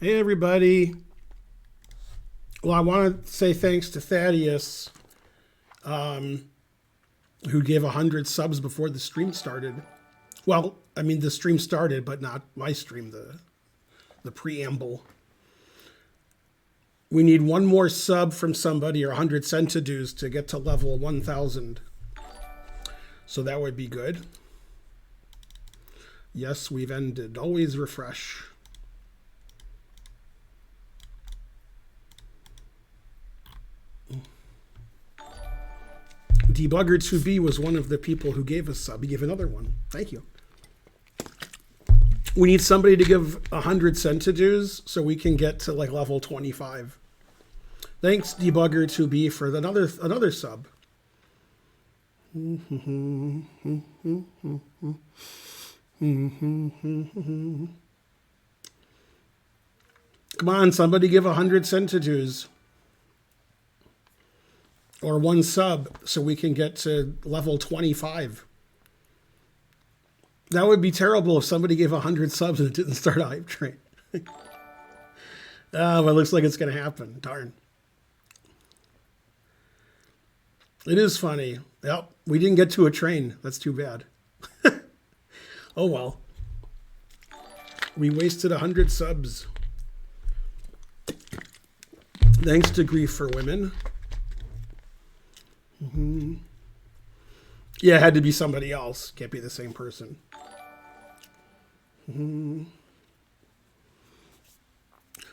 Hey, everybody. Well, I want to say thanks to Thaddeus, who gave 100 subs before the stream started. Well, I mean, the stream started, but not my stream, the preamble. We need one more sub from somebody or 100 centidues to get to level 1,000. So that would be good. Yes, we've ended. Always refresh. Debugger2B was one of the people who gave us sub. He gave another one. Thank you. We need somebody to give 100 centidues so we can get to like level 25. Thanks, Debugger2B, for another sub. Come on, somebody give 100 centidues. Or one sub so we can get to level 25. That would be terrible if somebody gave 100 subs and it didn't start a hype train. Well, it looks like it's going to happen. Darn. It is funny. Yep, we didn't get to a train. That's too bad. Oh, well. We wasted 100 subs. Thanks to Grief for Women. Yeah, it had to be somebody else. Can't be the same person.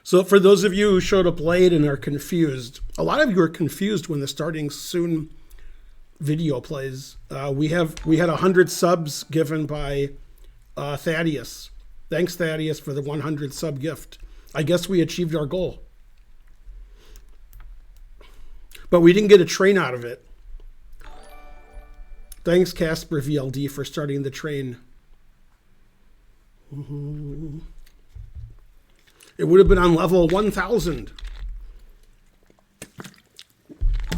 So for those of you who showed up late and are confused, a lot of you are confused when the starting soon video plays. We had 100 subs given by Thaddeus. Thanks, Thaddeus, for the 100 sub gift. I guess we achieved our goal. But we didn't get a train out of it. Thanks, Casper VLD, for starting the train. It would have been on level 1,000.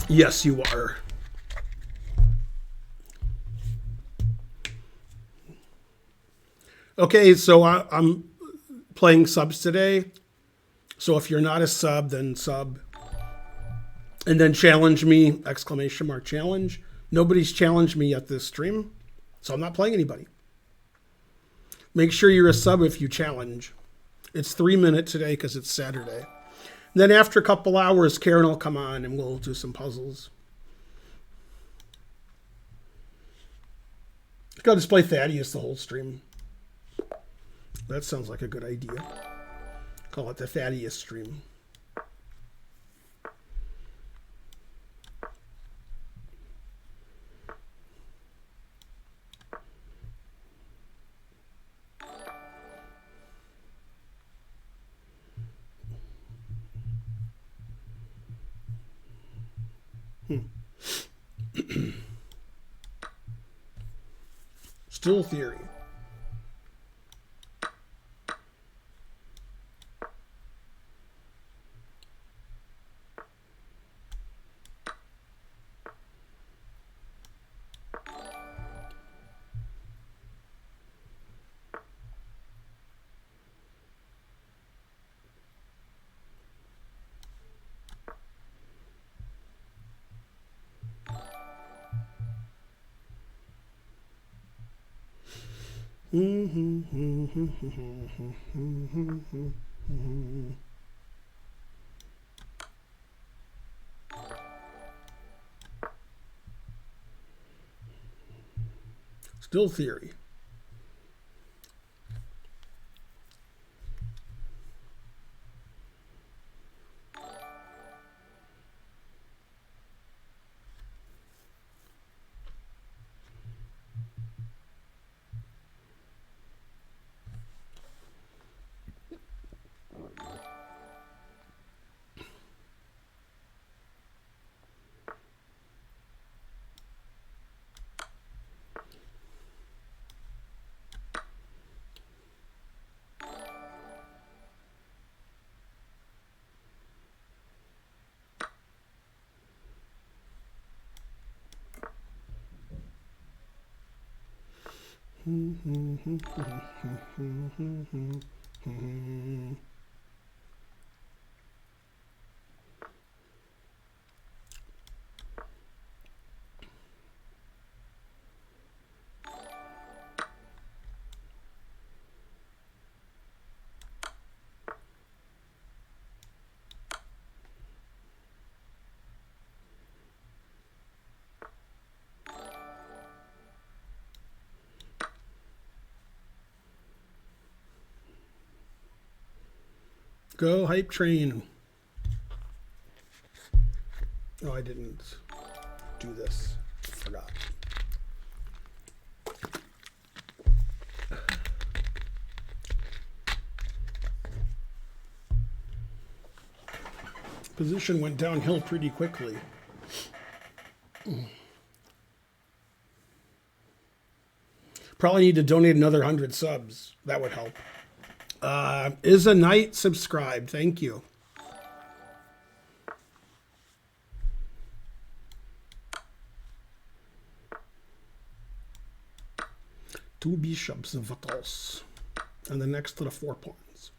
Yes, you are. Okay, so I'm playing subs today. So if you're not a sub, then sub. And then challenge me, exclamation mark challenge. Nobody's challenged me yet this stream, so I'm not playing anybody. Make sure you're a sub if you challenge. It's 3 minutes today because it's Saturday. And then after a couple hours, Karen will come on and we'll do some puzzles. I'll just play Thaddeus the whole stream. That sounds like a good idea. Call it the Thaddeus stream. Still theory. Still theory. Go hype train. Oh, I didn't do this. Forgot. Position went downhill pretty quickly. Probably need to donate another 100 subs. That would help. Is a knight subscribed? Thank you. Two bishops of Vatos. And the next to the 4 pawns.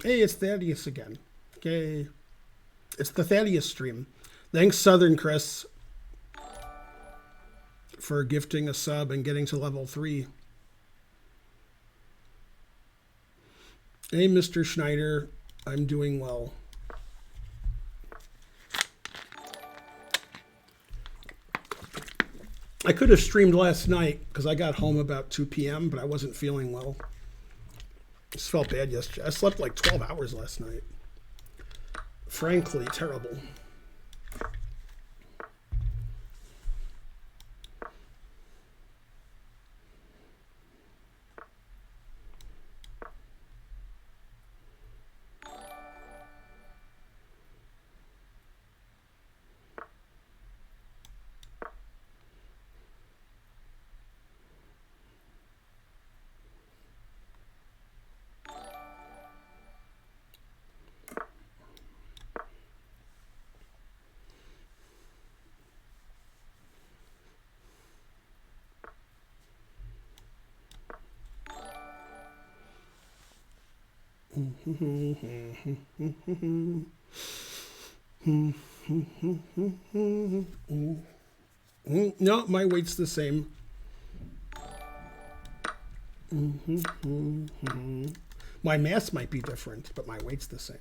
Hey, it's Thaddeus again. Okay. It's the Thaddeus stream. Thanks, Southern Chris, for gifting a sub and getting to level 3. Hey, Mr. Schneider. I'm doing well. I could have streamed last night because I got home about 2 p.m., but I wasn't feeling well. Just felt bad yesterday. I slept like 12 hours last night. Frankly, terrible. No, my weight's the same. My mass might be different, but my weight's the same.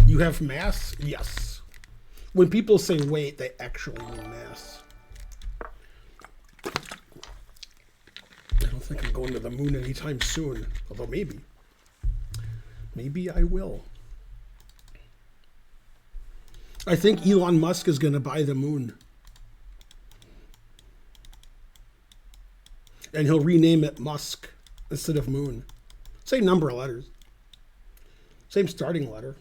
You have mass? Yes. When people say weight, they actually mean mass. I don't think I'm going to the moon anytime soon, although maybe. Maybe I will. I think Elon Musk is going to buy the moon. And he'll rename it Musk instead of Moon. Same number of letters. Same starting letter.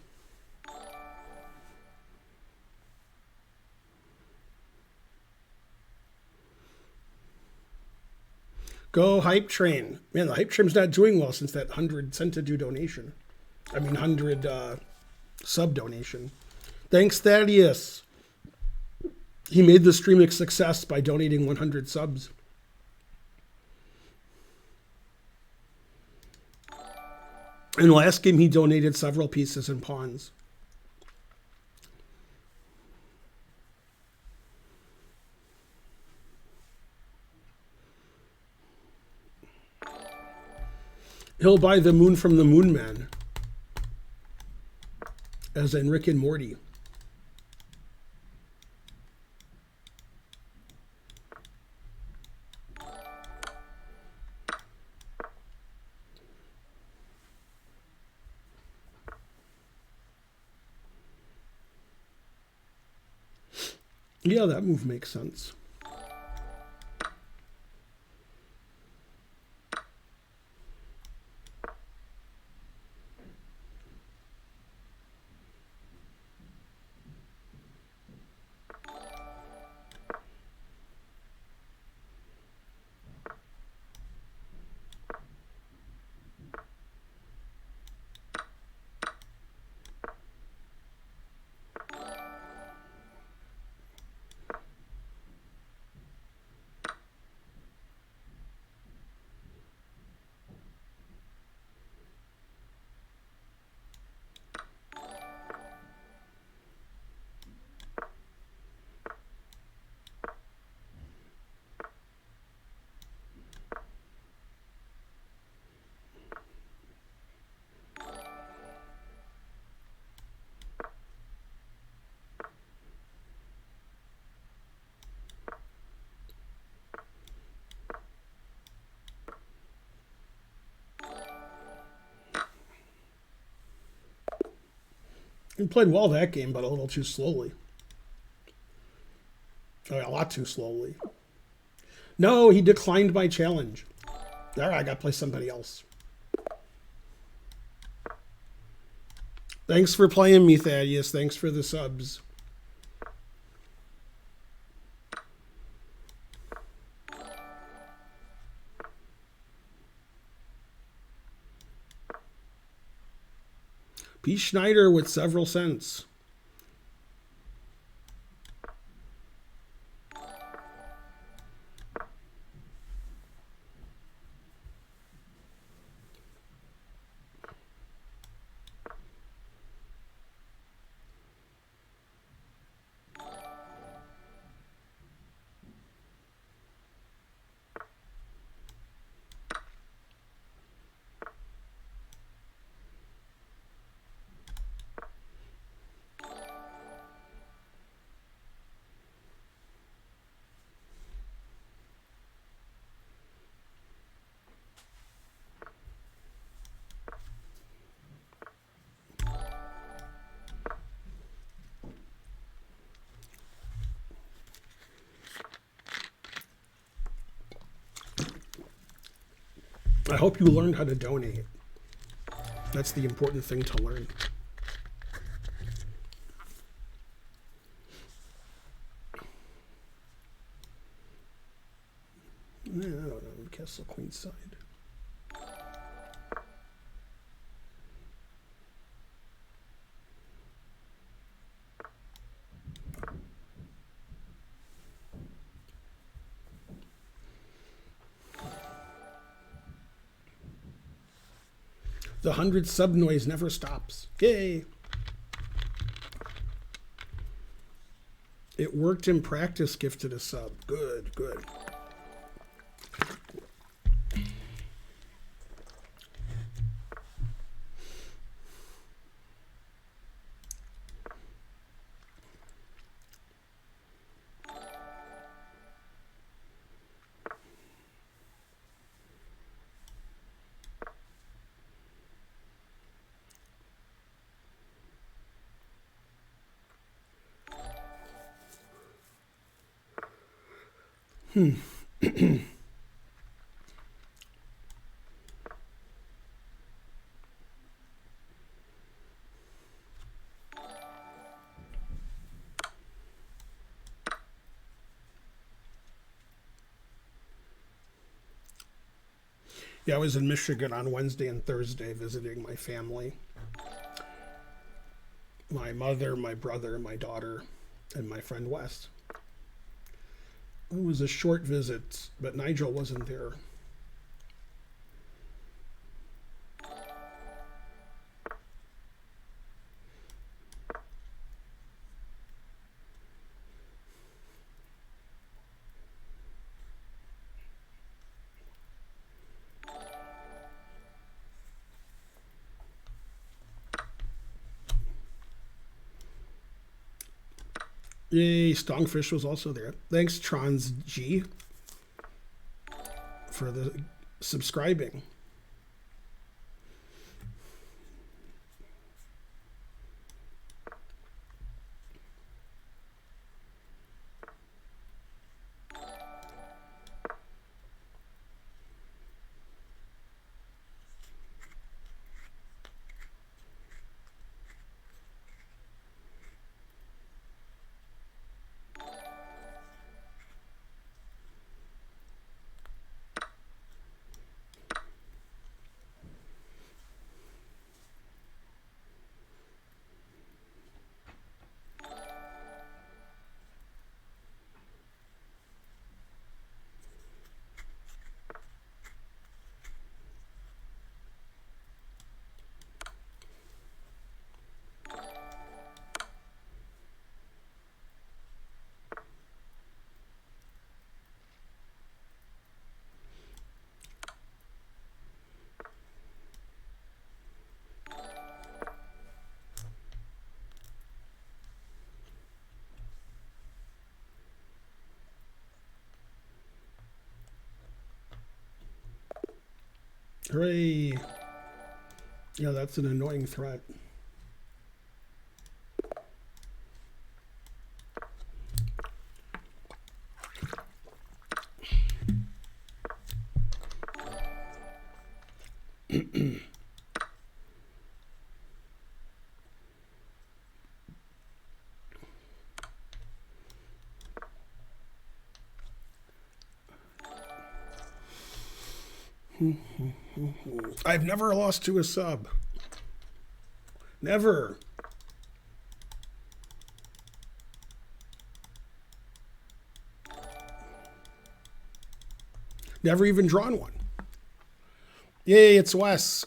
Go Hype Train. Man, the Hype Train's not doing well since that 100 cent to do donation. I mean, 100 sub donation. Thanks, Thaddeus. He made the stream a success by donating 100 subs. In the last game, he donated several pieces and pawns. He'll buy the moon from the Moon Man, as in Rick and Morty. Yeah, that move makes sense. He played well that game, but a little too slowly. Oh, a lot too slowly. No, he declined my challenge. All right, I got to play somebody else. Thanks for playing me, Thaddeus. Thanks for the subs. P. Schneider with several cents. I hope you learned how to donate. That's the important thing to learn. No, no, Castle Queenside. The 100 sub noise never stops. Yay! It worked in practice, gifted a sub. Good, good. Yeah, I was in Michigan on Wednesday and Thursday visiting my family. My mother, my brother, my daughter, and my friend Wes. It was a short visit, but Nigel wasn't there. Yay, Stongfish was also there. Thanks, Trans G, for the subscribing. Hooray. Yeah, that's an annoying threat. I've never lost to a sub. Never. Never even drawn one. Yay, it's Wes.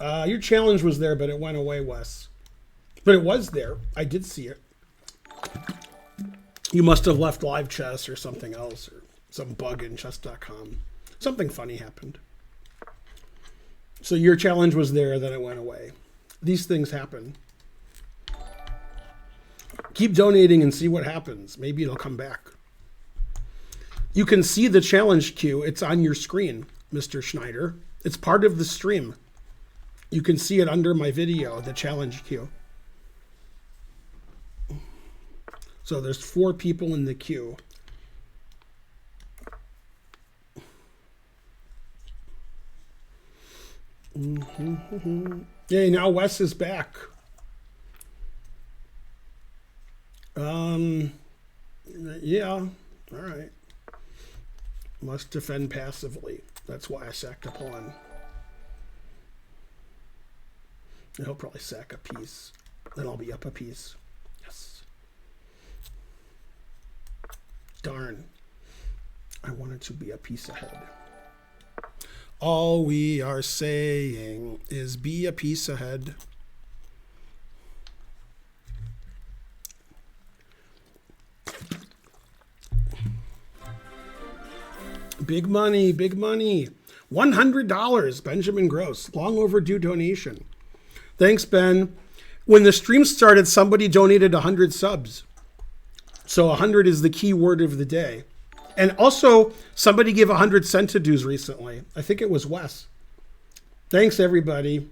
Your challenge was there, but it went away, Wes. But it was there. I did see it. You must have left live chess or something else, or some bug in chess.com. Something funny happened. So your challenge was there, then it went away. These things happen. Keep donating and see what happens. Maybe it'll come back. You can see the challenge queue. It's on your screen, Mr. Schneider. It's part of the stream. You can see it under my video, the challenge queue. So there's 4 people in the queue. Yay, now Wes is back. Yeah, all right. Must defend passively. That's why I sacked a pawn. He'll probably sack a piece. Then I'll be up a piece. Yes. Darn. I wanted to be a piece ahead. All we are saying is be a piece ahead. Big money, big money. $100, Benjamin Gross. Long overdue donation. Thanks, Ben. When the stream started, somebody donated 100 subs. So 100 is the key word of the day. And also, somebody gave 100 centidues recently. I think it was Wes. Thanks, everybody.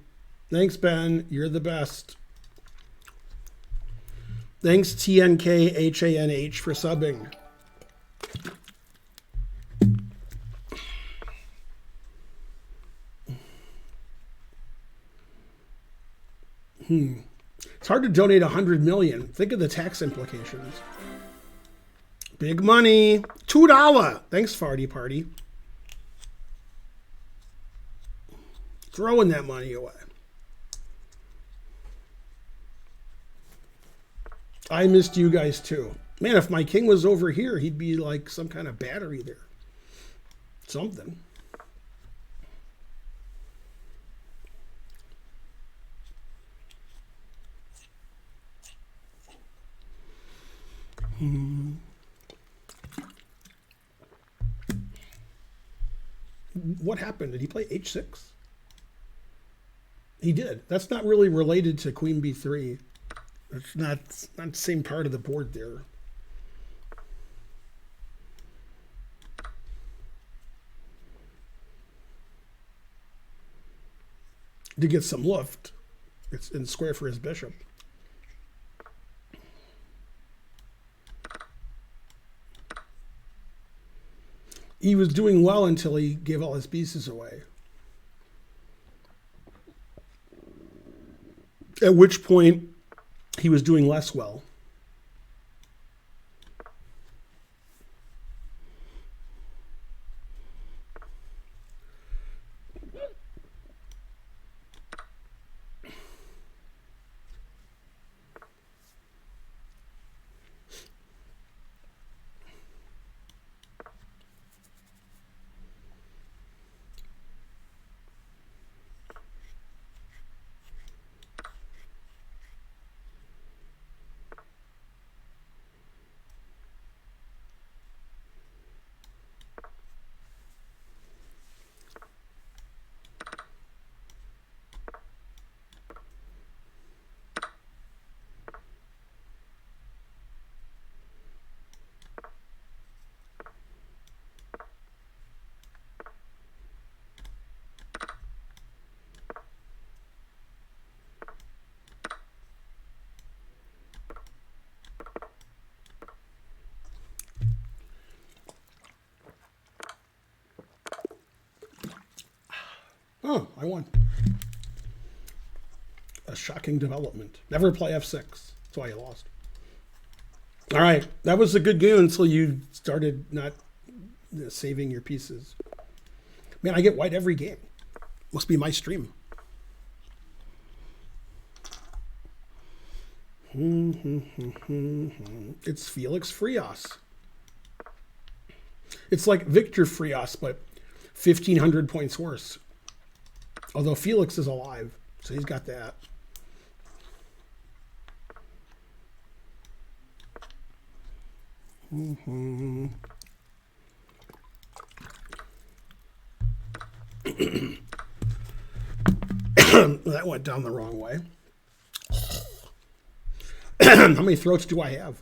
Thanks, Ben. You're the best. Thanks, TNKHANH, for subbing. It's hard to donate 100 million. Think of the tax implications. Big money. $2. Thanks, Farty Party. Throwing that money away. I missed you guys too. Man, if my king was over here, he'd be like some kind of battery there. Something. What happened? Did he play h6? He did. That's not really related to queen b3. It's not the same part of the board there. To get some lift. It's in square for his bishop. He was doing well until he gave all his pieces away. At which point he was doing less well. Oh, I won. A shocking development. Never play f6. That's why you lost. All right. That was a good game until you started not saving your pieces. Man, I get white every game. Must be my stream. It's Felix Frias. It's like Victor Frias, but 1,500 points worse. Although Felix is alive, so he's got that. That went down the wrong way. How many throats do I have?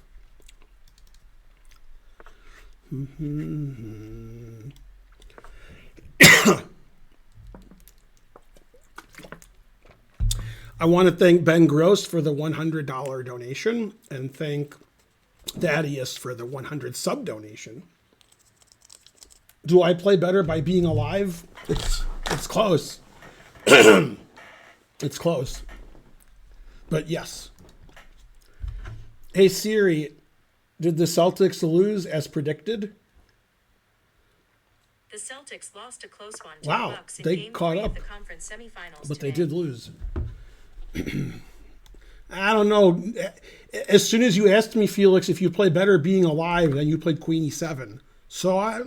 I want to thank Ben Gross for the $100 donation and thank Thaddeus for the 100 sub donation. Do I play better by being alive? It's close. It's close. But yes. Hey Siri, did the Celtics lose as predicted? The Celtics lost a close one to Wow, the Bucks in they game caught 3 up. of the conference semifinals But today. they did lose. I don't know. As soon as you asked me, Felix, if you play better being alive, then you played Queen E7. So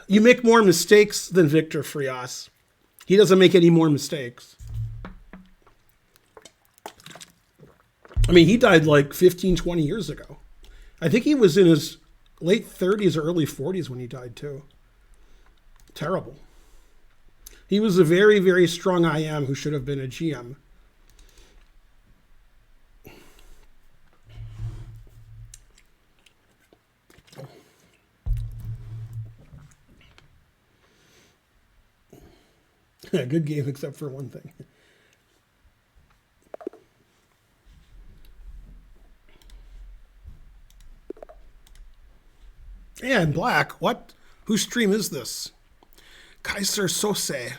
you make more mistakes than Victor Frias. He doesn't make any more mistakes. I mean, he died like 15, 20 years ago. I think he was in his late 30s or early 40s when he died too. Terrible. He was a very, very strong IM who should have been a GM. Good game except for one thing. And black, what? Whose stream is this? Kaiser Sose.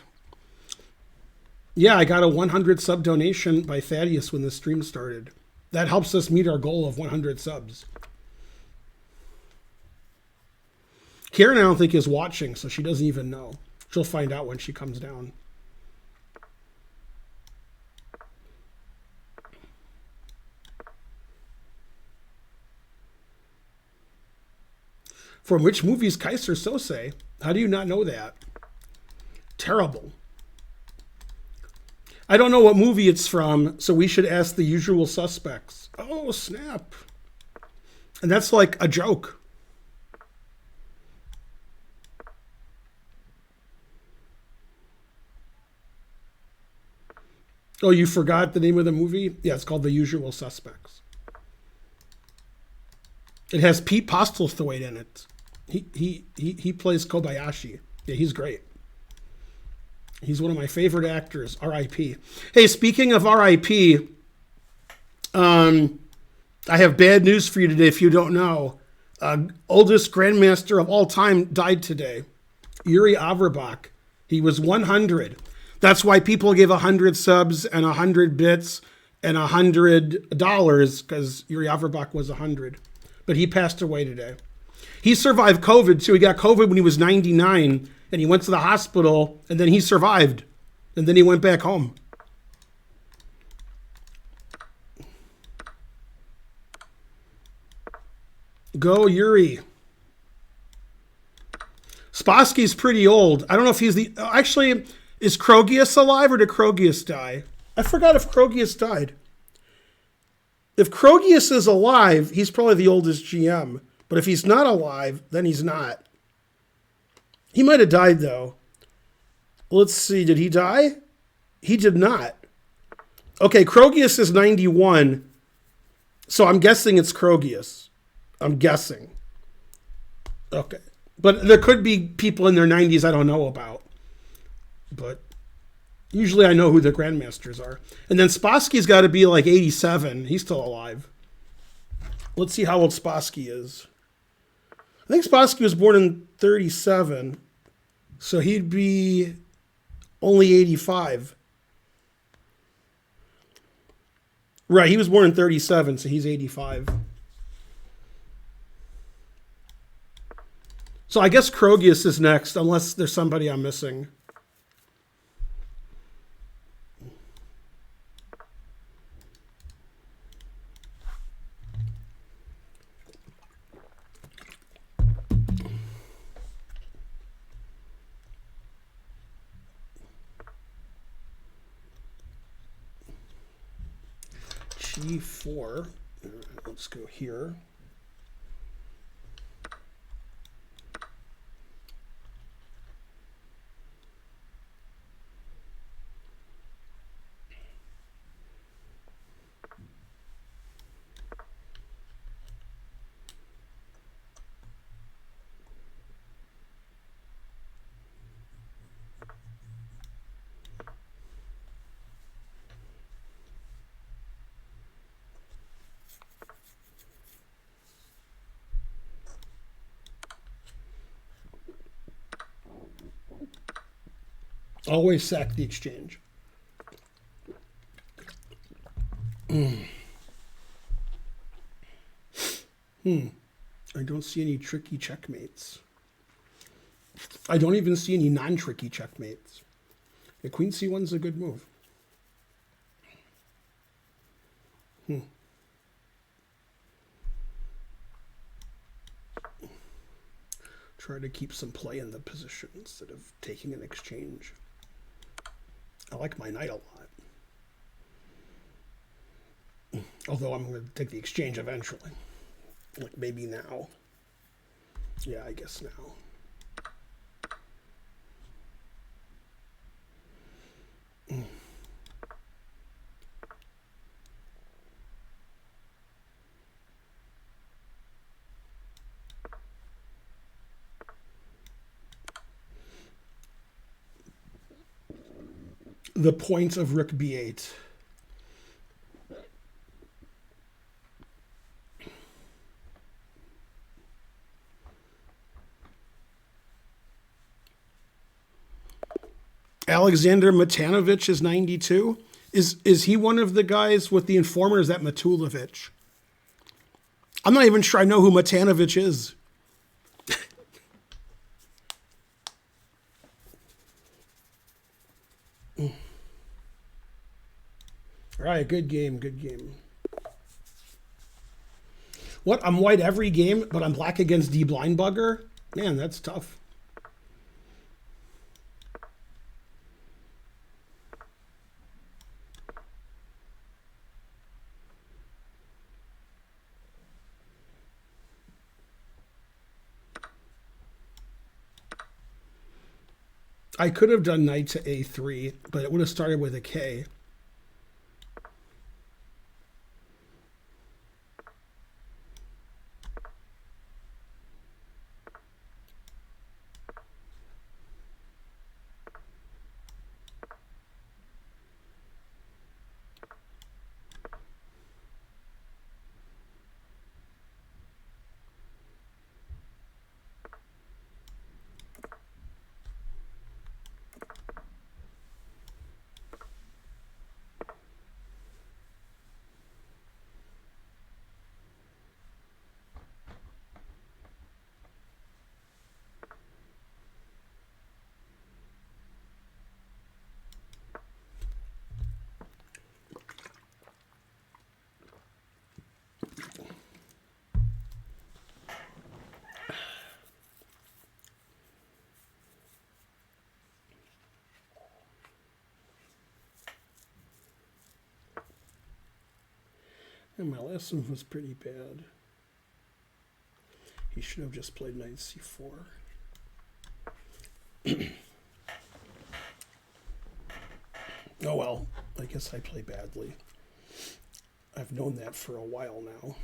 Yeah, I got a 100 sub donation by Thaddeus when the stream started. That helps us meet our goal of 100 subs. Karen, I don't think, is watching, so she doesn't even know. She'll find out when she comes down. From which movie is Kaiser Sose? How do you not know that? Terrible. I don't know what movie it's from, so we should ask the usual suspects. Oh, snap. And that's like a joke. Oh, you forgot the name of the movie? Yeah, it's called The Usual Suspects. It has Pete Postlethwaite in it. He plays Kobayashi. Yeah, he's great. He's one of my favorite actors. R.I.P. Hey, speaking of R.I.P., I have bad news for you today. If you don't know, oldest grandmaster of all time died today. Yuri Averbach. He was 100. That's why people give 100 subs and 100 bits and $100 because Yuri Averbach was 100. But he passed away today. He survived COVID too. He got COVID when he was 99 and he went to the hospital and then he survived. And then he went back home. Go Yuri. Spassky's pretty old. I don't know if he's the... Actually, is Krogius alive or did Krogius die? I forgot if Krogius died. If Krogius is alive, he's probably the oldest GM. But if he's not alive, then he's not. He might have died, though. Let's see. Did he die? He did not. Okay, Krogius is 91. So I'm guessing it's Krogius. I'm guessing. Okay. But there could be people in their 90s I don't know about. But usually I know who the grandmasters are. And then Spassky's got to be like 87. He's still alive. Let's see how old Spassky is. I think Spassky was born in 37. So he'd be only 85. Right, he was born in 37, so he's 85. So I guess Krogius is next, unless there's somebody I'm missing. G4. Let's go here. Always sack the exchange. I don't see any tricky checkmates. I don't even see any non-tricky checkmates. The queen c1's a good move. Try to keep some play in the position instead of taking an exchange. I like my knight a lot. Although I'm going to take the exchange eventually. Like maybe now. Yeah, I guess now. The point of rook b8. Alexander Matanovich is 92. Is he one of the guys with the informer? Is that Matulovich? I'm not even sure I know who Matanovich is. All right, good game, good game. What? I'm white every game, but I'm black against D Blind Bugger? Man, that's tough. I could have done knight to a3, but it would have started with a K. And my last move was pretty bad. He should have just played knight c4. Oh well, I guess I play badly. I've known that for a while now.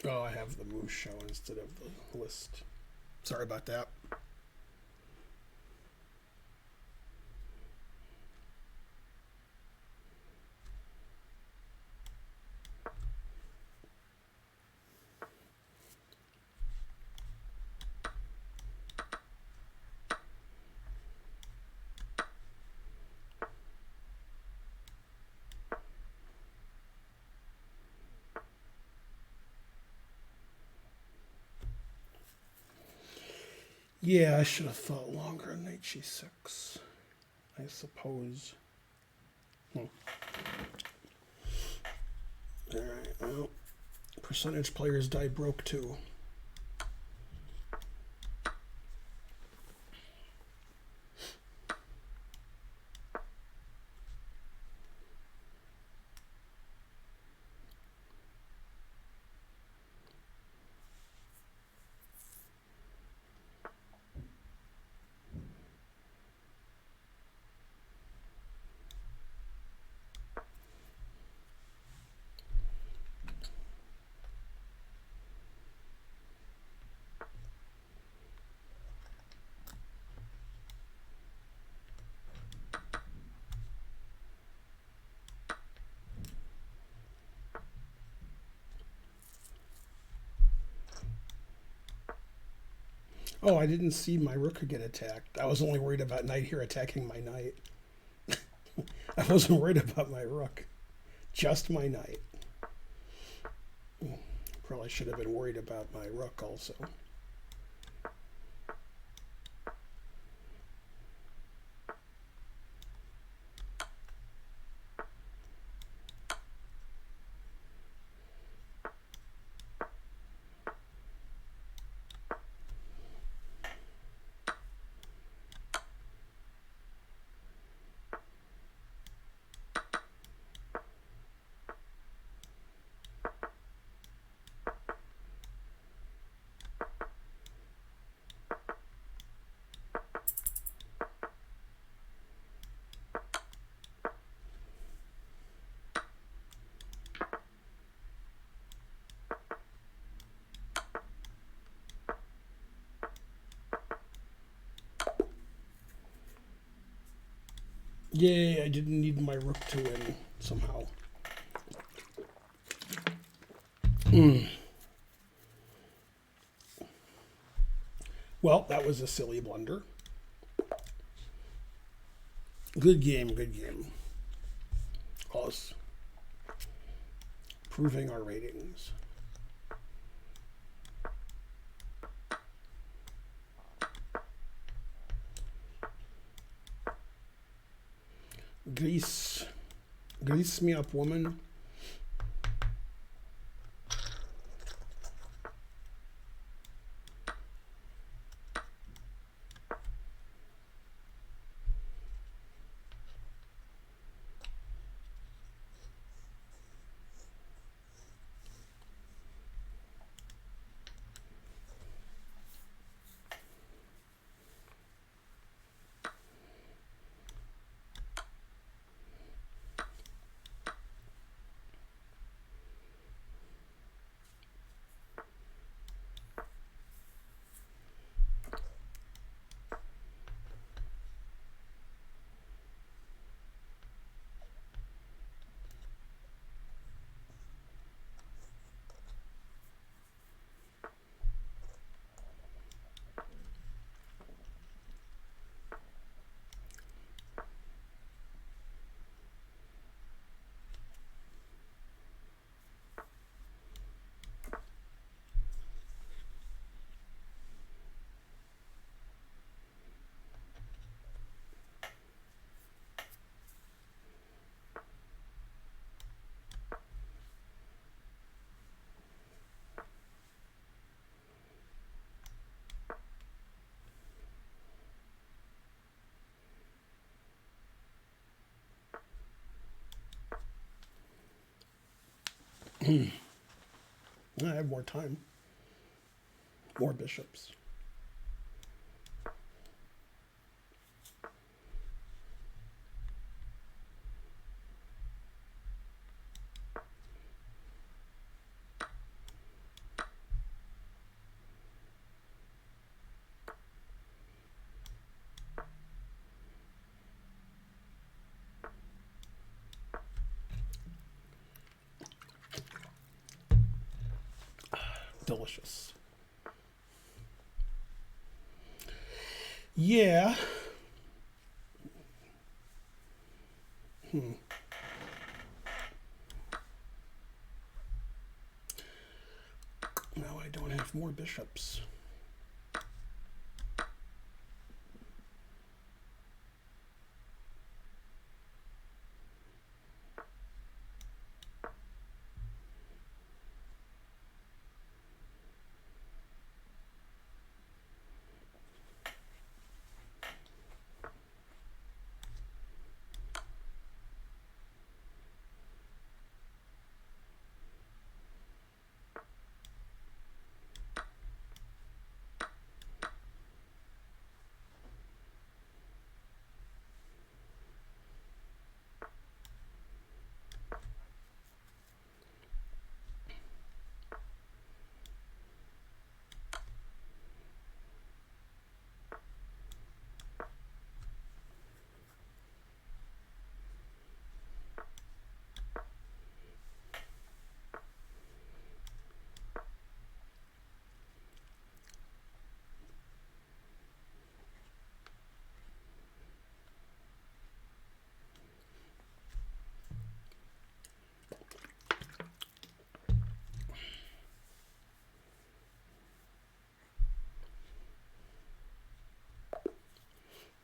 Oh, I have the move show instead of the list. Sorry about that. Yeah, I should have thought longer on knight g6, I suppose. All right, well, percentage players die broke too. Oh, I didn't see my rook get attacked. I was only worried about knight here attacking my knight. I wasn't worried about my rook. Just my knight. Probably should have been worried about my rook also. Yay, I didn't need my rook to win somehow. Well, that was a silly blunder. Good game, good game. Us proving our ratings. Grease me up, woman. I have more time. More bishops. Delicious. Yeah. Now I don't have more bishops.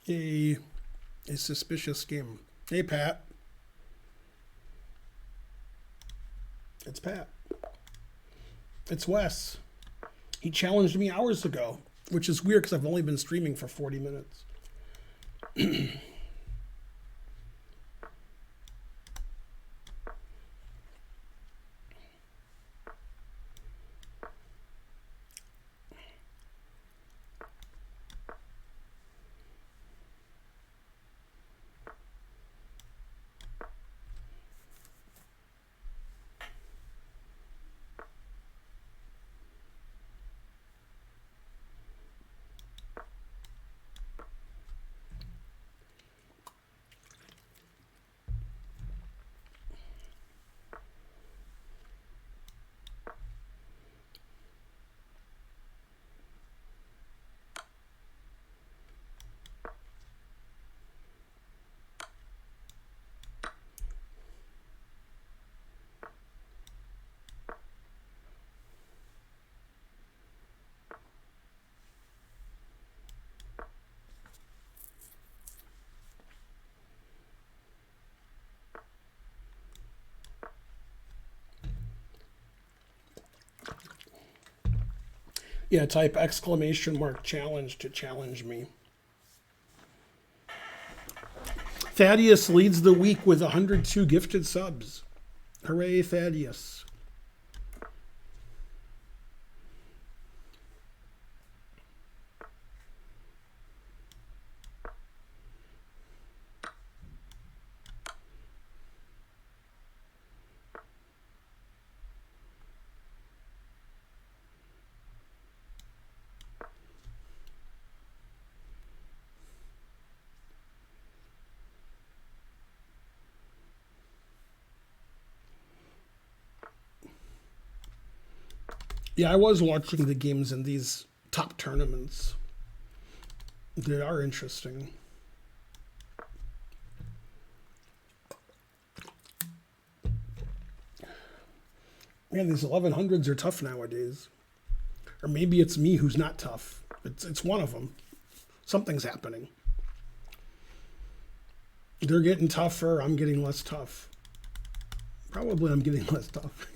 A suspicious game. Hey, Pat. It's Pat. It's Wes. He challenged me hours ago, which is weird because I've only been streaming for 40 minutes. Yeah, type !challenge to challenge me. Thaddeus leads the week with 102 gifted subs. Hooray, Thaddeus. Yeah, I was watching the games in these top tournaments. They are interesting. Man, these 1100s are tough nowadays. Or maybe it's me who's not tough. It's one of them. Something's happening. They're getting tougher. I'm getting less tough. Probably I'm getting less tough.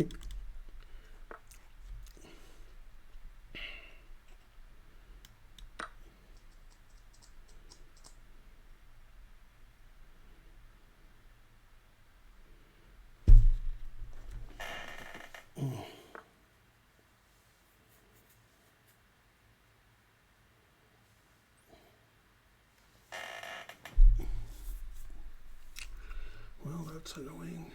Well, that's annoying.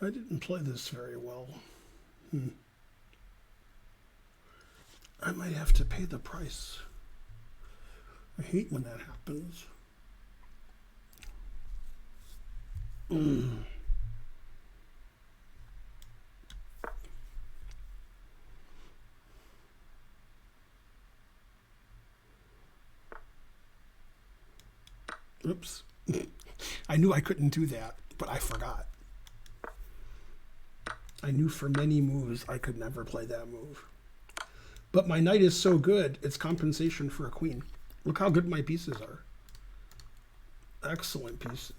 I didn't play this very well. I might have to pay the price. I hate when that happens. Oops. I knew I couldn't do that, but I forgot. I knew for many moves I could never play that move. But my knight is so good, it's compensation for a queen. Look how good my pieces are. Excellent pieces.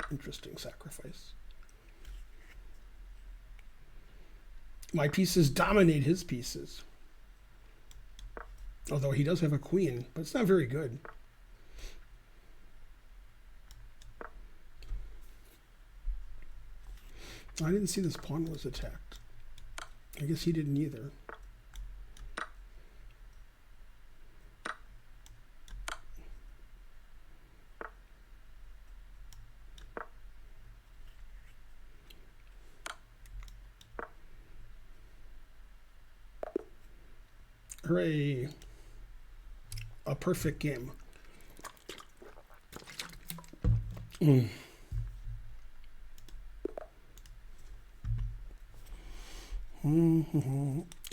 Interesting sacrifice. My pieces dominate his pieces. Although he does have a queen, but it's not very good. I didn't see this pawn was attacked. I guess he didn't either. Hooray. A perfect game. You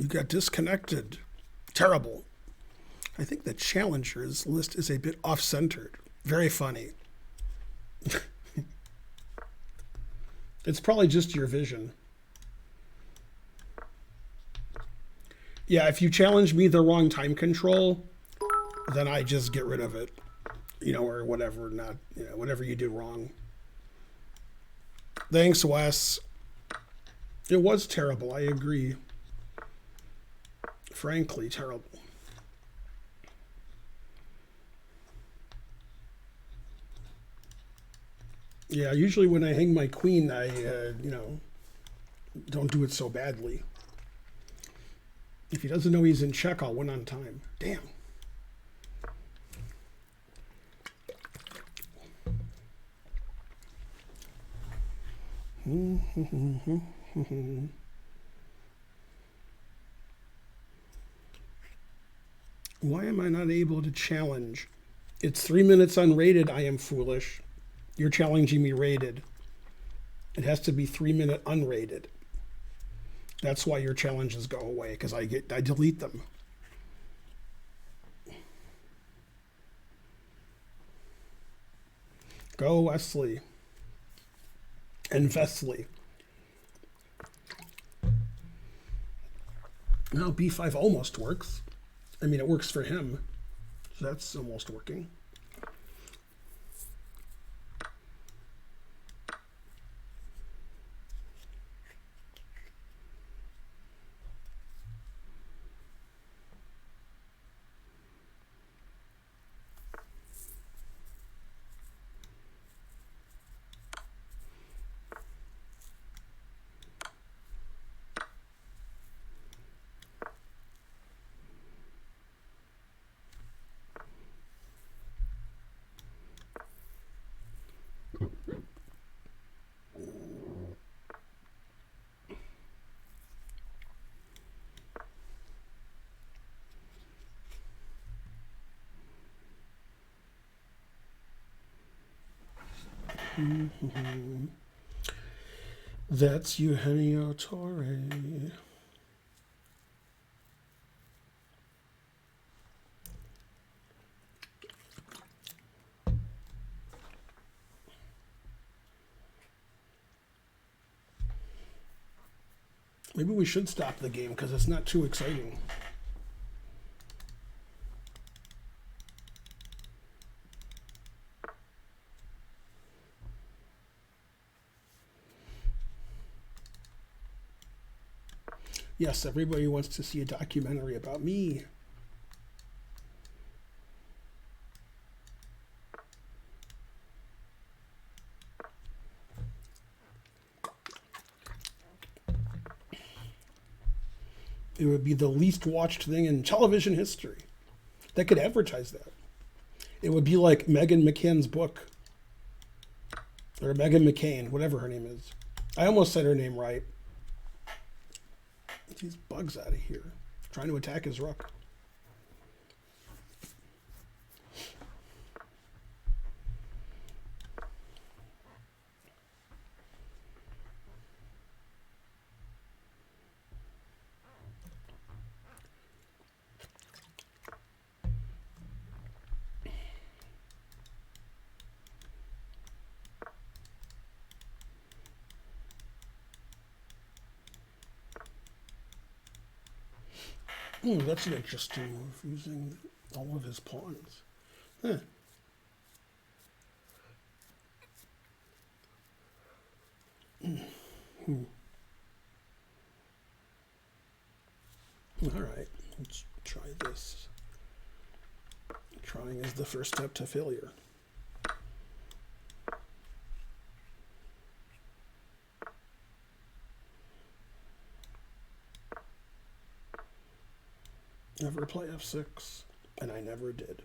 got disconnected. Terrible. I think the challengers list is a bit off-centered. Very funny. It's probably just your vision. Yeah, if you challenge me the wrong time control, then I just get rid of it. You know, or whatever, not, you know, whatever you do wrong. Thanks, Wes. It was terrible, I agree. Frankly, terrible. Yeah, usually when I hang my queen, I, you know, don't do it so badly. If he doesn't know he's in check, I'll win on time. Damn. Why am I not able to challenge? It's 3 minutes unrated. I am foolish. You're challenging me rated. It has to be 3 minute unrated. That's why your challenges go away, because I delete them. Go Wesley. And Vesley. Now B5 almost works. I mean, it works for him. So that's almost working. That's Eugenio Torre. Maybe we should stop the game because it's not too exciting. Yes, everybody wants to see a documentary about me. It would be the least watched thing in television history. That could advertise that. It would be like Meghan McCain's book. Or Meghan McCain, whatever her name is. I almost said her name right. These bugs out of here. Trying to attack his rook. That's an interesting move, using all of his pawns. Huh. All right, let's try this. Trying is the first step to failure. Never play f6, and I never did.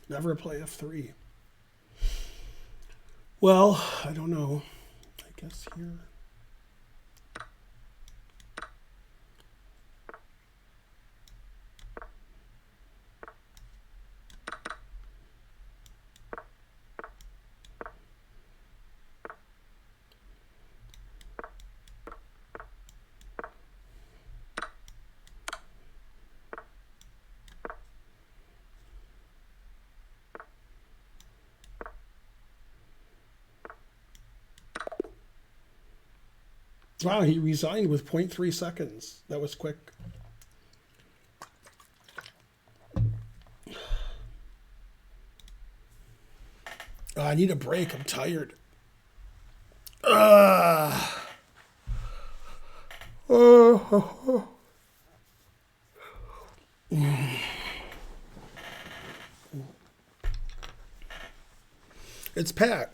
Never play f3. Well, I don't know. I guess here. Wow, he resigned with 0.3 seconds. That was quick. I need a break. I'm tired. It's Pat.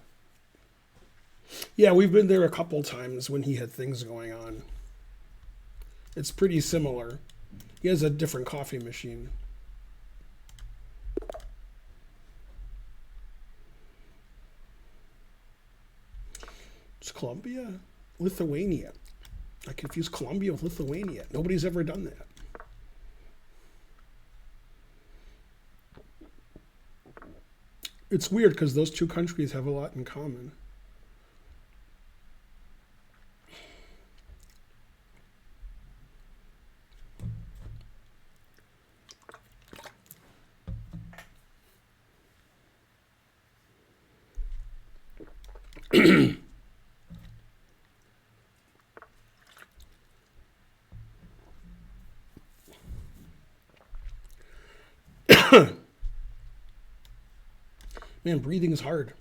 Yeah, we've been there a couple times when he had things going on. It's pretty similar. He has a different coffee machine. It's Colombia? Lithuania. I confuse Colombia with Lithuania. Nobody's ever done that. It's weird because those two countries have a lot in common. Man, breathing is hard.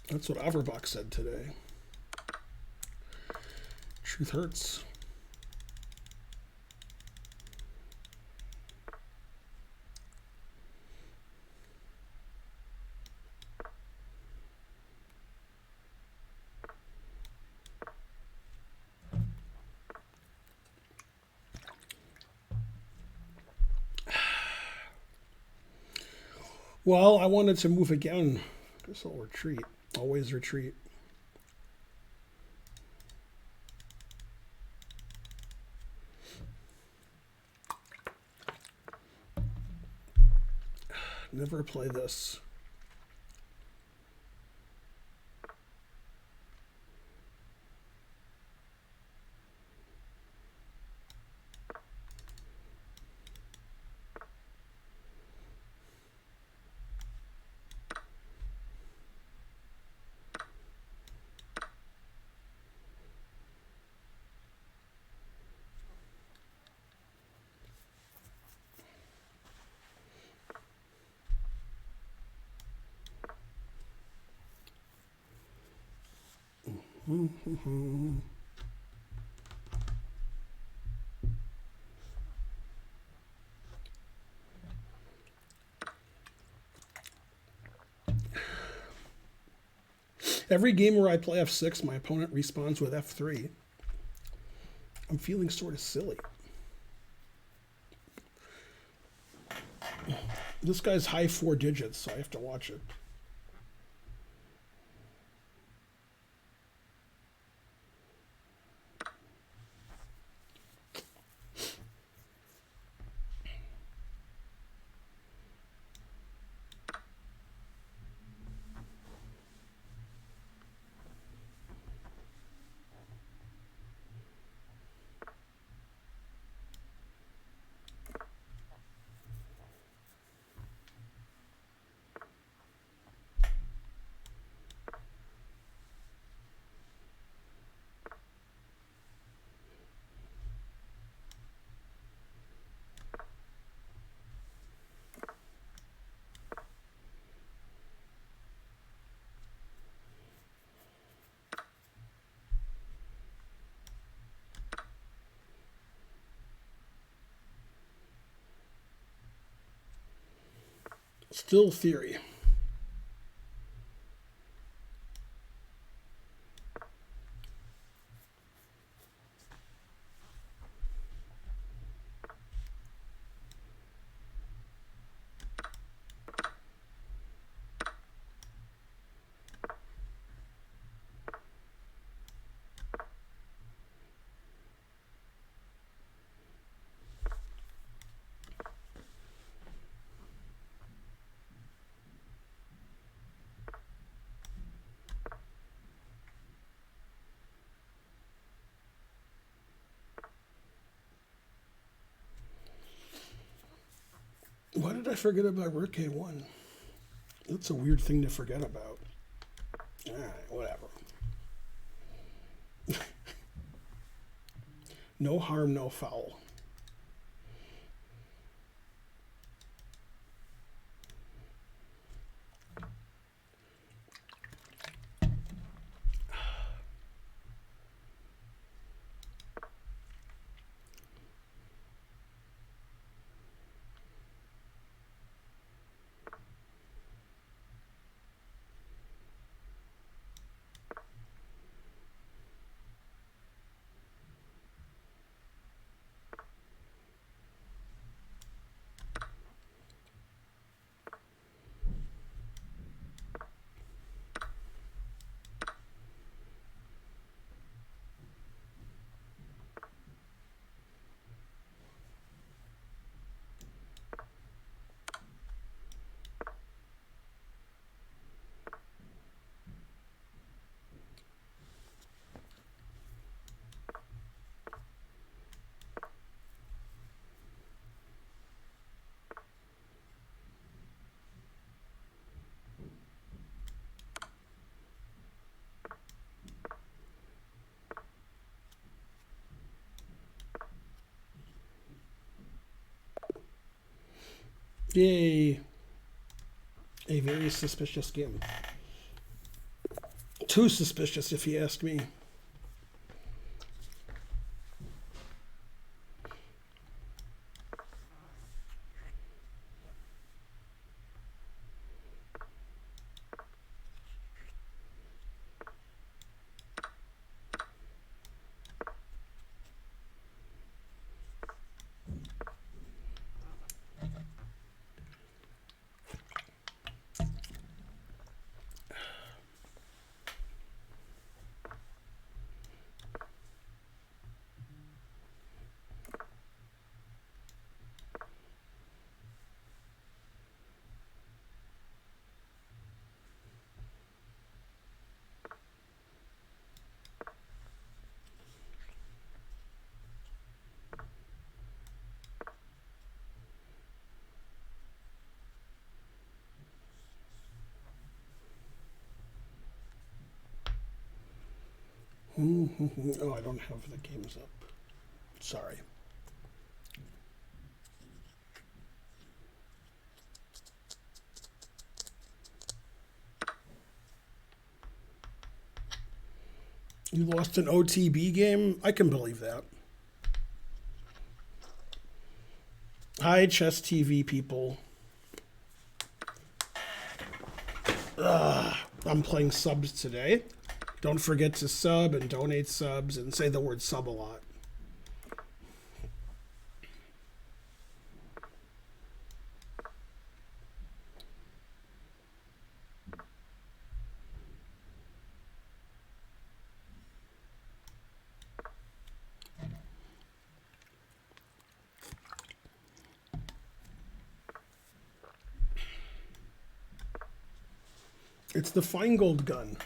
That's what Averbach said today. Truth hurts. Well, I wanted to move again. Guess I'll retreat. Always retreat. Never play this. Every game where I play f6, my opponent responds with f3. I'm feeling sort of silly. This guy's high 4 digits, so I have to watch it. Still theory. Why did I forget about Rook A1? That's a weird thing to forget about. All right, whatever. No harm, no foul. Yay. A very suspicious game. Too suspicious, if you ask me. Oh, I don't have the games up. Sorry. You lost an OTB game? I can believe that. Hi, Chess TV people. I'm playing subs today. Don't forget to sub and donate subs and say the word sub a lot. It's the Feingold gun.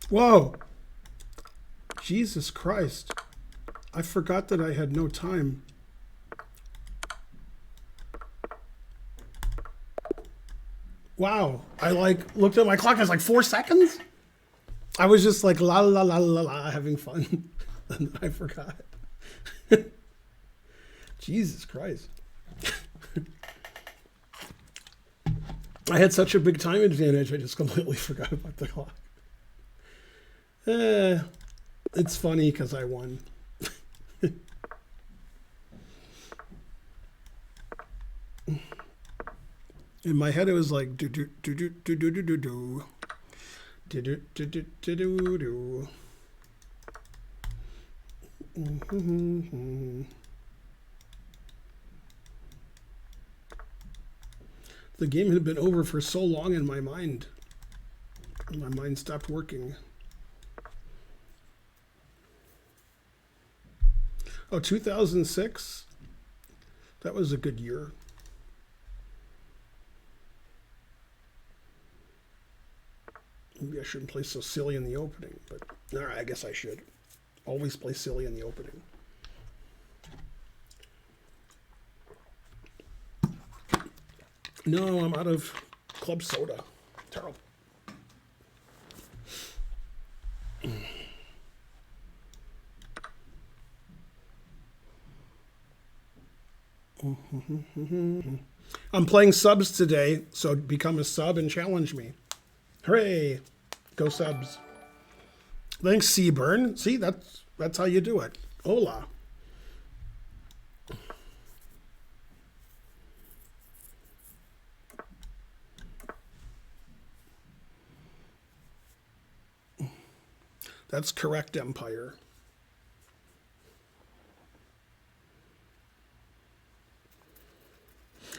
Whoa. Jesus Christ. I forgot that I had no time. Wow. I like looked at my clock. I was like 4 seconds. I was just like la la la la la having fun. And I forgot. Jesus Christ. I had such a big time advantage. I just completely forgot about the clock. It's funny because I won. In my head, it was like do do do do do do do do do do do do do do do do. The game had been over for so long in my mind. My mind stopped working. Oh, 2006? That was a good year. Maybe I shouldn't play so silly in the opening, but all right, I guess I should. Always play silly in the opening. No, I'm out of club soda. Terrible. I'm playing subs today, so become a sub and challenge me. Hooray! Go subs. Thanks, Seaburn. See, that's how you do it. Hola. That's correct, Empire.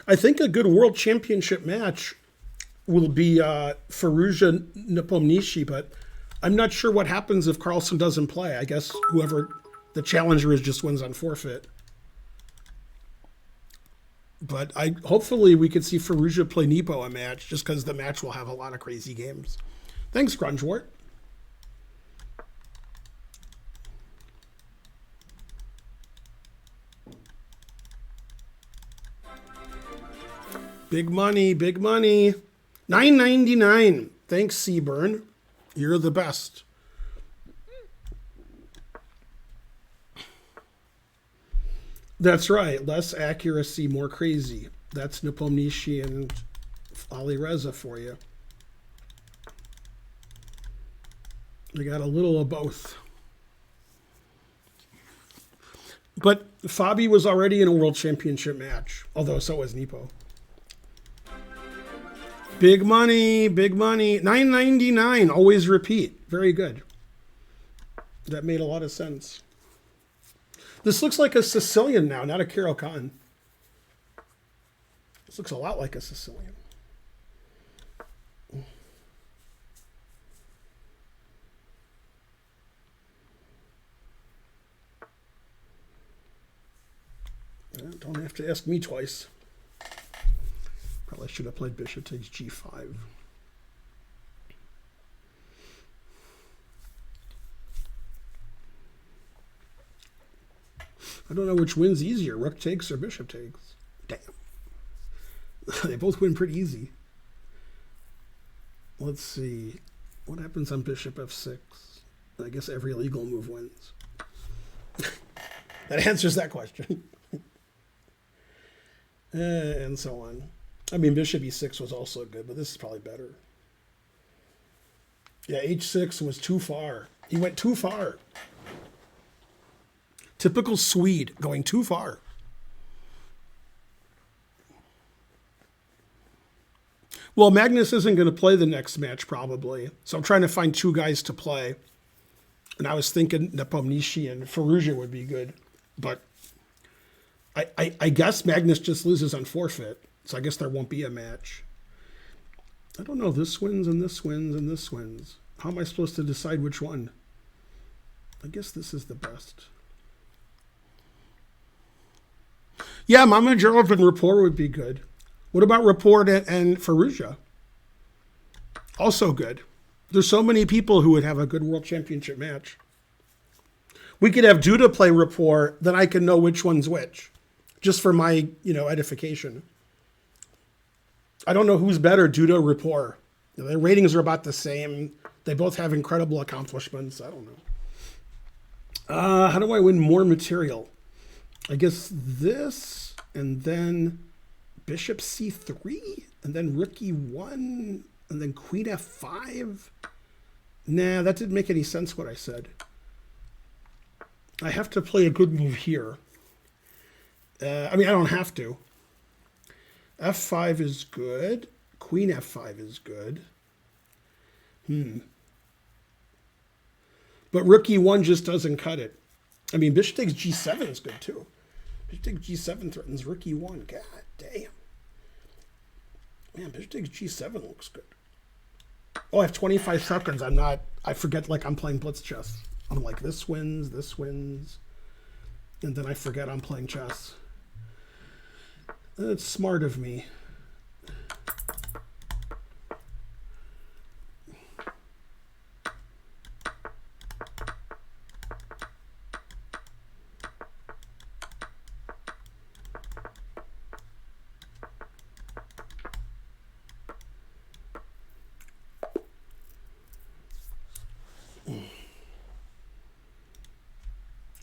I think a good world championship match will be Firouzja Nepomniachtchi, but I'm not sure what happens if Carlsen doesn't play. I guess whoever the challenger is just wins on forfeit. But hopefully we could see Firouzja play Nepo a match, just because the match will have a lot of crazy games. Thanks, Grungewart. Big money, big money. $9.99. Thanks, Seaburn. You're the best. That's right. Less accuracy, more crazy. That's Nepomniachtchi and Ali Reza for you. I got a little of both. But Fabi was already in a world championship match, although so was Nepo. Big money, big money. $9.99, always repeat. Very good. That made a lot of sense. This looks like a Sicilian now, not a Carol Khan. This looks a lot like a Sicilian. Don't have to ask me twice. Probably should have played bishop takes g5. I don't know which wins easier, rook takes or bishop takes. Damn. They both win pretty easy. Let's see. What happens on bishop f6? I guess every legal move wins. That answers that question. And so on. I mean, bishop e6 was also good, but this is probably better. Yeah, h6 was too far. He went too far. Typical Swede, going too far. Well, Magnus isn't going to play the next match, probably. So I'm trying to find two guys to play. And I was thinking Nepomniachtchi and Firouzja would be good. But I guess Magnus just loses on forfeit. So I guess there won't be a match. I don't know. This wins and this wins and this wins. How am I supposed to decide which one? I guess this is the best. Yeah, Mamedyarov and Rapport would be good. What about Rapport and Firouzja? Also good. There's so many people who would have a good world championship match. We could have Duda play Rapport, then I can know which one's which. Just for my, edification. I don't know who's better, Duda or Rapport. Their ratings are about the same. They both have incredible accomplishments. I don't know. How do I win more material? I guess this, and then bishop c3, and then rook e1, and then queen f5. Nah, that didn't make any sense what I said. I have to play a good move here. I don't have to. f5 is good. Queen f5 is good. But rook e1 just doesn't cut it. I mean, bishop takes g7 is good too. Bishop takes g7 threatens rook e1. God damn. Man, bishop takes g7 looks good. Oh, I have 25 seconds. I forget like I'm playing blitz chess. I'm like, this wins. And then I forget I'm playing chess. That's smart of me.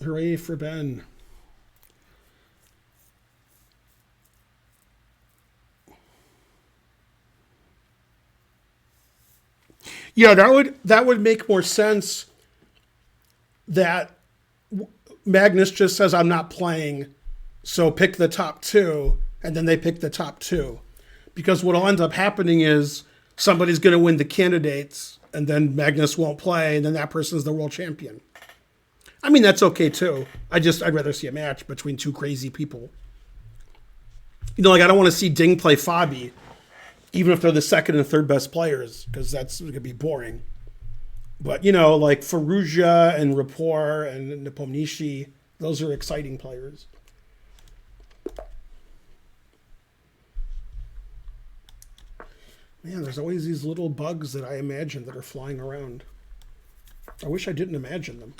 Hooray for Ben. Yeah, that would make more sense that Magnus just says, I'm not playing, so pick the top two, and then they pick the top two. Because what will end up happening is somebody's going to win the candidates, and then Magnus won't play, and then that person's the world champion. I mean, that's okay too. I'd rather see a match between two crazy people. Like I don't want to see Ding play Fabi, even if they're the second and third best players, because that's going to be boring. But, like Firouzja and Rapport and Nepomniachtchi, those are exciting players. Man, there's always these little bugs that I imagine that are flying around. I wish I didn't imagine them.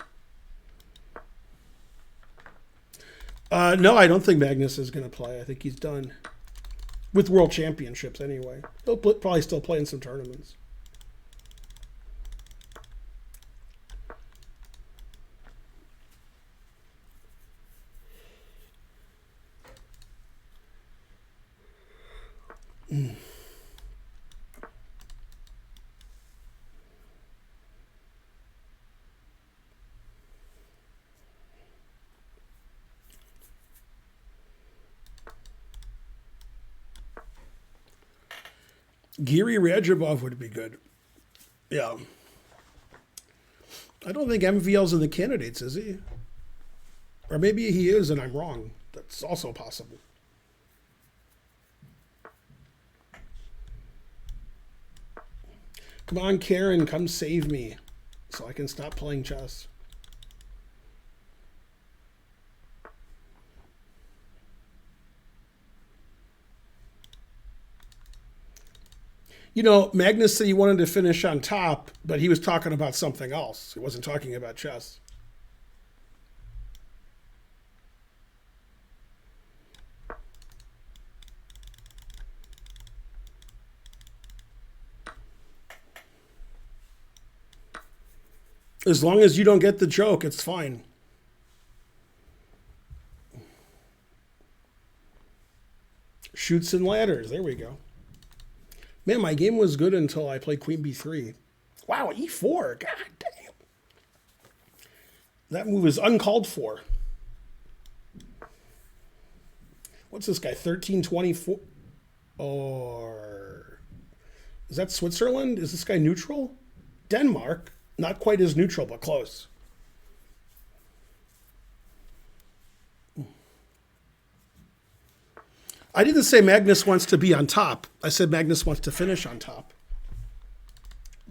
No, I don't think Magnus is going to play. I think he's done. With World Championships, anyway. He'll probably still play in some tournaments. Giri Radjabov would be good. Yeah. I don't think MVL's in the candidates, is he? Or maybe he is and I'm wrong. That's also possible. Come on, Karen, come save me so I can stop playing chess. You know, Magnus said he wanted to finish on top, but he was talking about something else. He wasn't talking about chess. As long as you don't get the joke, it's fine. Shoots and ladders. There we go. Man, my game was good until I played Queen B3. Wow, E4. God damn. That move is uncalled for. What's this guy? 1324. Or is that Switzerland? Is this guy neutral? Denmark. Not quite as neutral, but close. I didn't say Magnus wants to be on top. I said Magnus wants to finish on top.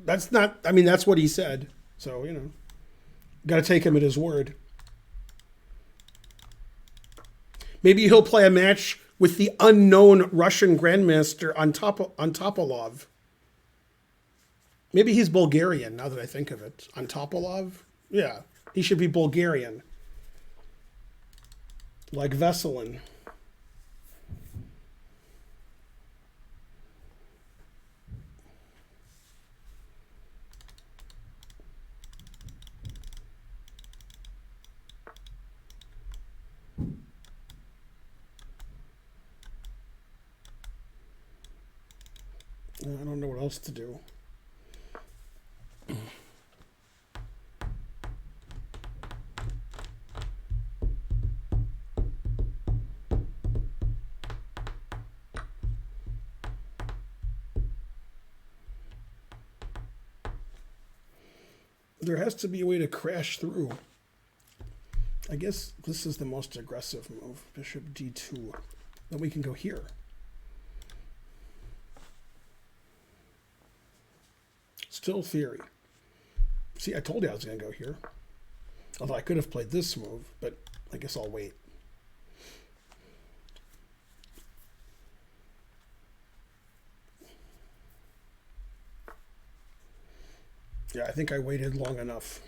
That's not, I mean, that's what he said. So, you know, got to take him at his word. Maybe he'll play a match with the unknown Russian grandmaster Antopolov. Maybe he's Bulgarian, now that I think of it. Antopolov? Yeah, he should be Bulgarian. Like Veselin. I don't know what else to do. There has to be a way to crash through. I guess this is the most aggressive move. Bishop d2. Then we can go here. Still theory. See, I told you I was going to go here. Although I could have played this move, but I guess I'll wait. Yeah, I think I waited long enough.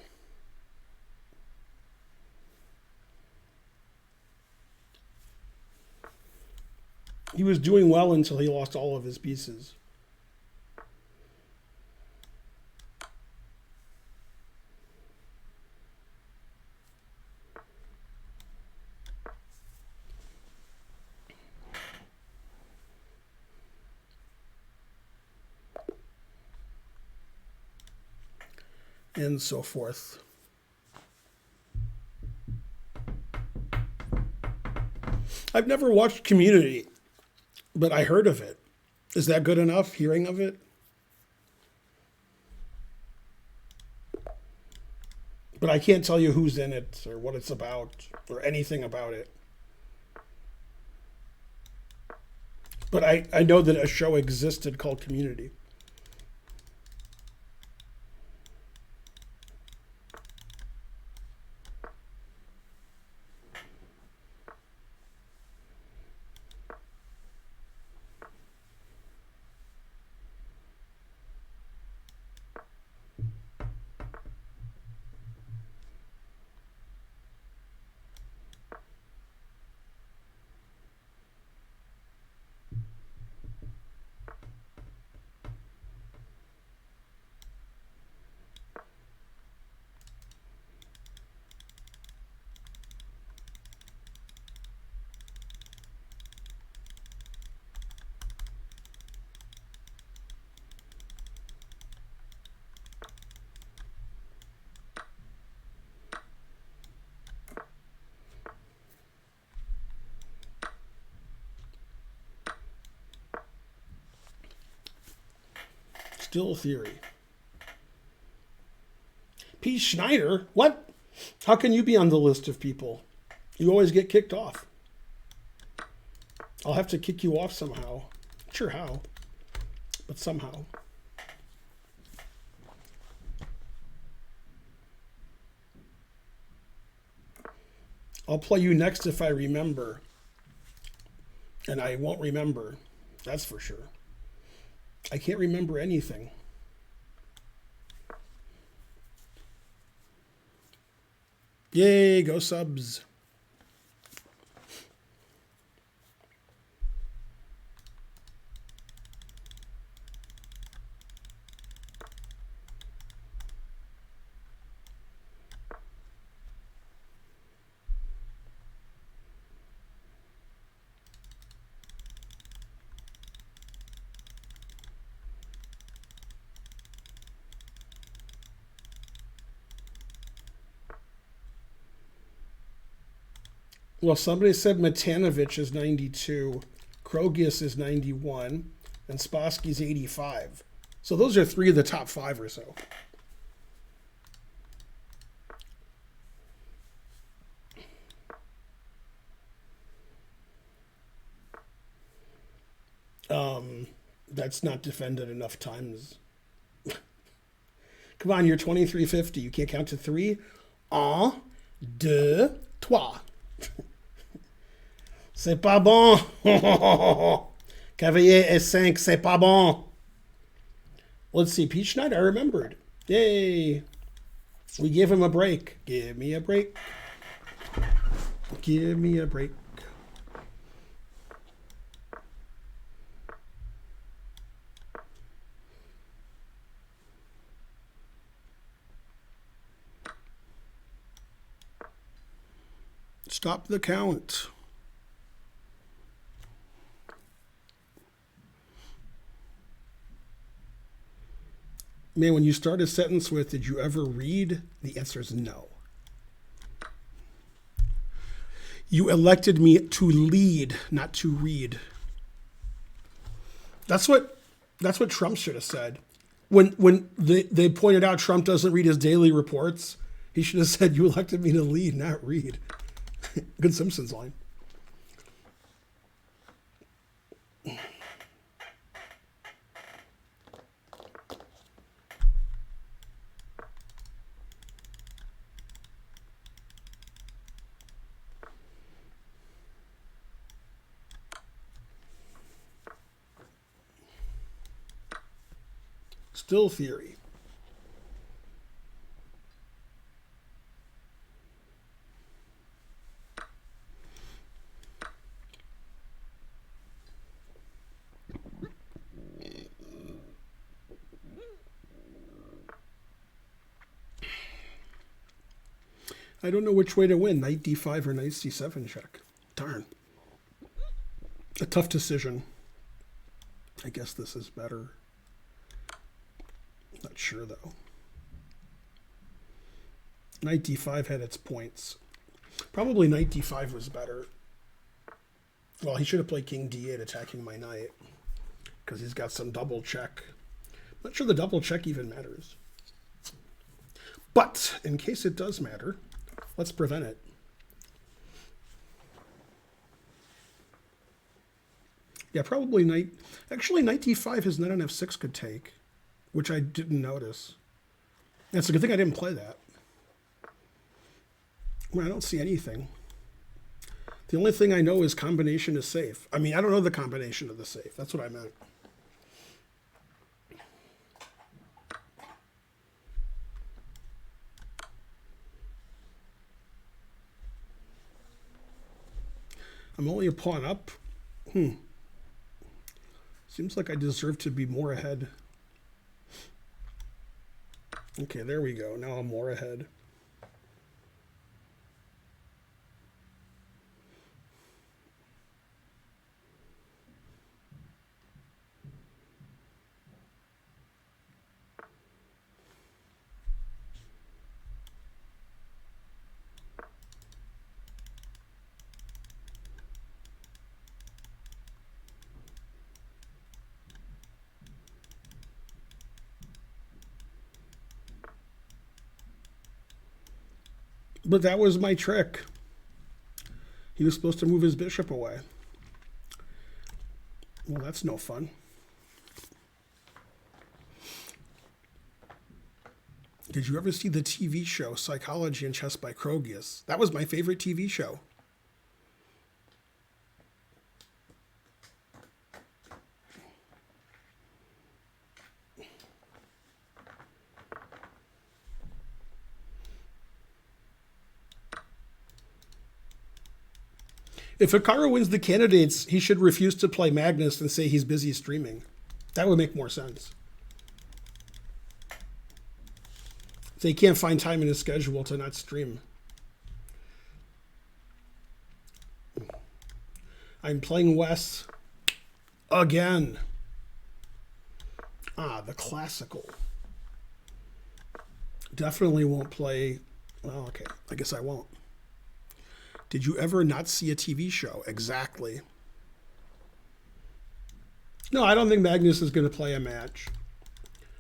He was doing well until he lost all of his pieces. And so forth. I've never watched Community, but I heard of it. Is that good enough, hearing of it? But I can't tell you who's in it or what it's about or anything about it. But I know that a show existed called Community. Still theory. P. Schneider? What? How can you be on the list of people? You always get kicked off. I'll have to kick you off somehow. Not sure how, but somehow. I'll play you next if I remember. And I won't remember. That's for sure. I can't remember anything. Yay, go subs. Well, somebody said Matanovich is 92, Krogius is 91, and Spassky's 85. So those are three of the top five or so. That's not defended enough times. Come on, you're 2350. You can't count to three. Un, deux, trois. C'est pas bon. Cavalier S5, c'est pas bon. Let's see, Pete Schneider, I remembered. Yay. We gave him a break. Give me a break. Give me a break. Stop the count. Man, when you start a sentence with, did you ever read? The answer is no. You elected me to lead, not to read. That's what Trump should have said. When they pointed out Trump doesn't read his daily reports, he should have said, you elected me to lead, not read. Good Simpsons line. Still theory. I don't know which way to win, knight d5 or knight c7 check. Darn. A tough decision. I guess this is better. Not sure, though. Knight d5 had its points. Probably knight d5 was better. Well, he should have played king d8 attacking my knight, because he's got some double check. I'm not sure the double check even matters. But in case it does matter, let's prevent it. Yeah, probably knight. Actually, knight d5 his knight on f6 could take, which I didn't notice. That's a good thing I didn't play that. Well, I don't see anything. The only thing I know is combination is safe. I mean, I don't know the combination of the safe. That's what I meant. I'm only a pawn up. Seems like I deserve to be more ahead. Okay, there we go. Now I'm more ahead. But that was my trick. He was supposed to move his bishop away. Well, that's no fun. Did you ever see the TV show Psychology and Chess by Krogius? That was my favorite TV show. If Hikaru wins the candidates, he should refuse to play Magnus and say he's busy streaming. That would make more sense. So he can't find time in his schedule to not stream. I'm playing Wes again. Ah, the classical. Definitely won't play. Well, okay, I guess I won't. Did you ever not see a TV show? Exactly. No, I don't think Magnus is going to play a match.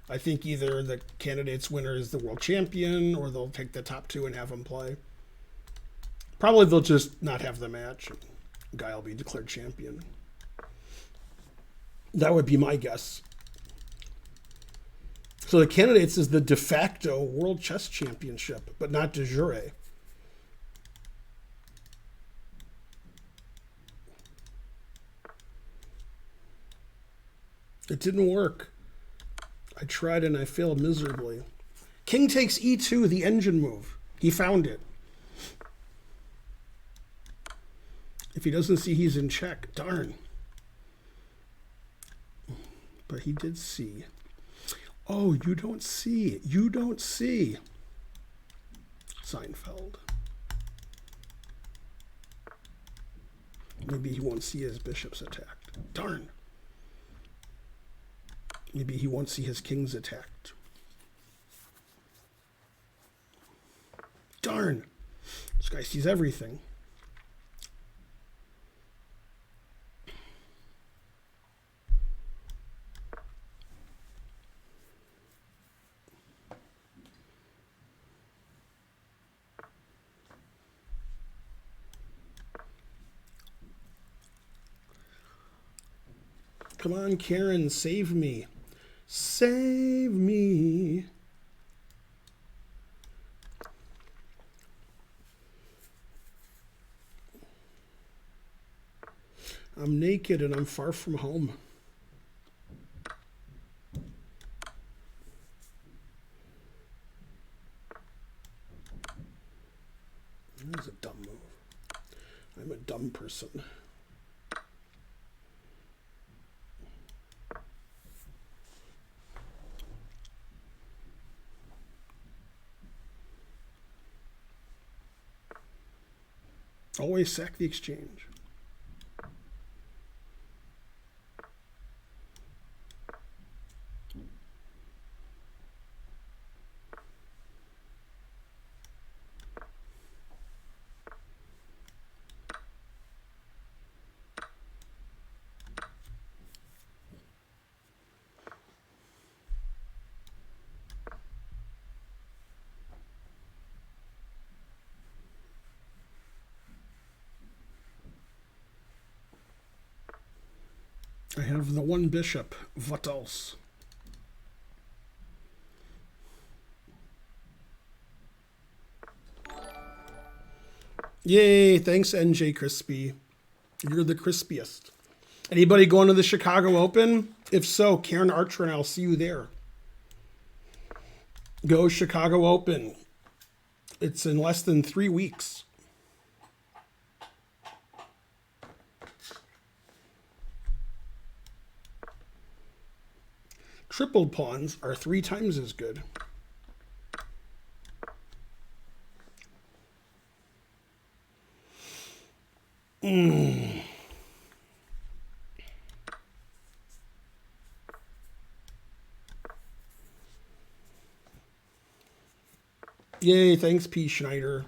I think either the candidate's winner is the world champion or they'll take the top two and have him play. Probably they'll just not have the match. Guy will be declared champion. That would be my guess. So the candidates is the de facto World Chess Championship, but not de jure. It didn't work. I tried and I failed miserably. King takes e2, the engine move. He found it. If he doesn't see he's in check, darn. But he did see. Oh, you don't see. You don't see. Seinfeld. Maybe he won't see his bishops attacked. Darn. Maybe he won't see his kings attacked. Darn. This guy sees everything. Come on, Karen, save me. Save me. I'm naked and I'm far from home. That is a dumb move. I'm a dumb person. Always sack the exchange. I have the one bishop. What else? Yay, thanks NJ Crispy. You're the crispiest. Anybody going to the Chicago Open? If so, Karen Archer and I'll see you there. Go Chicago Open. It's in less than 3 weeks. Tripled pawns are 3 times as good. Yay, thanks P. Schneider.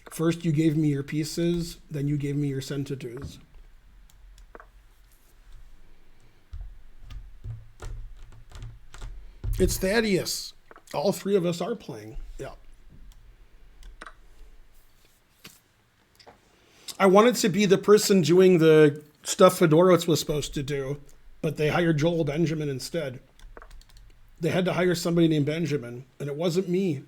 First you gave me your pieces, then you gave me your sentences. It's Thaddeus. All 3 of us are playing. Yeah. I wanted to be the person doing the stuff Fedorowicz was supposed to do, but they hired Joel Benjamin instead. They had to hire somebody named Benjamin, and it wasn't me.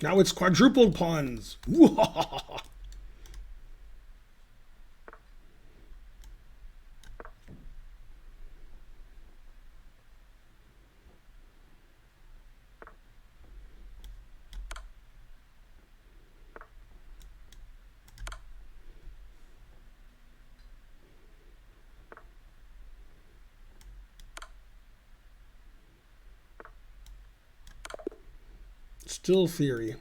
Now it's quadrupled pawns. Still theory.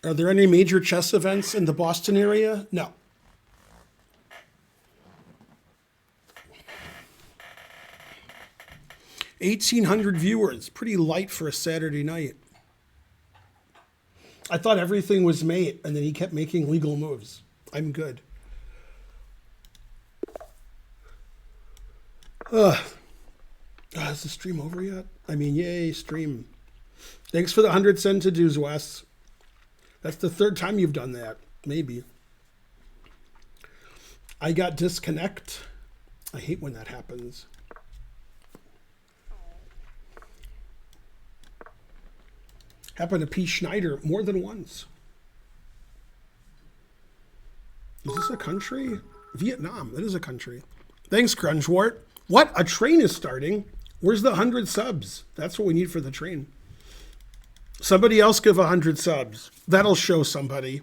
Are there any major chess events in the Boston area? No. $1,800 viewers. Pretty light for a Saturday night. I thought everything was mate, and then he kept making legal moves. I'm good. Is the stream over yet? I mean, yay, stream. Thanks for the 100 cent to dues, Wes. That's the third time you've done that. Maybe. I got disconnect. I hate when that happens. Happened to P. Schneider more than once. Is this a country? Vietnam. That is a country. Thanks, Crunchwart. What? A train is starting? Where's the 100 subs? That's what we need for the train. Somebody else give 100 subs. That'll show somebody.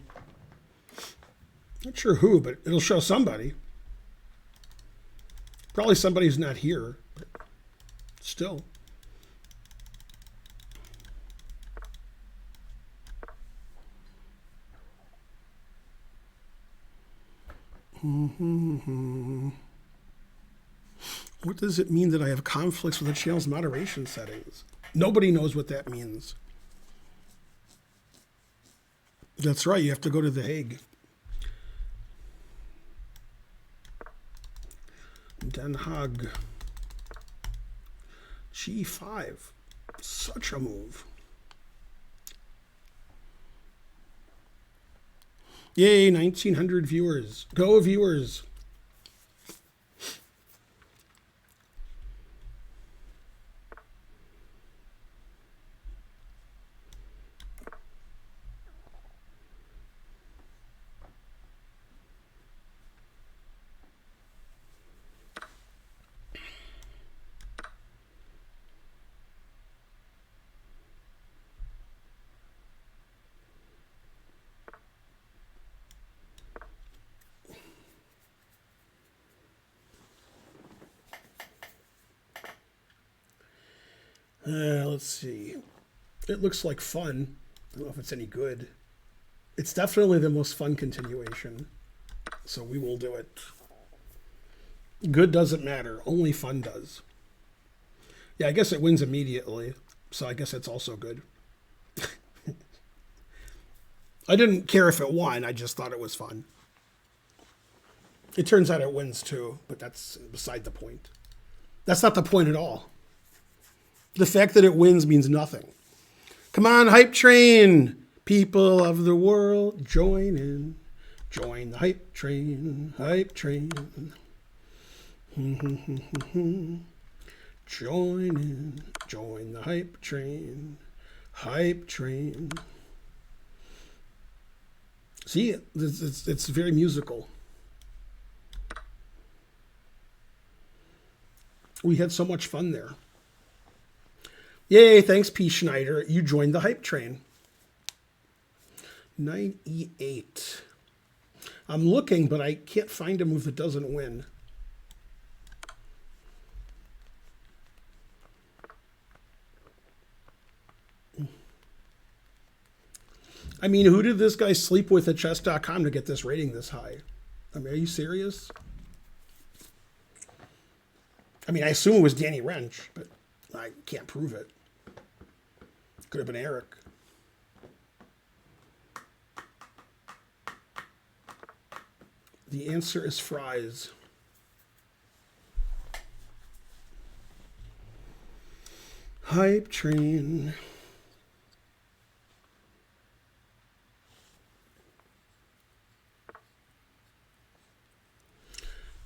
Not sure who, but it'll show somebody. Probably somebody who's not here, but still. What does it mean that I have conflicts with the channel's moderation settings? Nobody knows what that means. That's right, you have to go to The Hague. Den Haag. G5. Such a move. Yay, 1,900 viewers. Go, viewers. Let's see. It looks like fun. I don't know if it's any good. It's definitely the most fun continuation. So we will do it. Good doesn't matter. Only fun does. Yeah, I guess it wins immediately. So I guess it's also good. I didn't care if it won. I just thought it was fun. It turns out it wins too, but that's beside the point. That's not the point at all. The fact that it wins means nothing. Come on, hype train. People of the world, join in. Join the hype train. Hype train. Join in. Join the hype train. Hype train. See, it's very musical. We had so much fun there. Yay, thanks, P. Schneider. You joined the hype train. 9E8. I'm looking, but I can't find a move that doesn't win. I mean, who did this guy sleep with at chess.com to get this rating this high? I mean, are you serious? I mean, I assume it was Danny Wrench, but I can't prove it. Could have been Eric. The answer is fries. Hype train.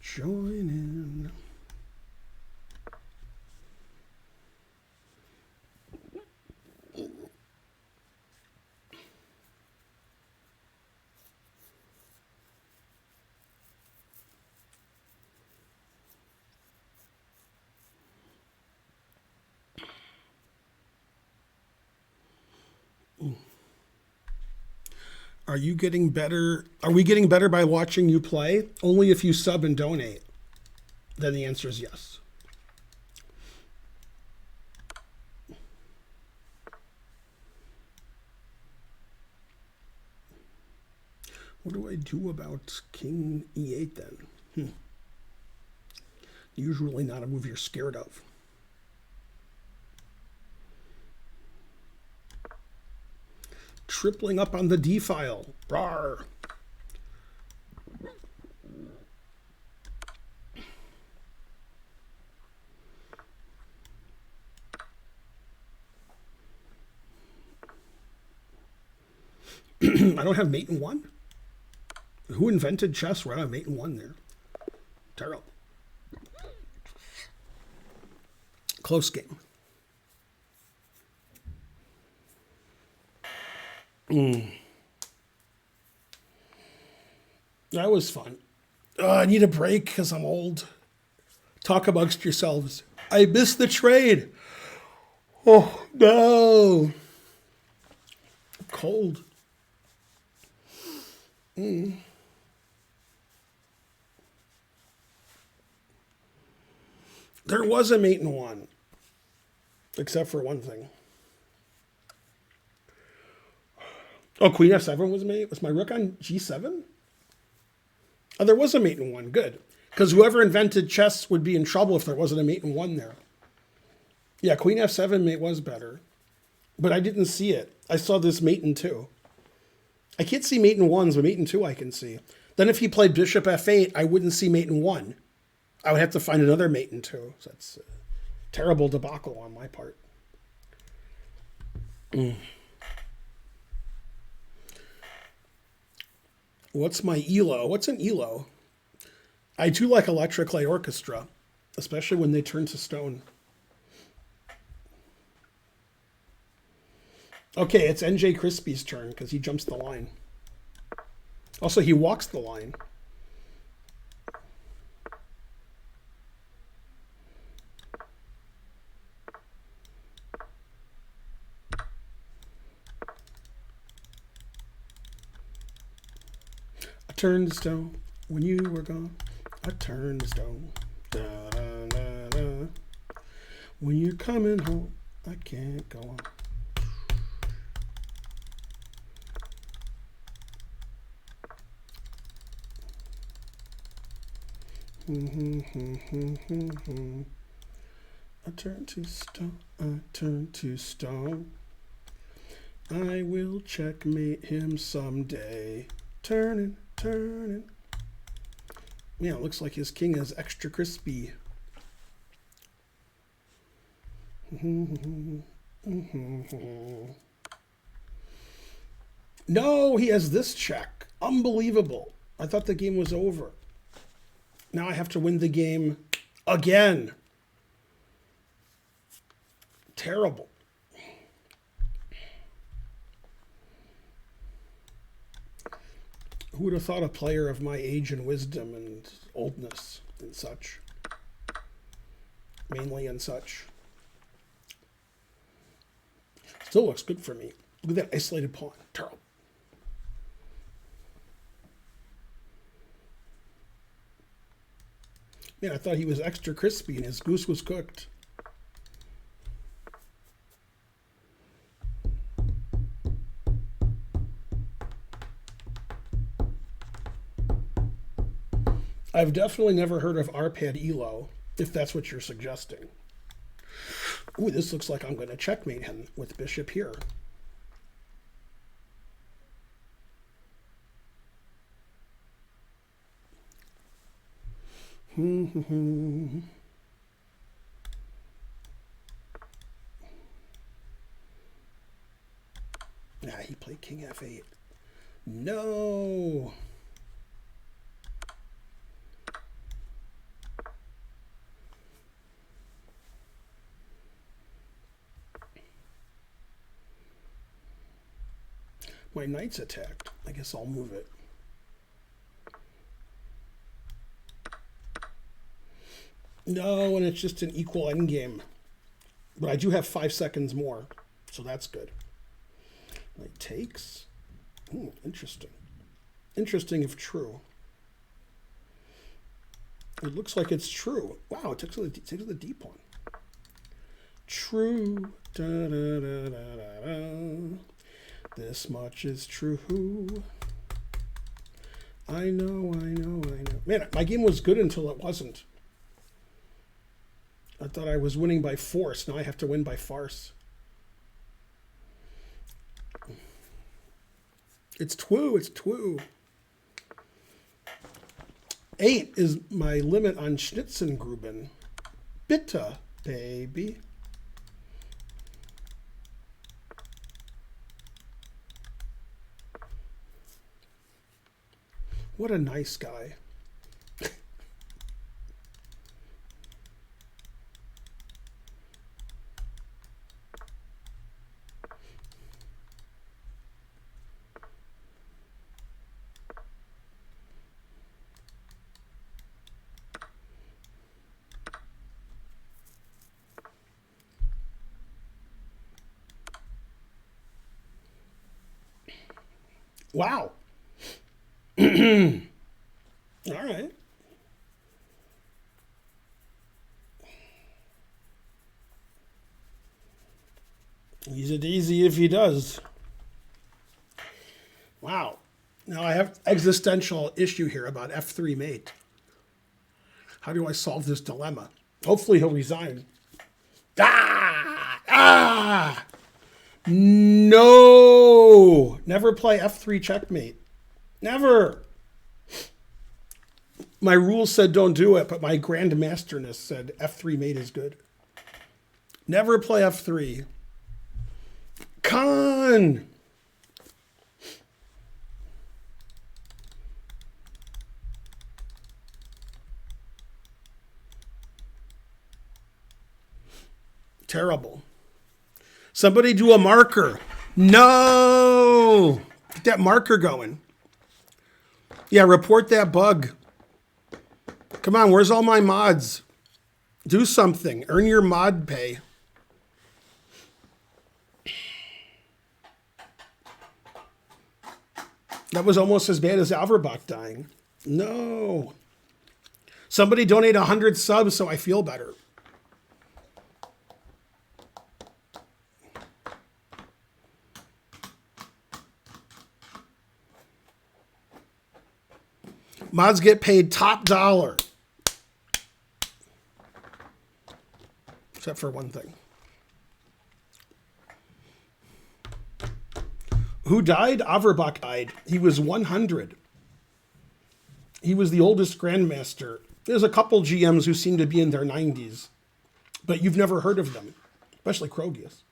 Join in. Are you getting better? Are we getting better by watching you play? Only if you sub and donate. Then the answer is yes. What do I do about King E8 then? Usually not a move you're scared of. Tripling up on the D file. Rawr. I don't have mate in one. Who invented chess where I have mate in one there? Terrible. Close game. That was fun. I need a break because I'm old. Talk amongst yourselves. I missed the trade. Oh, no. Cold. There was a mate in one. Except for one thing. Oh, Queen F7 was mate? Was my rook on G7? Oh, there was a mate in one. Good. Because whoever invented chess would be in trouble if there wasn't a mate in one there. Yeah, Queen F7 mate was better. But I didn't see it. I saw this mate in two. I can't see mate in ones, but mate in two I can see. Then if he played Bishop F8, I wouldn't see mate in one. I would have to find another mate in two. So that's a terrible debacle on my part. What's my ELO? What's an ELO? I do like Electric Light Orchestra, especially when they turn to stone. Okay, it's NJ Crispy's turn because he jumps the line. Also, he walks the line. I turned to stone when you were gone. I turned to stone. Da, da, da, da. When you're coming home, I can't go on. I turn to stone, I turn to stone. I will checkmate him someday. Turning, turning. Yeah, it looks like his king is extra crispy. No, he has this check. Unbelievable. I thought the game was over. Now I have to win the game again. Terrible. Who would have thought a player of my age and wisdom and oldness and such? Mainly and such. Still looks good for me. Look at that isolated pawn. Terrible. Man, I thought he was extra crispy and his goose was cooked. I've definitely never heard of RPAD ELO, if that's what you're suggesting. Ooh, this looks like I'm going to checkmate him with bishop here. He played king f8. No. My knight's attacked. I guess I'll move it. No, and it's just an equal endgame. But I do have 5 seconds more, so that's good. Knight takes. Ooh, interesting. Interesting if true. It looks like it's true. Wow, it takes the deep one. True. Da, da, da, da, da, da. This much is true. I know. Man, my game was good until it wasn't. I thought I was winning by force. Now I have to win by farce. It's two. 8 is my limit on Schnitzengruben. Bitte, baby. What a nice guy. Wow. All right. Easy easy if he does. Wow. Now I have existential issue here about f3 mate. How do I solve this dilemma? Hopefully he'll resign. No. Never play f3 checkmate. Never. My rules said don't do it, but my grandmasterness said f3 mate is good. Never play f3. Con. Terrible. Somebody do a marker. No. Get that marker going. Yeah, report that bug. Come on, where's all my mods? Do something. Earn your mod pay. That was almost as bad as Averbach dying. No. Somebody donate 100 subs so I feel better. Mods get paid top dollar. Except for one thing. Who died? Averbach died. He was 100. He was the oldest grandmaster. There's a couple GMs who seem to be in their 90s. But you've never heard of them. Especially Krogius.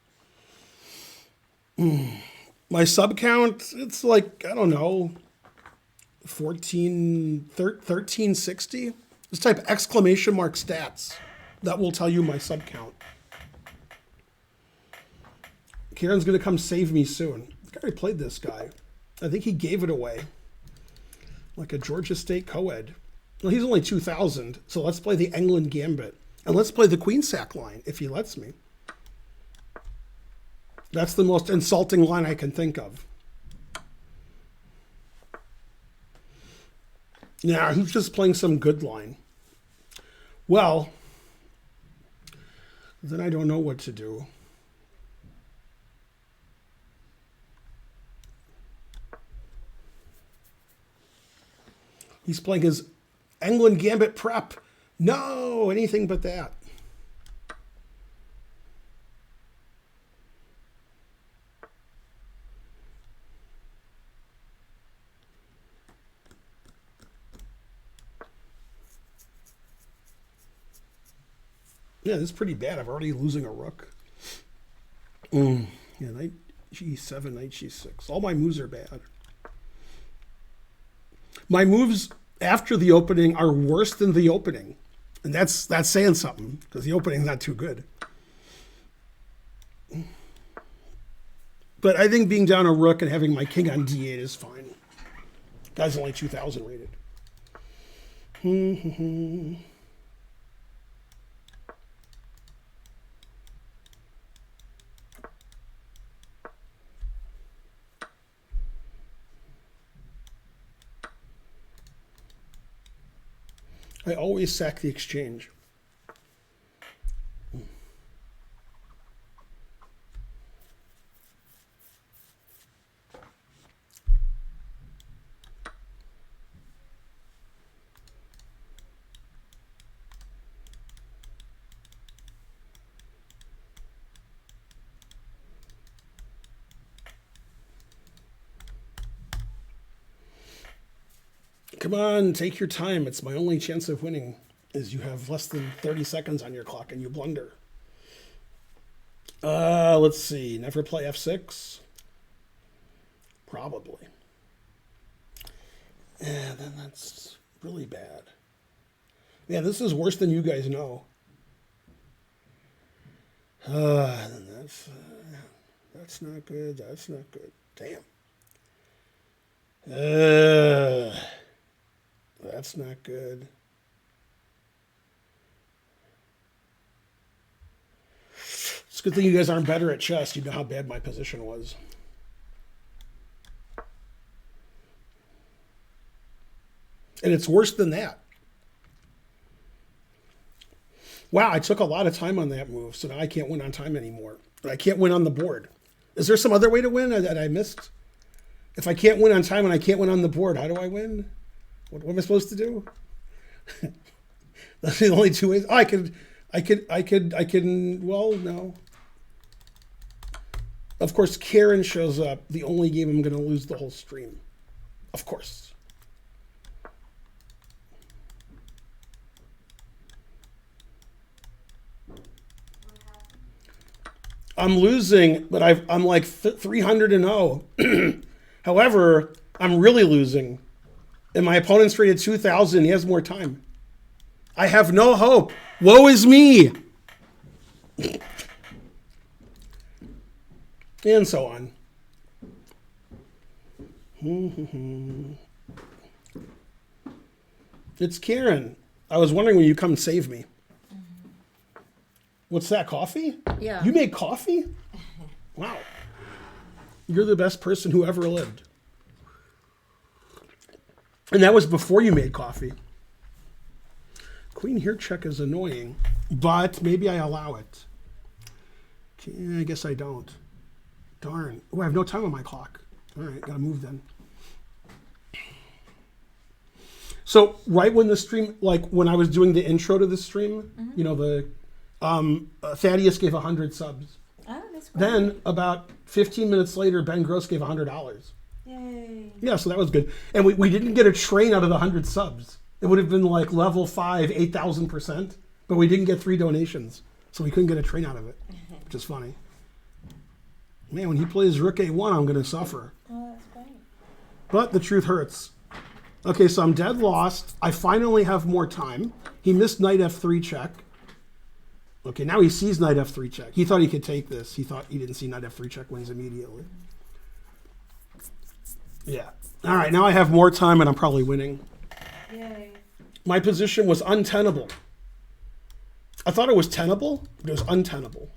My sub count, it's like, I don't know, 1360. Just type exclamation mark stats. That will tell you my sub count. Karen's going to come save me soon. I already played this guy. I think he gave it away. Like a Georgia State co-ed. Well, he's only 2,000, so let's play the England Gambit. And let's play the Queen sack line, if he lets me. That's the most insulting line I can think of. Yeah, he's just playing some good line. Well, then I don't know what to do. He's playing his England Gambit prep. No, anything but that. Yeah, this is pretty bad. I'm already losing a rook. Yeah, knight g7, knight g6. All my moves are bad. My moves after the opening are worse than the opening. And that's saying something, because the opening's not too good. But I think being down a rook and having my king on d8 is fine. Guy's only 2,000 rated. I always sack the exchange. Come on, take your time. It's my only chance of winning, is you have less than 30 seconds on your clock and you blunder. Let's see. Never play f6? Probably. Yeah, then that's really bad. Yeah, this is worse than you guys know. Then that's not good. That's not good. Damn. That's not good. It's a good thing you guys aren't better at chess. You know how bad my position was. And it's worse than that. Wow, I took a lot of time on that move, so now I can't win on time anymore. I can't win on the board. Is there some other way to win that I missed? If I can't win on time and I can't win on the board, how do I win? What am I supposed to do? That's the only two ways. Oh, I can, well, no. Of course, Karen shows up. The only game I'm going to lose the whole stream. Of course. I'm losing, but I'm like 300-0. However, I'm really losing. And my opponent's rated 2,000. He has more time. I have no hope. Woe is me. And so on. It's Karen. I was wondering when you come save me. What's that, coffee? Yeah. You made coffee? Wow. You're the best person who ever lived. And that was before you made coffee. Queen here check is annoying, but maybe I allow it. I guess I don't. Darn. Oh, I have no time on my clock. All right, gotta move then. So right when the stream, like when I was doing the intro to the stream, you know, the Thaddeus gave 100 subs. Oh, that's great. Then about 15 minutes later, Ben Gross gave $100. Yay. Yeah, so that was good. And we didn't get a train out of the 100 subs. It would have been like level 5, 8,000%, but we didn't get 3 donations. So we couldn't get a train out of it, which is funny. Man, when he plays Rook A1, I'm going to suffer. Oh, that's great. But the truth hurts. Okay, so I'm dead lost. I finally have more time. He missed knight f3 check. Okay, now he sees knight f3 check. He thought he could take this. He thought he didn't see knight f3 check wins immediately. Yeah. All right, now I have more time and I'm probably winning. Yay. My position was untenable. I thought it was tenable, but it was untenable.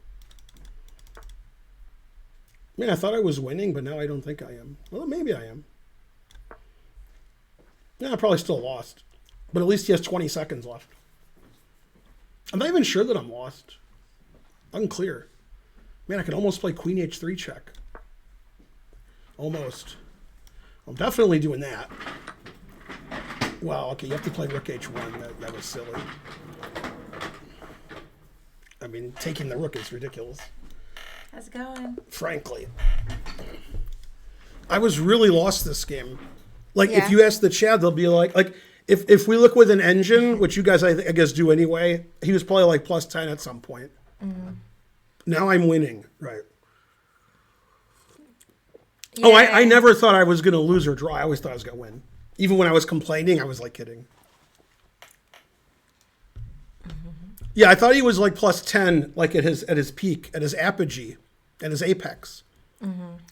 Man, I thought I was winning, but now I don't think I am. Well, maybe I am. Yeah, I probably still lost. But at least he has 20 seconds left. I'm not even sure that I'm lost. Unclear. Man, I could almost play Queen H3 check. Almost. I'm definitely doing that. Well, okay, you have to play rook h1. That was silly. I mean, taking the rook is ridiculous. How's it going? Frankly. I was really lost this game. Like, Yeah. if you ask the chat, they'll be like, if we look with an engine, which you guys, I guess, do anyway, he was probably like plus 10 at some point. Now I'm winning, right? Oh, I never thought I was going to lose or draw. I always thought I was going to win. Even when I was complaining, I was like kidding. Yeah, I thought he was like plus 10, like at his peak, at his apogee, at his apex.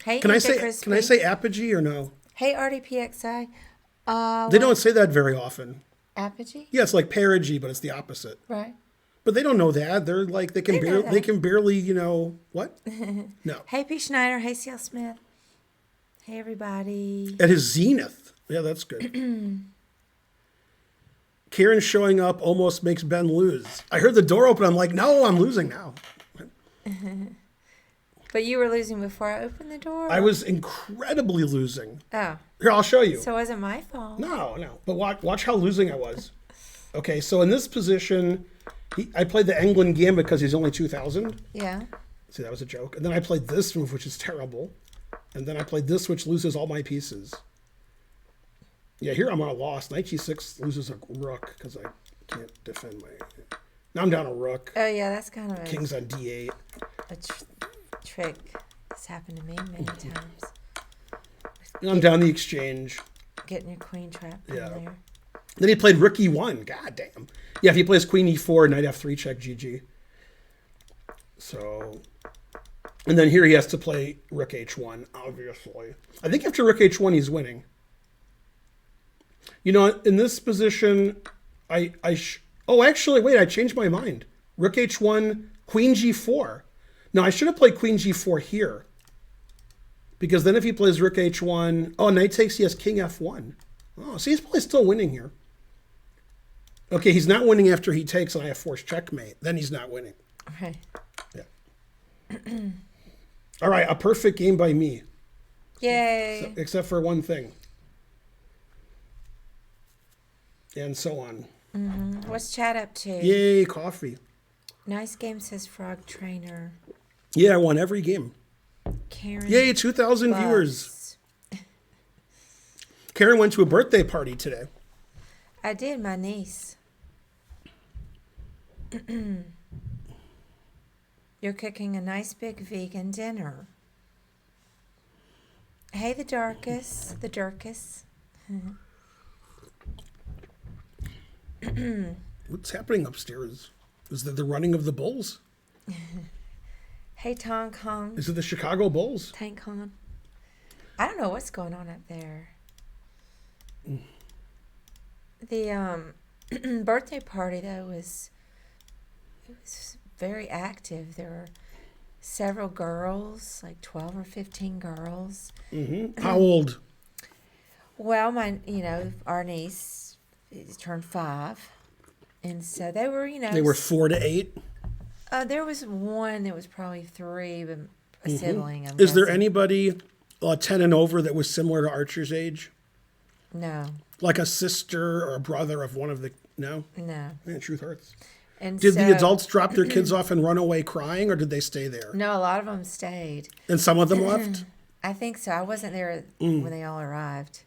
Hey, Can I Eat say the Crispy. can I say apogee or no? Hey, RDPXI. They don't say that very often. Apogee? Yeah, it's like perigee, but it's the opposite. Right. But they don't know that. They're like they know they that. can barely, what? No. Hey, P. Schneider. Hey, CL Smith. Hey, everybody. At his zenith. Yeah, that's good. Karen showing up almost makes Ben lose. I heard the door open. I'm like, no, I'm losing now. But you were losing before I opened the door? I was incredibly losing. Oh. Here, I'll show you. So it wasn't my fault. No. But watch how losing I was. Okay, so in this position, I played the England Gambit because he's only 2,000. Yeah. See, that was a joke. And then I played this move, which is terrible. And then I played this, which loses all my pieces. Yeah, here I'm on a loss. Knight g6 loses a rook because I can't defend my... Now I'm down a rook. Oh, yeah, that's kind of a, King's on d8. trick. This happened to me many times. And I'm down the exchange. Getting your queen trapped Yeah. in there. Then he played rook e1. God damn. Yeah, if he plays queen e4, knight f3 check, GG. So... And then here he has to play rook h1, obviously. I think after rook h1, he's winning. You know, in this position, oh, actually, wait, I changed my mind. Rook h1, queen g4. No, I should have played queen g4 here. Because then if he plays rook h1, oh, knight takes, he has king f1. Oh, see, he's probably still winning here. Okay, he's not winning after he takes and I have forced checkmate. Then he's not winning. Okay. Yeah. All right, a perfect game by me. Yay. Except for one thing. And so on. What's chat up to? Yay, coffee. Nice game, says Frog Trainer. Yeah, I won every game. Karen. Yay, 2,000 viewers. Karen went to a birthday party today. I did, my niece. You're cooking a nice big vegan dinner. Hey, the Darkus. What's happening upstairs? Is that the running of the Bulls? Hey, Tong Kong. Is it the Chicago Bulls? Tank Kong. I don't know what's going on up there. The birthday party though was very active. There were several girls, like 12 or 15 girls. How old? Well, our niece turned 5, and so they were, They were 4 to 8. There was one that was probably 3, but a sibling. I'm Is there guessing. anybody 10 and over that was similar to Archer's age? No, Like a sister or a brother of one of the... No? no. Man, truth hurts. And Did so, the adults drop their kids off and run away crying, or did they stay there? No, a lot of them stayed. And some of them left? I think so. I wasn't there when they all arrived.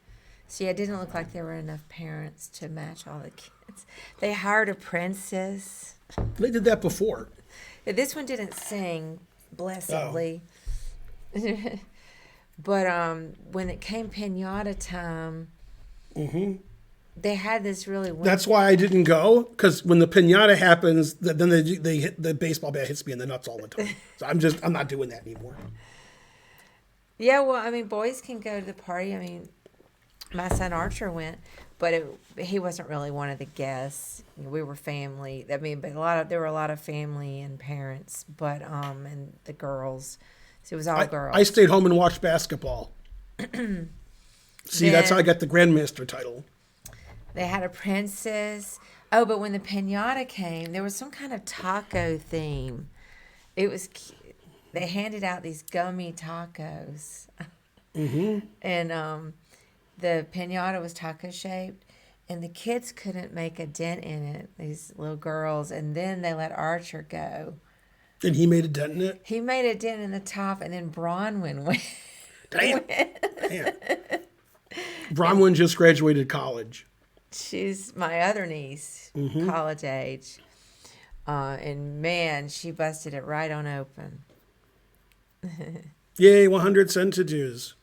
See, it didn't look like there were enough parents to match all the kids. They hired a princess. They did that before. This one didn't sing, blessedly. But when it came pinata time, they had this really... That's why I didn't go, because when the pinata happens, then they hit the baseball bat hits me in the nuts all the time. So I'm not doing that anymore. Yeah, well, I mean, boys can go to the party. I mean, my son Archer went, but he wasn't really one of the guests. We were family. I mean, but there were a lot of family and parents, but and the girls. So it was all girls. I stayed home and watched basketball. See, that's how I got the Grandmaster title. They had a princess. Oh, but when the pinata came, there was some kind of taco theme. It was cute. They handed out these gummy tacos. And the pinata was taco shaped. and the kids couldn't make a dent in it, these little girls, and then they let Archer go. And he made a dent in it? He made a dent in the top, and then Bronwyn went. Damn. Damn. Bronwyn just graduated college. She's my other niece, college age. And man, she busted it right on open. Yay, 100 centidues.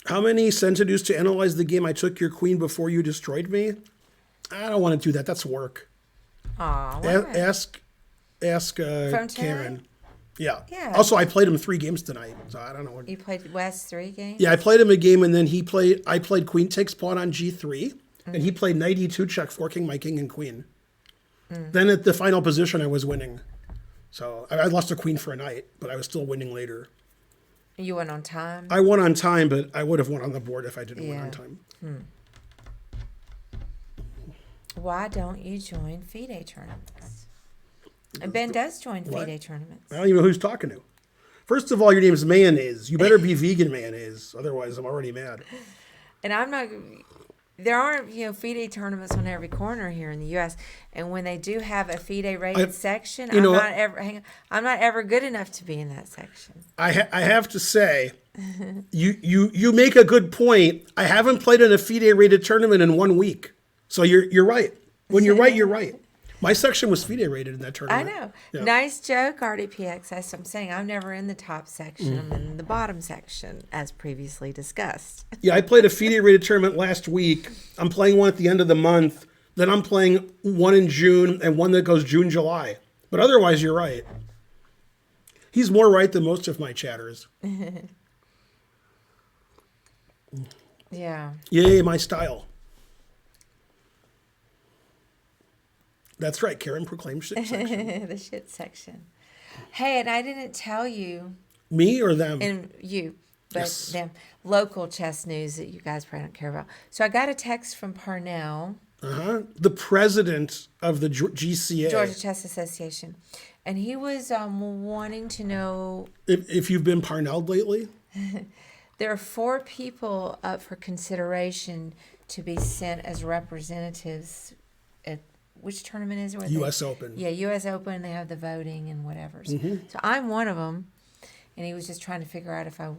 How many centidues to analyze the game I took your queen before you destroyed me? I don't want to do that. That's work. Aw, Ask From Karen. tonight? Yeah. Yeah. Also, I played him 3 games tonight, so I don't know what. You played West 3 games? Yeah, I played him a game, and then I played queen takes pawn on g3, and he played knight e2 check, forking my king and queen. Then at the final position, I was winning. So I lost a queen for a knight, but I was still winning later. You went on time? I won on time, but I would have won on the board if I didn't win Yeah. on time. Why don't you join FIDE tournaments? And Ben does join What? FIDE tournaments. I don't even know who's talking to. First of all, your name's Mayonnaise. You better be vegan mayonnaise. Otherwise, I'm already mad. And I'm not. There aren't, FIDE tournaments on every corner here in the U.S. And when they do have a FIDE rated section, you know I'm not ever good enough to be in that section. I have to say, you make a good point. I haven't played in a FIDE rated tournament in 1 week. So you're right. When you're right, you're right. My section was FIDE rated in that I tournament. know. Yeah. Nice joke, RDPX. That's what I'm saying. I'm never in the top section. I'm in the bottom section, as previously discussed. Yeah, I played a FIDE rated tournament last week. I'm playing one at the end of the month. Then I'm playing one in June and one that goes June, July. But otherwise, you're right. He's more right than most of my chatters. Yeah. Yay, my style. That's right, Karen proclaimed shit section. The shit section. Hey, and I didn't tell you, Me or them? and you, but Yes. them, local chess news that you guys probably don't care about. So I got a text from Parnell, The president of the GCA. Georgia Chess Association, and he was wanting to know, If you've been Parnelled lately, there are 4 people up for consideration to be sent as representatives at which tournament is it? Where U.S. Open. Yeah, U.S. Open. They have the voting and whatever. So I'm one of them, and he was just trying to figure out if I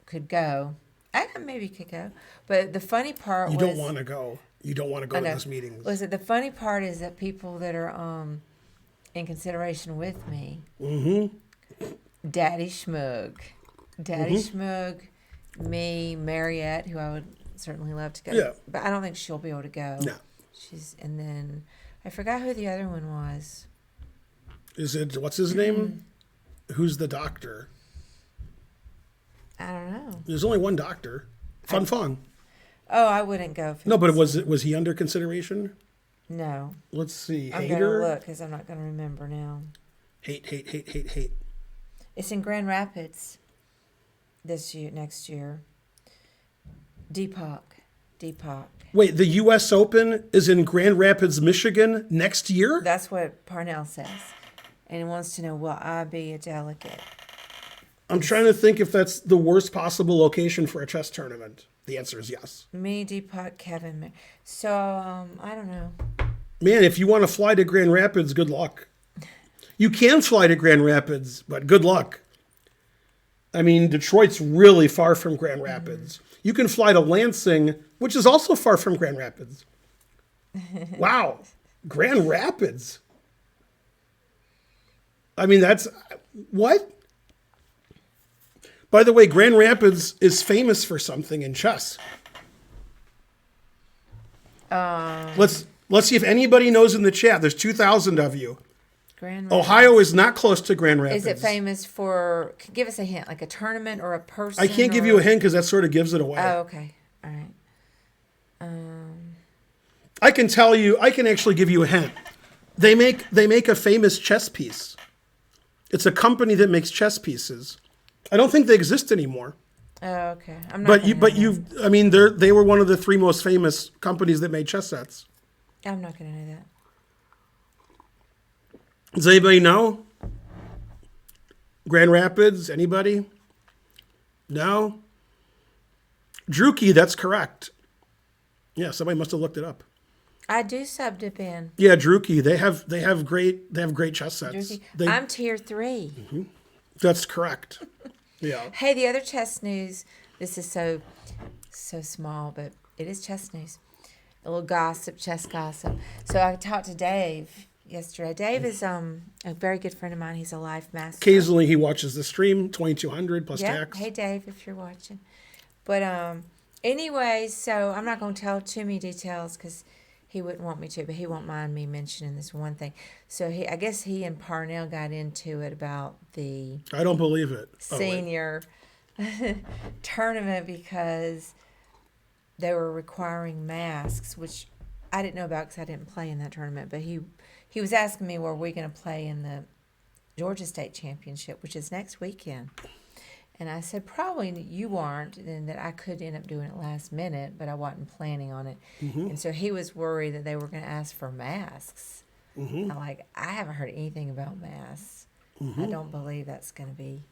could go. I maybe could go, but the funny part You was don't want to go. You don't want to go I to know. those meetings. Was the funny part is that people that are in consideration with me, Daddy Schmug, me, Mariette, who I would certainly love to go, Yeah. but I don't think she'll be able to go. No. And then I forgot who the other one was. Is it, what's his name? Who's the doctor? I don't know. There's only one doctor. Fun. Oh, I wouldn't go. If No, but was he under consideration? No. Let's see. I'm going to Hater? look because I'm not going to remember now. Hate. It's in Grand Rapids next year. Deepak. Wait, the U.S. Open is in Grand Rapids, Michigan next year? That's what Parnell says. And he wants to know, will I be a delegate? I'm trying to think if that's the worst possible location for a chess tournament. The answer is yes. Me, Deepak, Kevin. So, I don't know. Man, if you want to fly to Grand Rapids, good luck. You can fly to Grand Rapids, but good luck. I mean, Detroit's really far from Grand Rapids. You can fly to Lansing, which is also far from Grand Rapids. Wow. Grand Rapids. I mean, that's... What? By the way, Grand Rapids is famous for something in chess. Let's see if anybody knows in the chat. There's 2,000 of you. Grand Rapids. Ohio is not close to Grand Rapids. Is it famous for, give us a hint, like a tournament or a person? I can't give you a hint because that sort of gives it away. Oh, okay. All right. I can tell you, I can actually give you a hint. They make a famous chess piece. It's a company that makes chess pieces. I don't think they exist anymore. Oh, okay. I'm not I mean, they were one of the 3 most famous companies that made chess sets. I'm not going to know that. Does anybody know? Grand Rapids? Anybody? No? Druki, that's correct. Yeah, somebody must have looked it up. I do sub to Ben. Yeah, Druki. They have great chess sets. I'm tier 3. That's correct. Yeah. Hey, the other chess news. This is so small, but it is chess news. A little gossip, chess gossip. So I talked to Dave yesterday. Dave is a very good friend of mine. He's a life master. Occasionally he watches the stream, 2200 plus Yeah. tax. Hey, Dave, if you're watching. But anyway, so I'm not going to tell too many details because he wouldn't want me to, but he won't mind me mentioning this one thing. So I guess he and Parnell got into it about the I don't believe it. senior tournament because they were requiring masks, which I didn't know about because I didn't play in that tournament. But he was asking me, were we going to play in the Georgia State Championship, which is next weekend? And I said, probably you aren't, and that I could end up doing it last minute, but I wasn't planning on it. And so he was worried that they were going to ask for masks. I haven't heard anything about masks. I don't believe that's going to be.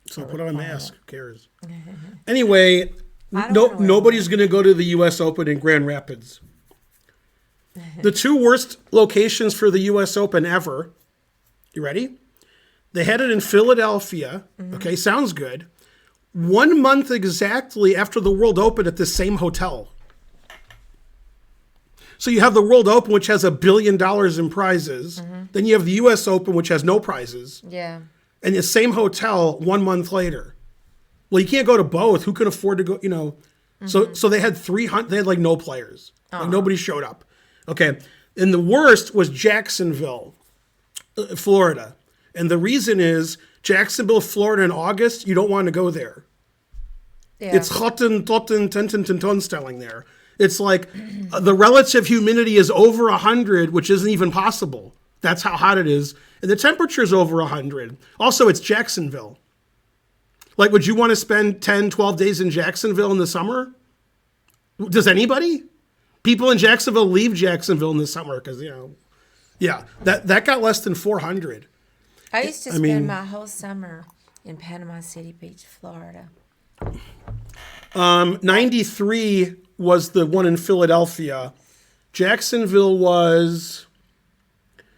So put on a mask. Who cares? Anyway, nobody's going to go to the U.S. Open in Grand Rapids. The two worst locations for the U.S. Open ever. You ready? They had it in Philadelphia. Okay, sounds good. 1 month exactly after the World Open at the same hotel. So you have the World Open, which has $1 billion in prizes. Then you have the U.S. Open, which has no prizes. Yeah. And the same hotel 1 month later. Well, you can't go to both. Who can afford to go, you know? So they had 300, they had like no players. Like nobody showed up. Okay. And the worst was Jacksonville, Florida. And the reason is Jacksonville, Florida in August, you don't want to go there. Yeah. It's hotten, totten, tenten, tonstelling there. It's like the relative humidity is over 100, which isn't even possible. That's how hot it is. And the temperature is over 100. Also, it's Jacksonville. Like, would you want to spend 10, 12 days in Jacksonville in the summer? Does anybody? People in Jacksonville leave Jacksonville in the summer because, you know, yeah, that got less than 400. I used to spend my whole summer in Panama City Beach, Florida. 93 was the one in Philadelphia. Jacksonville was...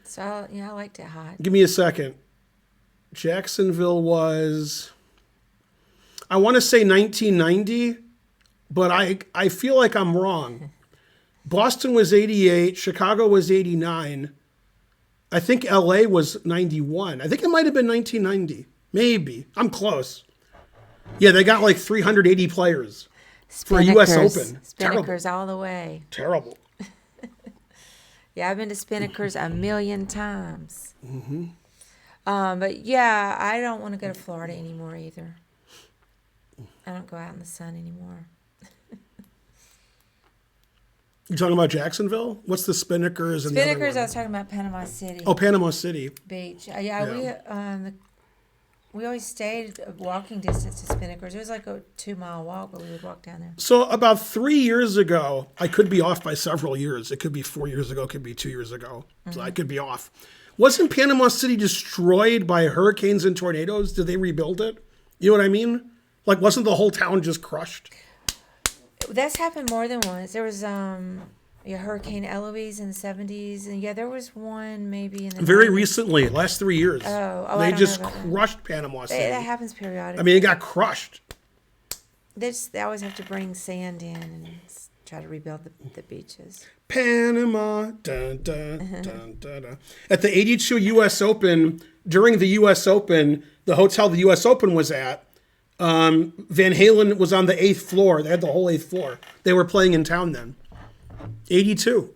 So, yeah, I liked it hot. Give me a second. Jacksonville was... I want to say 1990, but I feel like I'm wrong. Boston was 88. Chicago was 89. I think LA was 91. I think it might have been 1990. Maybe. I'm close. Yeah, they got like 380 players for a U.S. Open. Spinnakers all the way. Terrible. Yeah, I've been to Spinnakers a million times. But yeah, I don't want to go to Florida anymore either. I don't go out in the sun anymore. You talking about Jacksonville? What's the Spinnakers and the other Spinnakers, one? I was talking about Panama City Oh, Panama City. Beach. We always stayed a walking distance to Spinnakers. It was like a 2-mile walk, but we would walk down there. So about 3 years ago, I could be off by several years. It could be 4 years ago. It could be 2 years ago. So I could be off. Wasn't Panama City destroyed by hurricanes and tornadoes? Did they rebuild it? You know what I mean? Like, wasn't the whole town just crushed? That's happened more than once. There was Hurricane Eloise in the 70s, and there was one maybe in the Very 90s. recently, last 3 years. I They don't just know about that. crushed Panama City. That happens periodically. I mean, it got crushed. They always have to bring sand in and try to rebuild the beaches. Panama. Dun, dun, dun, dun, dun. At the 82 U.S. Open, during the U.S. Open, the hotel the U.S. Open was at, Van Halen was on the 8th floor. They had the whole 8th floor. They were playing in town then. 82.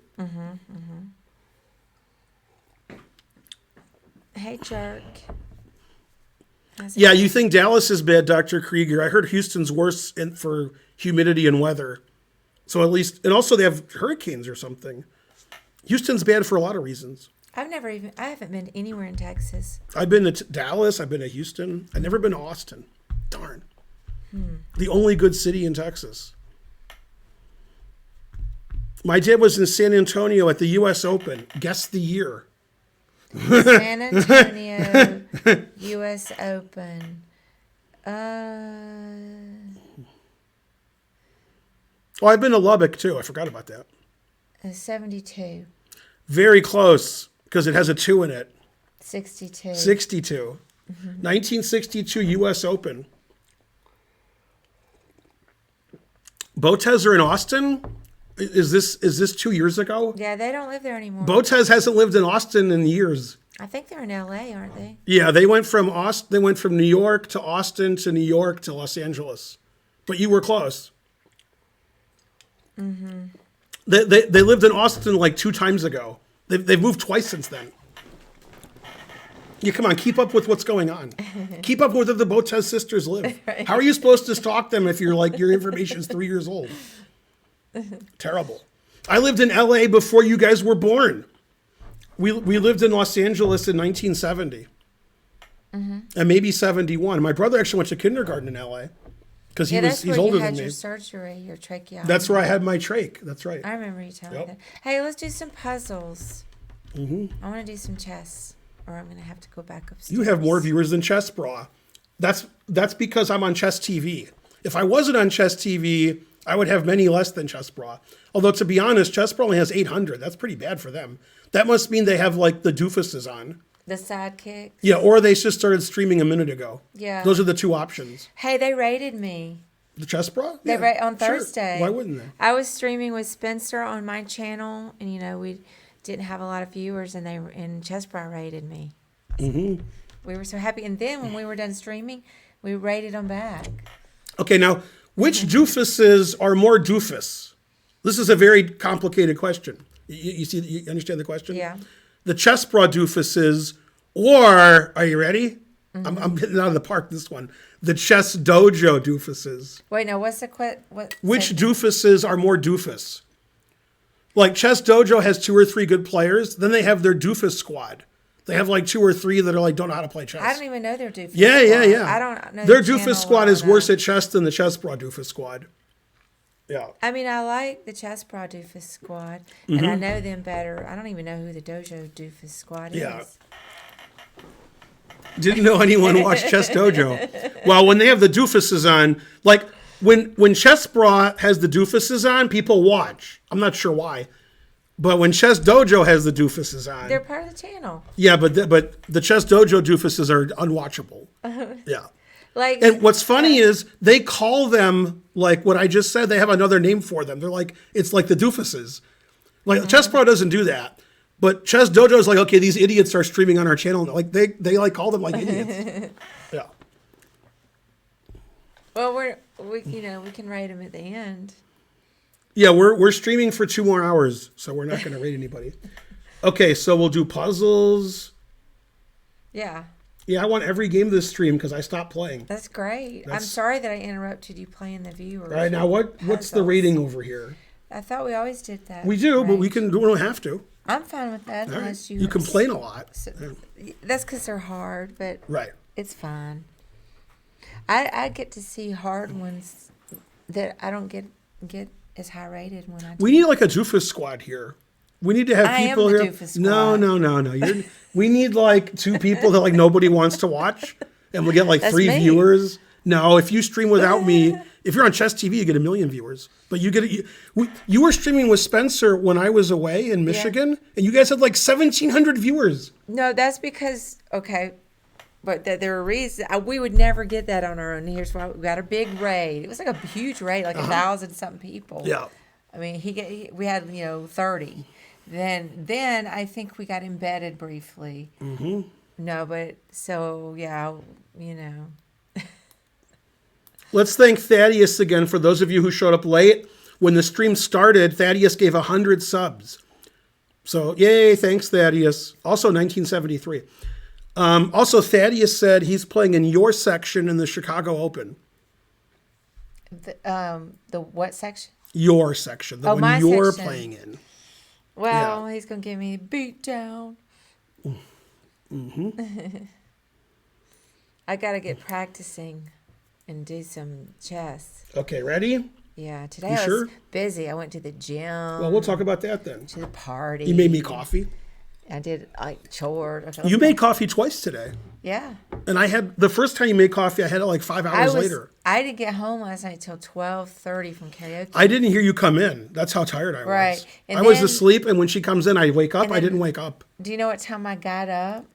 Hey, jerk. Yeah, you think Dallas is bad, Dr. Krieger. I heard Houston's worse for humidity and weather. So at least, and also they have hurricanes or something. Houston's bad for a lot of reasons. I haven't been anywhere in Texas. I've been to Dallas. I've been to Houston. I've never been to Austin. Darn. The only good city in Texas. My dad was in San Antonio at the U.S. Open. Guess the year. San Antonio, U.S. Open. Oh, I've been to Lubbock too. I forgot about that. 72. Very close because it has a 2 in it. 62. 62. 1962 U.S. Open. Botez are in Austin? Is this 2 years ago? Yeah, they don't live there anymore. Botez hasn't lived in Austin in years. I think they're in L.A., aren't they? Yeah, they went from New York to Austin to New York to Los Angeles. But you were close. Mm-hmm. They lived in Austin like 2 times ago. They've moved twice since then. Yeah, come on, keep up with what's going on. Keep up with where the Botez sisters live. Right. How are you supposed to stalk them if your information is 3 years old? Terrible. I lived in LA before you guys were born. We lived in Los Angeles in 1970. And maybe 71. My brother actually went to kindergarten in LA because he's older than me. That's where you had your surgery, your tracheotomy. That's where I had my trach. That's right. I remember you telling me that. Hey, let's do some puzzles. I want to do some chess, or I'm going to have to go back upstairs. You have more viewers than Chess Bra. That's because I'm on Chess TV. If I wasn't on Chess TV, I would have many less than Chess Bra. Although, to be honest, Chess Bra only has 800. That's pretty bad for them. That must mean they have like the doofuses on. The sidekicks? Yeah, or they just started streaming a minute ago. Yeah. Those are the 2 options. Hey, they rated me. The Chess Bra? They on Thursday. Why wouldn't they? I was streaming with Spencer on my channel, and we didn't have a lot of viewers, and Chess Bra rated me. We were so happy. And then when we were done streaming, we rated them back. Okay, now, which doofuses are more doofus? This is a very complicated question. You understand the question? Yeah. The Chess Bra doofuses, or, are you ready? I'm hitting out of the park this one. The Chess Dojo doofuses. Wait, now what's the Which doofuses are more doofus? Like Chess Dojo has 2 or 3 good players, then they have their doofus squad. They have like 2 or 3 that are don't know how to play chess. I don't even know their doofus squad. Yeah. I don't know their doofus squad is worse at chess than the Chess Bra doofus squad. Yeah. I mean, I like the Chess Bra doofus squad, and I know them better. I don't even know who the Dojo doofus squad is. Didn't know anyone watched Chess Dojo. Well, when they have the doofuses on, like when Chess Bra has the doofuses on, people watch. I'm not sure why. But when Chess Dojo has the doofuses on, they're part of the channel. Yeah, but the Chess Dojo doofuses are unwatchable. Yeah. And what's funny is they call them like what I just said. They have another name for them. They're like it's like the doofuses. Like Chess Pro doesn't do that, but Chess Dojo is like, okay, these idiots are streaming on our channel. Like they like call them like idiots. Yeah. Well, we can rate them at the end. Yeah, we're streaming for 2 more hours, so we're not going to rate anybody. Okay, so we'll do puzzles. Yeah. Yeah, I want every game this stream because I stopped playing. That's great. I'm sorry that I interrupted you playing the viewers. All right, now what's the rating over here? I thought we always did that. We do, but we don't have to. I'm fine with that unless you complain a lot. So, that's because they're hard, but right. It's fine. I get to see hard ones that I don't get as high rated when I do. We need like a doofus squad here. We need to have people here. Doofus squad. No. We need like 2 people that like nobody wants to watch, and we'll get like 3 viewers. No, if you stream without me, if you're on Chess TV, you get 1 million viewers. But you were streaming with Spencer when I was away in Michigan, and you guys had like 1,700 viewers. No, that's because but there are reasons we would never get that on our own. Here's why: we got a big raid. It was like a huge raid, like 1,000-something people. Yeah. I mean, we had 30. Then I think we got embedded briefly. No, but so yeah, Let's thank Thaddeus again for those of you who showed up late. When the stream started, Thaddeus gave 100 subs. So yay, thanks Thaddeus. Also 1973. Also, Thaddeus said he's playing in your section in the Chicago Open. The what section? Your section, the one you're playing in. Well, he's going to give me a beat down. I got to get practicing and do some chess. Okay, ready? Yeah, today I was busy. I went to the gym. Well, we'll talk about that then. To the party. You made me coffee. I did like chores. You made coffee twice today. Yeah. And I had, the first time you made coffee, I had it like 5 hours later. I didn't get home last night till 12:30 from karaoke. I didn't hear you come in. That's how tired I was. Right. And I was then- asleep, and when she comes in, I wake up. I didn't wake up. Do you know what time I got up?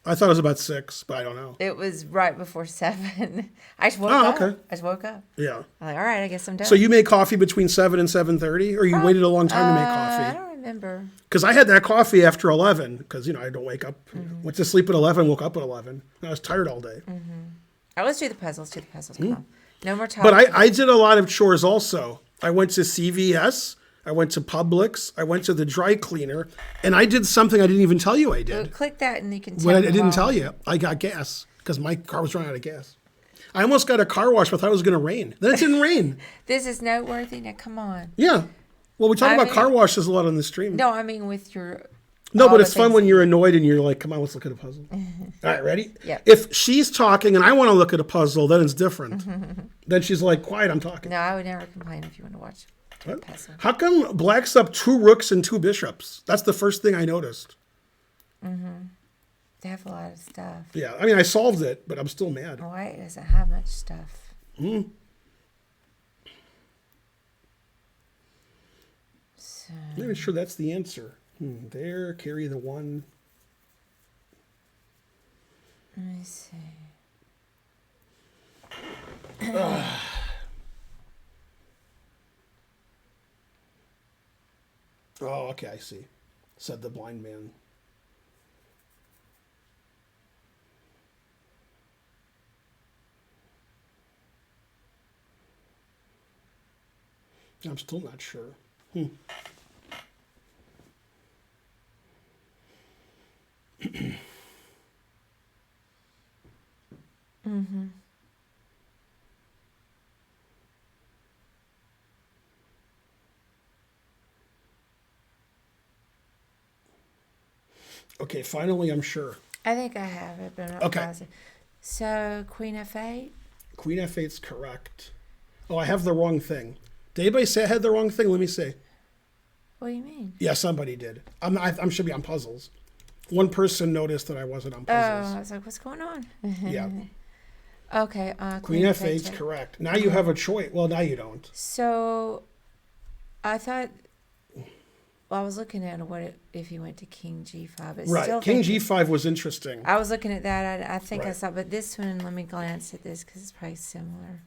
I thought it was about 6, but I don't know. It was right before 7. I just woke Oh, up. okay. I just woke up. Yeah. I'm like, all right, I guess I'm done. So you made coffee between 7 and 7:30, or you waited a long time to make I coffee? don't remember. Because I had that coffee after 11, because, I don't wake up. Mm-hmm. Went to sleep at 11, woke up at 11. I was tired all day. All right, let's do the puzzles. Come on. No more talking. But I did a lot of chores also. I went to CVS. I went to Publix. I went to the dry cleaner. And I did something I didn't even tell you I did. Click that and you can tell When I me didn't why. tell you, I got gas because my car was running out of gas. I almost got a car wash, but I thought it was going to rain. Then it didn't rain. This is noteworthy. Now, come on. Yeah. Well, we talk I about mean- car washes a lot on the stream. No, I mean with your. No, all but the it's fun things- when you're annoyed and you're like, come on, let's look at a puzzle. All right, ready? Yep. If she's talking and I want to look at a puzzle, then it's different. Then she's like, quiet, I'm talking. No, I would never complain if you want to watch a What? puzzle. How come black's up 2 rooks and 2 bishops? That's the first thing I noticed. They have a lot of stuff. Yeah, I mean, I solved it, but I'm still mad. White doesn't have much stuff. So, I'm not sure that's the answer. There, carry the 1. let me see. Oh, okay, I see. Said the blind man. I'm still not sure. Okay, finally, I'm sure. I think I have it, but I'm not Okay. positive. So, Queen F8? Queen F8's correct. Oh, I have the wrong thing. Did anybody say I had the wrong thing? Let me see. What do you mean? Yeah, somebody did. I'm should be on puzzles. One person noticed that I wasn't on Oh, puzzles. I was like, what's going on? Yeah. Okay. Queen F8's check. correct. Now you have a choice. Well, now you don't. So, I thought. Well, I was looking at if you went to King G5. But Right. Still King thinking- G5 was interesting. I was looking at that. I think I Right. saw, but this one. Let me glance at this because it's probably similar.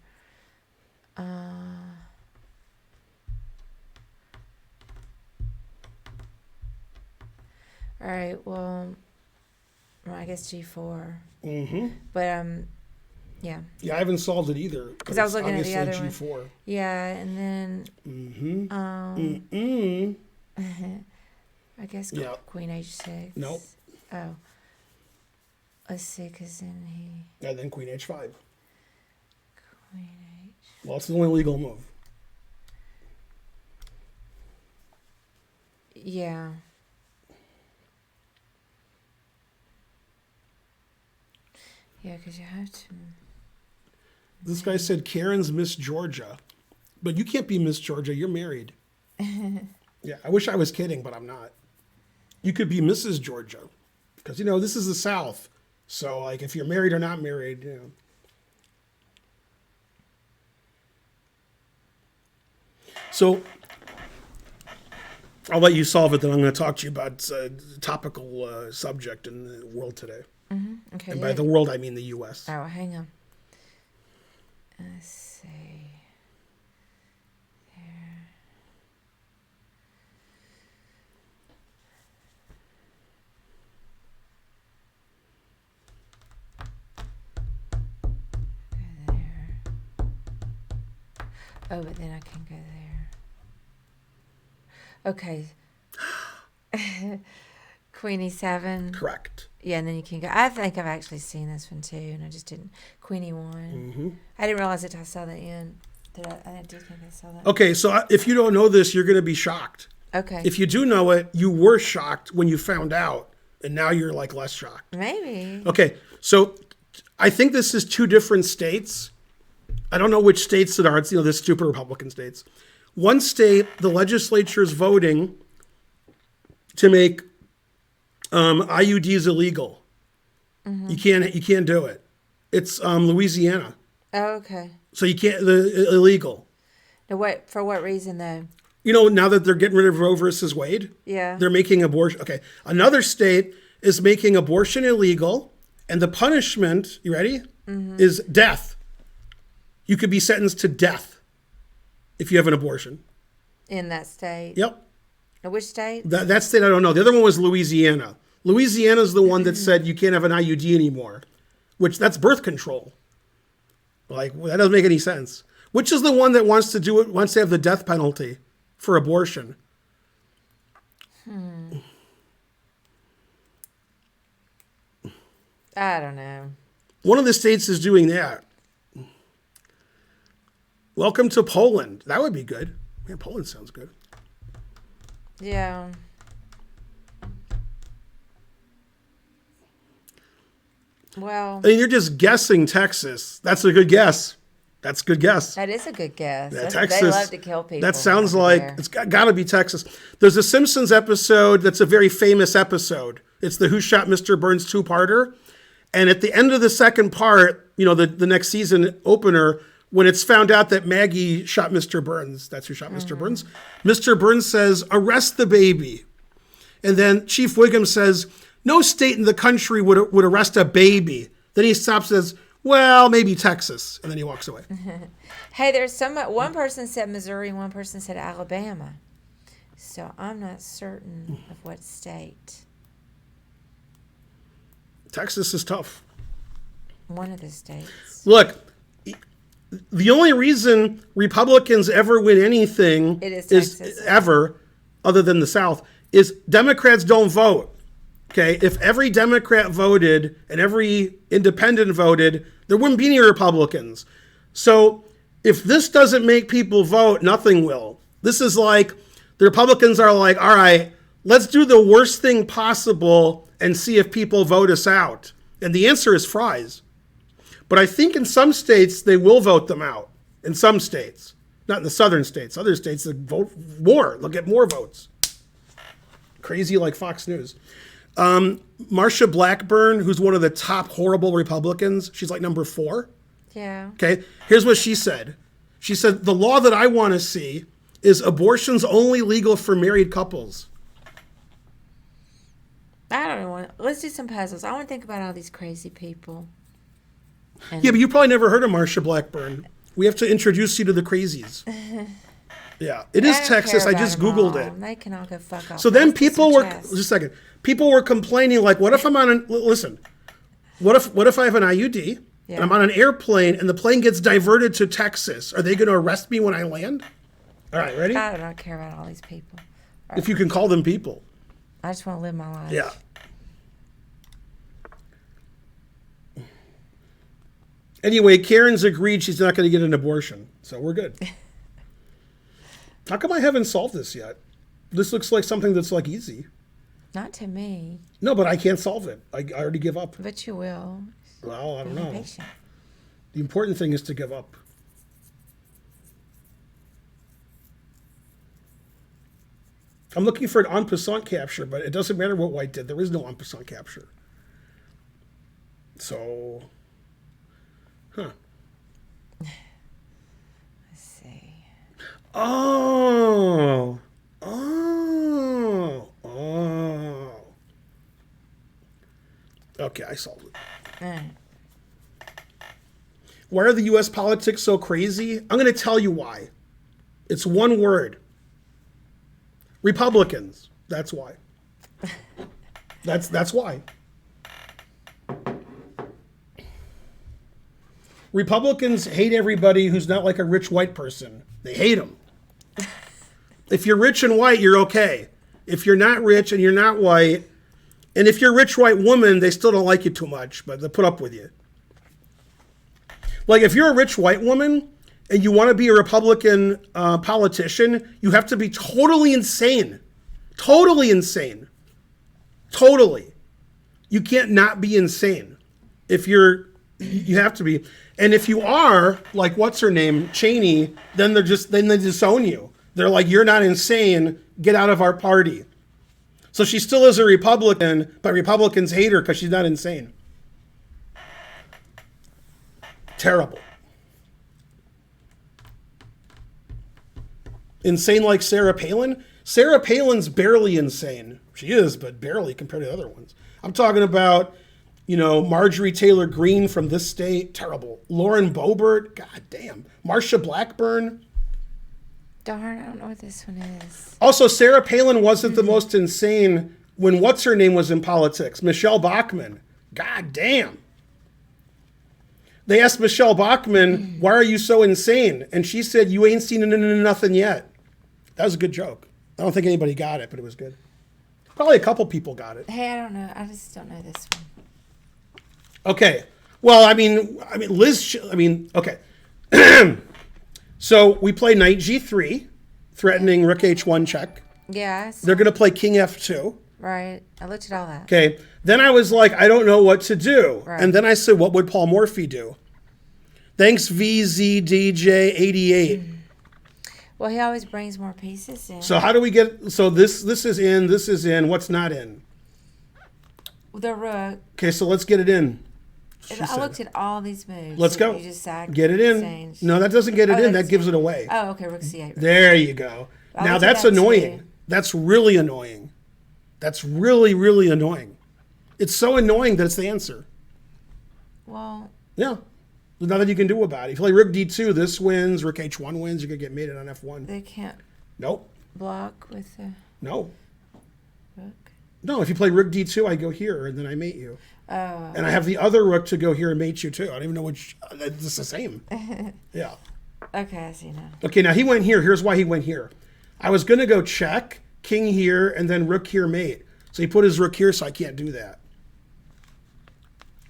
All right. Well, I guess G4. Mm-hmm. But yeah, Yeah, I haven't solved it either. 'Cause I was looking at the obviously other one. G4. yeah, and then Mm-hmm. I guess Yeah. Queen H6. Nope. Oh. Let's see, because then And then Queen H5. Queen H. Well, it's the only legal move. Yeah. Yeah, because you have to. This guy said Karen's Miss Georgia. But you can't be Miss Georgia. You're married. Yeah, I wish I was kidding, but I'm not. You could be Mrs. Georgia. Because, this is the South. So, like, if you're married or not married, So, I'll let you solve it, then I'm going to talk to you about a topical subject in the world today. Okay. And by the world, I mean the U.S. Oh, hang on. Let's see. Go there. Oh, but then I can go there. Okay. Queenie 7. Correct. Yeah, and then you can go. I think I've actually seen this one too, and I just didn't. Queenie 1. Mm-hmm. I didn't realize it till I saw the end. I did think I saw that. Okay, so if you don't know this, you're going to be shocked. Okay. If you do know it, you were shocked when you found out, and now you're like less shocked. Maybe. Okay, so I think this is 2 different states. I don't know which states it are. It's, the stupid Republican states. One state, the legislature is voting to make IUD is illegal. You can't do it. It's Louisiana, Oh, okay. so you can't illegal. Now, for what reason though? You know, now that they're getting rid of Roe versus Wade, Yeah. they're making abortion. Okay, another state is making abortion illegal, and the punishment, you ready, is death. You could be sentenced to death if you have an abortion. In that state. Yep. Now, which state? That state, I don't know. The other one was Louisiana. Louisiana's the one that said you can't have an IUD anymore, which that's birth control. Like, that doesn't make any sense. Which is the one that wants to do it, wants to have the death penalty for abortion? I don't know. One of the states is doing that. Welcome to Poland. That would be good. Man, Poland sounds good. Yeah. Well, I mean, you're just guessing Texas. That's a good guess. That's a good guess. that is a good guess. Yeah, They Texas. love to kill people. That sounds over like there. it's got to be Texas. There's a Simpsons episode that's a very famous episode. It's the Who Shot Mr. Burns two-parter. And at the end of the second part, you know, the next season opener, when it's found out that Maggie shot Mr. Burns, that's who shot Mr. Burns, Mr. Burns says, "Arrest the baby." And then Chief Wiggum says, "No state in the country would arrest a baby." Then he stops and says, "Well, maybe Texas." And then he walks away. Hey, there's one person said Missouri and one person said Alabama. So I'm not certain of what state. Texas is tough. One of the states. Look, the only reason Republicans ever win anything It is Texas. ever, other than the South, is Democrats don't vote. Okay, if every Democrat voted and every independent voted, there wouldn't be any Republicans. So if this doesn't make people vote, nothing will. This is like the Republicans are like, all right, let's do the worst thing possible and see if people vote us out. And the answer is fries. But I think in some states, they will vote them out. In some states. Not in the southern states. Other states, they vote more. They'll get more votes. Crazy like Fox News. Marsha Blackburn, who's one of the top horrible Republicans, she's like number 4. Yeah. Okay, here's what she said. She said, the law that I want to see is abortions only legal for married couples. I don't want. Let's do some puzzles. I want to think about all these crazy people. Yeah, but you probably never heard of Marsha Blackburn. We have to introduce you to the crazies. Yeah, it is I don't Texas. care I about just them Googled all. it. They can all go fuck off. So then Let's get people some were, chess. just a second, people were complaining like, what if I'm on listen, what if I have an IUD and I'm on an airplane and the plane gets diverted to Texas? Are they going to arrest me when I land? All right, ready? I don't care about all these people. If you can call them people. I just want to live my life. Yeah. Anyway, Karen's agreed she's not going to get an abortion, so we're good. How come I haven't solved this yet? This looks like something that's like easy. Not to me, No, but I can't solve it. I already give up. but you will. Well, I don't Be know. patient. The important thing is to give up. I'm looking for an en passant capture, but it doesn't matter what White did. There is no en passant capture. So, Let's see. Oh. Okay, I solved it. All right. Why are the U.S. politics so crazy? I'm going to tell you why. It's one word. Republicans. That's why. That's why. Republicans hate everybody who's not like a rich white person. They hate them. If you're rich and white, you're okay. If you're not rich and you're not white, and if you're a rich white woman, they still don't like you too much, but they put up with you. Like if you're a rich white woman and you want to be a Republican politician, you have to be totally insane. Totally insane. Totally. You can't not be insane. If you have to be. And if you are, like what's her name, Cheney, then they disown you. They're like, you're not insane, get out of our party. So she still is a Republican, but Republicans hate her because she's not insane. Terrible. Insane like Sarah Palin? Sarah Palin's barely insane. She is, but barely compared to the other ones. I'm talking about, Marjorie Taylor Greene from this state. Terrible. Lauren Boebert. God damn. Marsha Blackburn. Darn, I don't know what this one is. Also, Sarah Palin wasn't the most insane when what's-her-name was in politics. Michelle Bachmann. God damn. They asked Michelle Bachmann, why are you so insane? And she said, you ain't seen nothing yet. That was a good joke. I don't think anybody got it, but it was good. Probably a couple people got it. Hey, I don't know. I just don't know this one. Okay. Well, Liz, okay. So we play knight g3, threatening rook h1 check. Yeah, I saw- They're going to play king f2. right. I looked at all that. Okay. Then I was like, I don't know what to do. Right. And then I said, what would Paul Morphy do? Thanks, VZDJ88. Well, he always brings more pieces in. So how do we get, so this is in, what's not in? The rook. Okay, so let's get it in. She I said. looked at all these moves. Let's So go. You just sagged, Get it in. exchanged. No, that doesn't get it Oh, in. that's That gives it. it away. Oh, okay. Rook c8. There you go. I Now looked at that's that annoying. too. That's really annoying. That's really, really annoying. It's so annoying that it's the answer. Well, Yeah. There's nothing you can do about it. If you play rook d2, this wins. Rook h1 wins. You're going to get mated on f1. they can't Nope. block with the No. rook. No, if you play rook d2, I go here and then I mate you. Oh, And I have the other rook to go here and mate you too. I don't even know which. It's the same. Yeah. okay. I see now. Okay, now he went here. Here's why he went here. I was going to go check, king here, and then rook here mate. So he put his rook here, so I can't do that.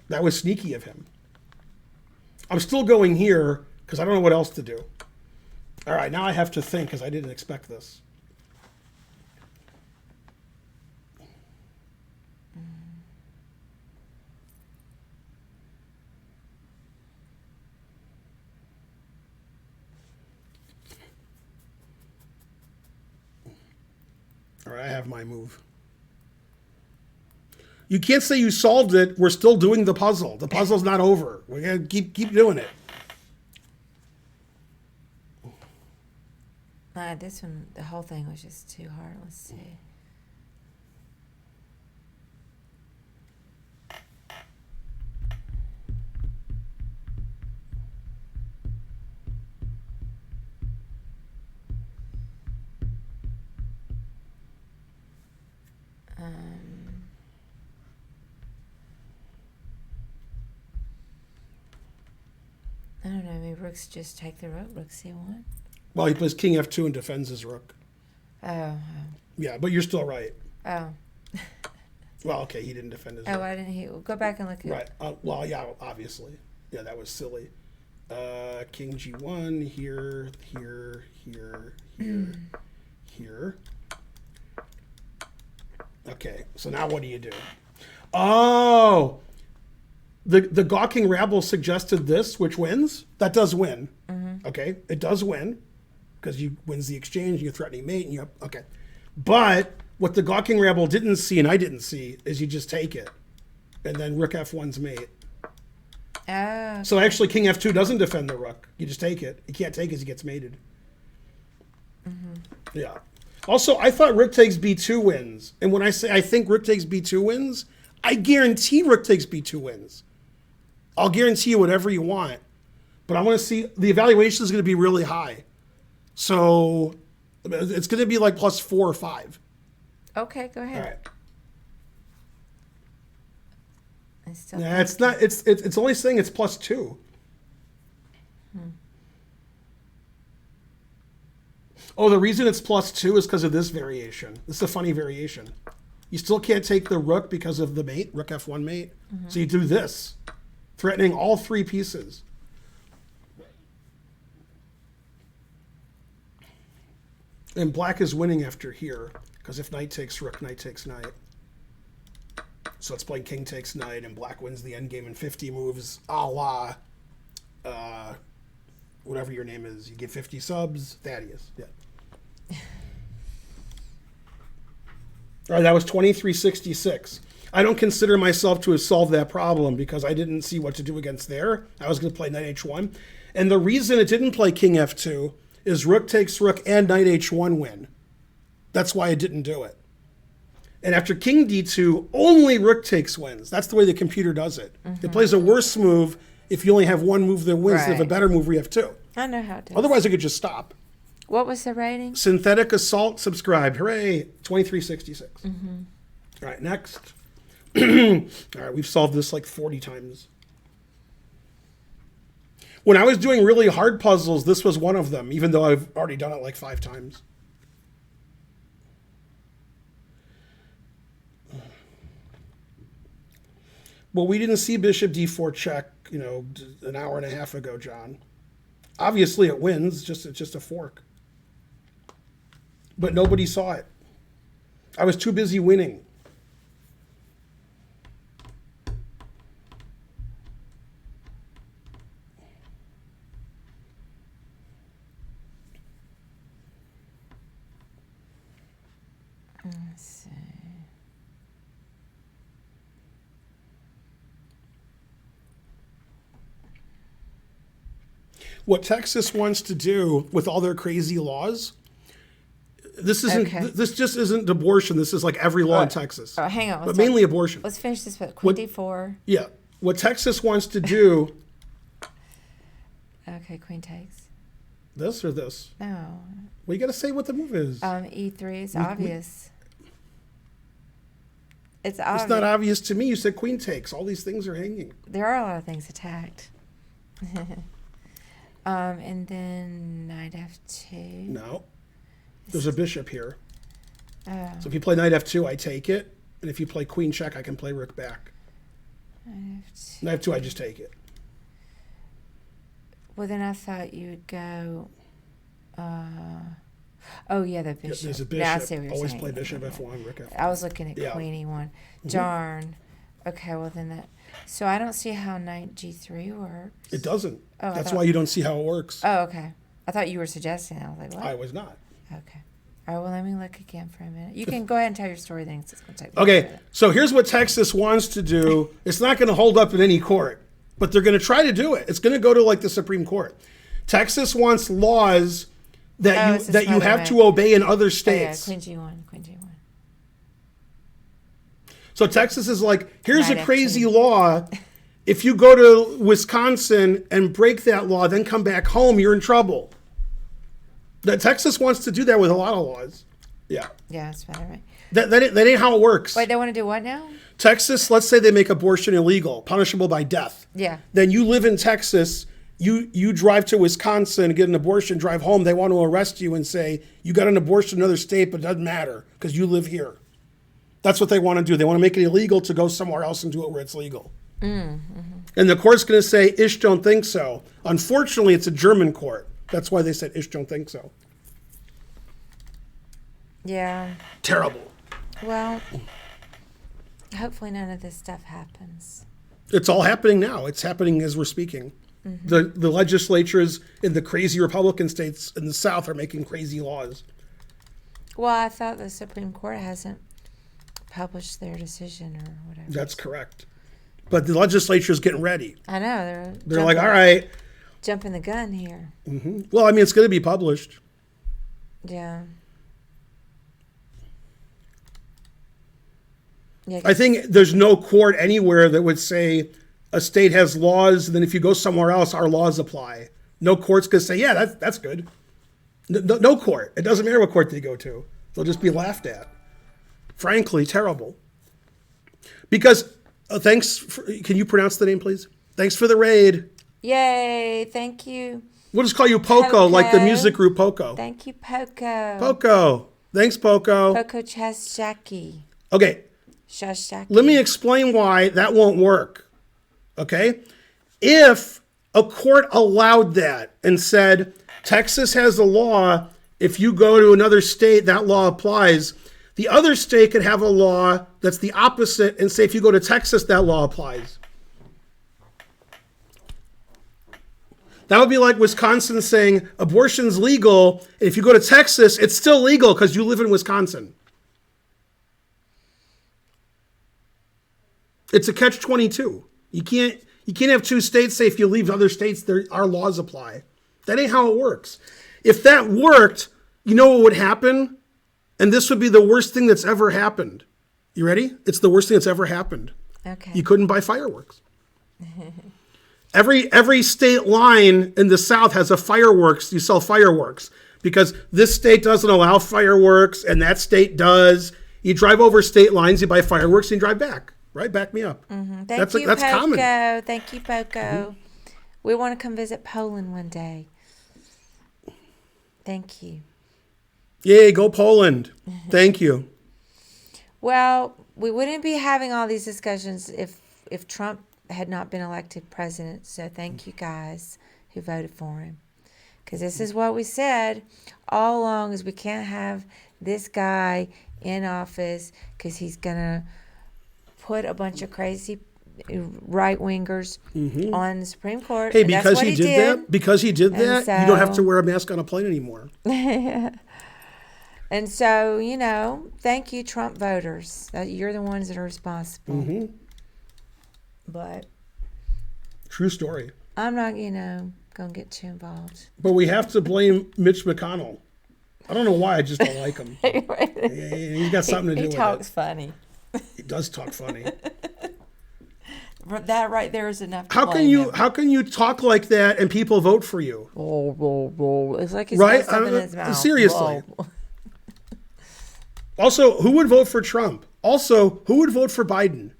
That was sneaky of him. I'm still going here because I don't know what else to do. All right, now I have to think because I didn't expect this. All right, I have my move. You can't say you solved it. We're still doing the puzzle. The puzzle's not over. We're gonna keep doing it. This one, the whole thing was just too hard. Let's see. I don't know. Maybe rooks just take the rook. Rook c1. Well, he plays king f2 and defends his rook. Oh. Yeah, but you're still right. Oh. Well, okay, he didn't defend his Oh, rook. why didn't he? Go back and look at Right. Well, yeah, obviously. Yeah, that was silly. King g1, here, here, here, here, here. Okay, so now what do you do? Oh! The gawking rabble suggested this, which wins. That does win. Okay, it does win because you wins the exchange. You're threatening mate, and you okay. But what the gawking rabble didn't see, and I didn't see, is you just take it, and then rook f1's mate. Oh. So actually, king f2 doesn't defend the rook. You just take it. You can't take it; 'cause he gets mated. Yeah. Also, I thought rook takes b2 wins, and when I say I think rook takes b2 wins, I guarantee rook takes b2 wins. I'll guarantee you whatever you want, but I want to see the evaluation is going to be really high, so it's going to be like +4 or 5. Okay, go ahead. All right. I still Yeah, it's not. It's only saying it's +2. Oh, the reason it's +2 is because of this variation. This is a funny variation. You still can't take the rook because of the mate, rook f1 mate. So you do this, threatening all 3 pieces. And black is winning after here, because if knight takes rook, knight takes knight. So it's playing king takes knight, and black wins the endgame in 50 moves, a la, whatever your name is. You get 50 subs, Thaddeus. Yeah. All right, that was 2366. I don't consider myself to have solved that problem because I didn't see what to do against there. I was going to play knight h1. And the reason it didn't play king f2 is rook takes rook and knight h1 win. That's why it didn't do it. And after king d2, only rook takes wins. That's the way the computer does it. It plays a worse move if you only have one move that wins than if a Right. better move where you have two. I know how to. Otherwise, it could just stop. What was the rating? Synthetic Assault subscribed. Hooray. 2366. All right, next. All right, we've solved this like 40 times. When I was doing really hard puzzles, this was one of them, even though I've already done it like 5 times. Well, we didn't see bishop d4 check, an hour and a half ago, John. Obviously, it wins. It's just a fork. But nobody saw it. I was too busy winning. Let's see. What Texas wants to do with all their crazy laws, this isn't. Okay. This just isn't abortion. This is like every law in Texas. Oh, hang on. But mainly abortion. Let's finish this with queen What- d4. Yeah. What Texas wants to do, Okay, queen takes. this or this? No. Well, you got to say what the move is. E3 is obvious. It's obvious. It's not obvious to me. You said queen takes. All these things are hanging. There are a lot of things attacked. And then knight f2. No. There's a bishop here. Oh, So if you play knight f2, I take it. And if you play queen check, I can play rook back. knight f2. Knight f2, I just take it. Well, then I thought you would go. Oh yeah, the Yeah, bishop. there's a Now I bishop. see what you're Always saying. play bishop f1, rook f1. I was looking at Yeah. queen e1. Darn. Okay, well then that. So I don't see how knight g3 works. It doesn't. Oh, I That's thought- why you don't see how it works. Oh, okay. I thought you were suggesting. I was like, what? I was not. Okay. All right. Well, let me look again for a minute. You can go ahead and tell your story. Then it's going to take. Okay, so here's what Texas wants to do. It's not going to hold up in any court, but they're going to try to do it. It's going to go to like the Supreme Court. Texas wants laws that it's you just that you another have way. to obey in other Oh, yeah, states. queen g1. Queen g1. So Texas is like, here's Right, a crazy actually. law. If you go to Wisconsin and break that law, then come back home, you're in trouble. That Texas wants to do that with a lot of laws. Yeah, Yeah, that's better, right? that ain't how it works. Wait, they want to do what now? Texas, let's say they make abortion illegal, punishable by death. Yeah. Then you live in Texas, you drive to Wisconsin, get an abortion, drive home, they want to arrest you and say, you got an abortion in another state, but it doesn't matter because you live here. That's what they want to do. They want to make it illegal to go somewhere else and do it where it's legal. And the court's going to say, Ish don't think so. Unfortunately, it's a German court. That's why they said Ish don't think so. Yeah. Terrible. Well, hopefully none of this stuff happens. It's all happening now. It's happening as we're speaking. The legislatures in the crazy Republican states in the South are making crazy laws. Well, I thought the Supreme Court hasn't published their decision or whatever. That's correct. But the legislature's getting ready. I know They're like, all right. jumping the gun here. Well, I mean, it's going to be published. Yeah. Yeah. I think there's no court anywhere that would say a state has laws, and then if you go somewhere else, our laws apply. No court's going to say, yeah, that's good. No court. It doesn't matter what court they go to. They'll just be laughed at. Frankly, terrible. Because, can you pronounce the name, please? Thanks for the raid. Yay! Thank you. We'll just call you Poco, like the Poco. music group Poco. Thank you, Poco. Poco. Thanks, Poco. Poco Chashaki. Okay, Shashaki. let me explain why that won't work. Okay? If a court allowed that and said, Texas has a law, if you go to another state, that law applies. The other state could have a law that's the opposite and say, if you go to Texas, that law applies. That would be like Wisconsin saying abortion's legal. And if you go to Texas, it's still legal because you live in Wisconsin. It's a catch-22. You can't have two states say if you leave other states, our laws apply. That ain't how it works. If that worked, you know what would happen? And this would be the worst thing that's ever happened. You ready? It's the worst thing that's ever happened. Okay. You couldn't buy fireworks. Every state line in the South has a fireworks. You sell fireworks because this state doesn't allow fireworks and that state does. You drive over state lines, you buy fireworks, and you drive back. Right? Back me up. Thank you, that's Poco. common. Thank you, Poco. We want to come visit Poland one day. Thank you. Yay, go Poland. Thank you. Well, we wouldn't be having all these discussions if Trump had not been elected president. So thank you guys who voted for him. Because this is what we said all along is we can't have this guy in office because he's going to put a bunch of crazy right-wingers on the Supreme Court. Hey, and that's because what he did that, And you don't have so- to wear a mask on a plane anymore. And so, thank you, Trump voters. You're the ones that are responsible. But True story. I'm not, going to get too involved. But we have to blame Mitch McConnell. I don't know why, I just don't like him. He's got something to do He with talks it. funny. He does talk funny. That right there is enough to How can you talk like that and people vote for you? It's like he's Right? got something in his mouth. Seriously. Whoa. Also, who would vote for Trump? Also, who would vote for Biden?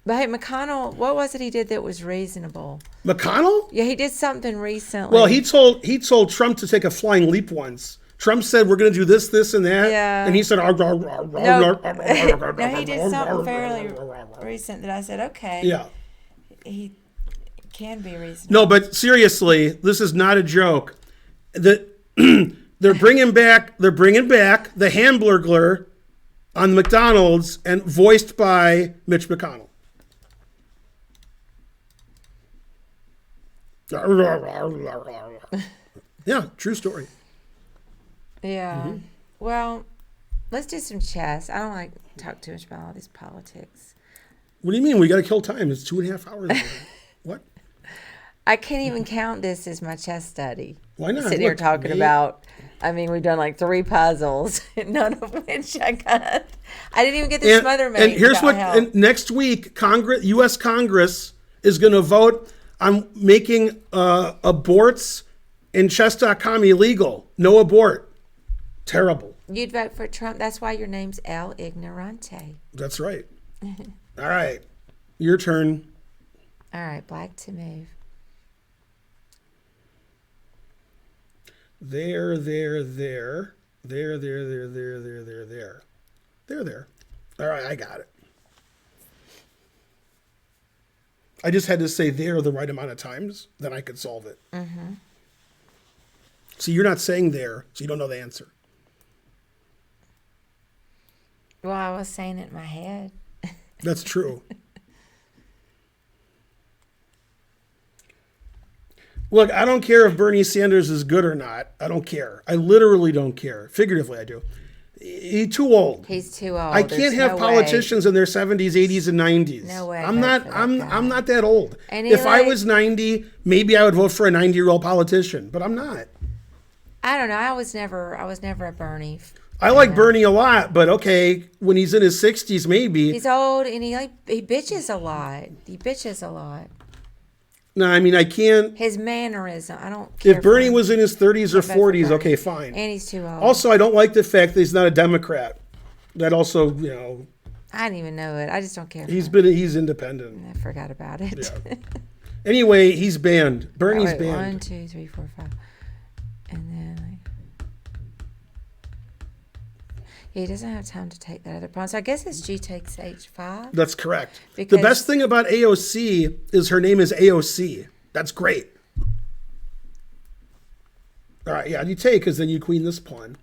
But hey, McConnell, what was it he did that was reasonable? McConnell? Yeah, he did something recently. Well, he told Trump to take a flying leap once. Trump said we're going to do this, this, and that. Yeah. And he said, No, he did something fairly recent that I said, okay. Yeah. He can be reasonable. No, but seriously, this is not a joke. They're bringing back the Hamburglar on McDonald's and voiced by Mitch McConnell. Yeah, true story. Yeah. Well, let's do some chess. I don't like to talk too much about all this politics. What do you mean? We got to kill time. It's 2.5 hours. What? I can't even count this as my chess study. Why not? Sitting here Look, talking me- about, we've done like 3 puzzles, none of which I got. I didn't even get the smother mate. And here's without what. help. And next week, U.S. Congress is going to vote on making aborts in chess.com illegal. No abort. Terrible. You'd vote for Trump. That's why your name's El Ignorante. That's right. All right. Your turn. All right, black to move. There. All right, I got it. I just had to say there the right amount of times, then I could solve it. See, you're not saying there, so you don't know the answer. Well, I was saying it in my head. That's true. Look, I don't care if Bernie Sanders is good or not. I don't care. I literally don't care. Figuratively, I do. He's too old. He's too old. I can't have politicians in their 70s, 80s, and 90s. No way. I'm not that old. And if I Eli- was 90, maybe I would vote for a 90-year-old politician, but I'm not. I don't know. I was never a Bernie. I like Bernie a lot, but okay, when he's in his 60s, maybe. He's old and he bitches a lot. He bitches a lot. No, I mean, I can't. His mannerism. I don't care. If Bernie for him. was in his 30s or I'd vote for 40s, Bernie. okay, fine. And he's too old. Also, I don't like the fact that he's not a Democrat. That also, I didn't even know it. I just don't care. he's for him. he's independent. I forgot about it. Yeah. Anyway, he's banned. Bernie's Wait, banned. 1, 2, 3, 4, 5. And then he doesn't have time to take that other pawn. So I guess his G takes H5. That's correct. The Because- best thing about AOC is her name is AOC. That's great. All right, yeah, you take because then you queen this pawn.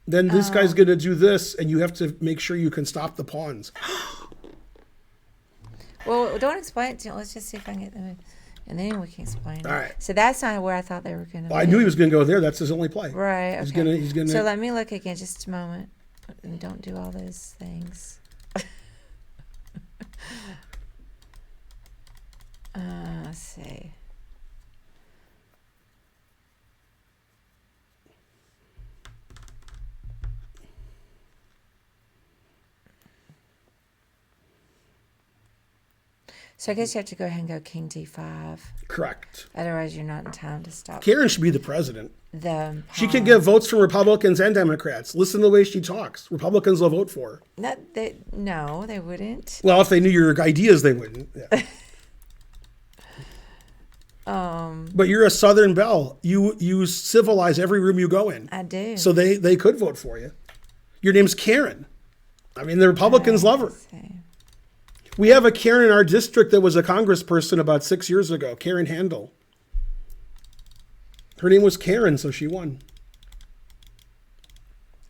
Then this guy's going to do this, and you have to make sure you can stop the pawns. Well, don't explain it to him. Let's just see if I can get them. And then we can explain it. All right. So that's not where I thought they were going to Well, I knew he was going to go there. That's his only play. Right. He's Okay. gonna. So let me look again just a moment. and don't do all those things. Let's see. So I guess you have to go ahead and go King D5. Correct. Otherwise, you're not in time to stop Karen should be the president. the. She can get votes from Republicans and Democrats. Listen to the way she talks. Republicans will vote for her. No, they wouldn't. Well, if they knew your ideas, they wouldn't. Yeah. But you're a Southern belle. You civilize every room you go in. I do. So they could vote for you. Your name's Karen. I mean, the Republicans love her. Let's see. We have a Karen in our district that was a congressperson about 6 years ago, Karen Handel. Her name was Karen, so she won.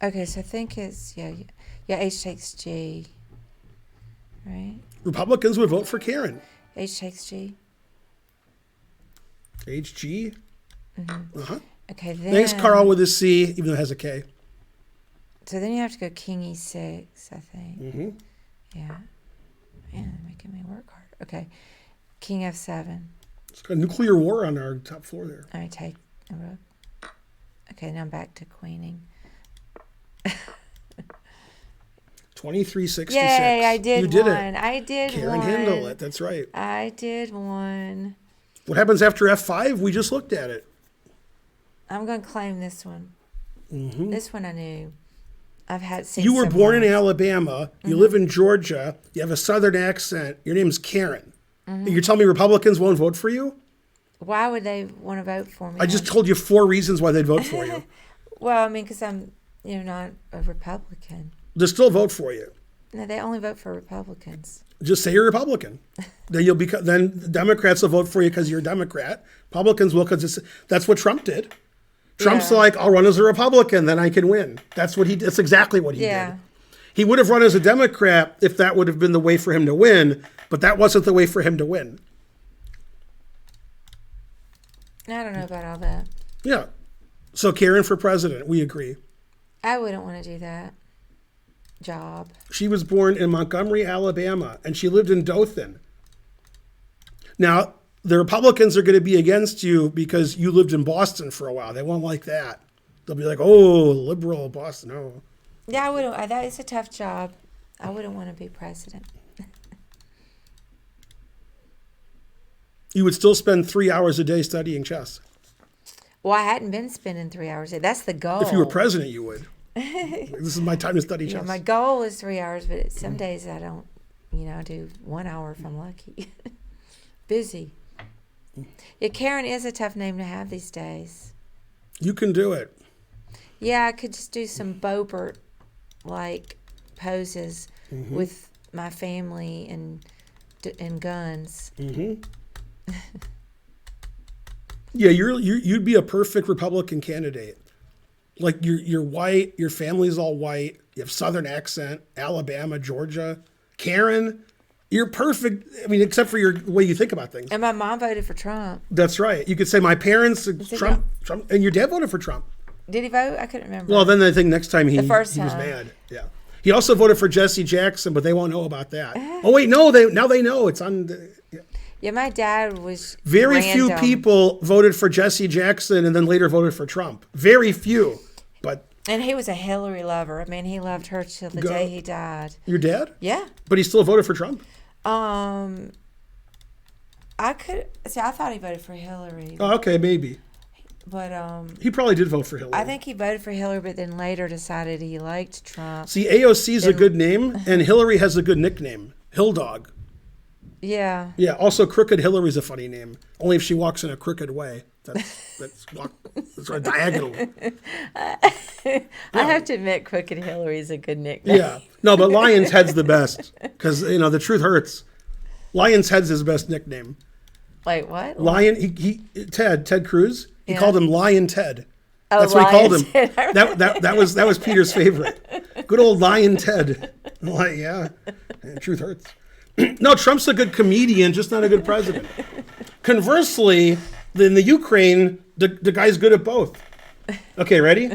Okay, so I think it's yeah. H takes G. Right. Republicans would vote for Karen. H takes G. HG. Uh-huh. Okay, then. Thanks, Carl, with a C, even though it has a K. So then you have to go King E6, I think. Mm-hmm. Yeah. Man, they're making me work hard. Okay. King F7. It's got a nuclear war on our top floor there. I take a rook. Okay, now I'm back to queening. 2366. Yay, I did You did one. it. I did Karen one. handled it. That's right. I did one. What happens after F5? We just looked at it. I'm going to claim this one. Mm-hmm. This one I knew. I've had seen You were some born in ones. Alabama. You live in Georgia. You have a Southern accent. Your name's Karen. You're telling me Republicans won't vote for you? Why would they want to vote for me? I just told you 4 reasons why they'd vote for you. Well, I mean, because I'm, not a Republican. They'll still vote for you. No, they only vote for Republicans. Just say you're a Republican. Then the Democrats will vote for you because you're a Democrat. Republicans will because that's what Trump did. Trump's Yeah. like, I'll run as a Republican, then I can win. That's exactly what he Yeah. did. He would have run as a Democrat if that would have been the way for him to win, but that wasn't the way for him to win. I don't know about all that. Yeah. So Karen for president, we agree. I wouldn't want to do that job. She was born in Montgomery, Alabama, and she lived in Dothan. Now, the Republicans are going to be against you because you lived in Boston for a while. They won't like that. They'll be like, oh, liberal Boston. No. Yeah, I wouldn't. That is a tough job. I wouldn't want to be president. You would still spend 3 hours a day studying chess. Well, I hadn't been spending 3 hours a day. That's the goal. If you were president, you would. This is my time to study Yeah, chess. my goal is 3 hours, but some days I don't, do 1 hour if I'm lucky. Busy. Yeah, Karen is a tough name to have these days. You can do it. Yeah, I could just do some Bobert like poses with my family and guns. Mm-hmm. Yeah, you'd be a perfect Republican candidate. Like you're white, your family's all white, you have Southern accent, Alabama, Georgia, Karen. You're perfect. I mean, except for the way you think about things. And my mom voted for Trump. That's right. You could say my parents, it Trump, and your dad voted for Trump. Did he vote? I couldn't remember. Well, then I think next time he first was time. mad. Yeah. He also voted for Jesse Jackson, but they won't know about that. Oh wait, no, they know. It's on. Yeah, my dad was Very few random. people voted for Jesse Jackson and then later voted for Trump. Very few. But And he was a Hillary lover. I mean, he loved her till the day he died. your dad? Yeah. But he still voted for Trump. I thought he voted for Hillary, Oh, okay, maybe. but He probably did vote for Hillary. I think he voted for Hillary, but then later decided he liked Trump. See, AOC is a good name, and Hillary has a good nickname, Hill Dog. Yeah. Yeah. Also, Crooked Hillary's a funny name. Only if she walks in a crooked way. That's right, diagonal. I have to admit, Crooked Hillary is a good nickname. Yeah. No, but Lion's Head's the best because the truth hurts. Lion's Head's his best nickname. Wait, what? Lion. Ted Cruz. He Yeah. called him Lion Ted. Oh, That's what he called Lion's him. Head. That was Peter's favorite. Good old Lion Ted. Like, yeah. Truth hurts. No, Trump's a good comedian, just not a good president. Conversely, in the Ukraine, the guy's good at both. Okay, ready?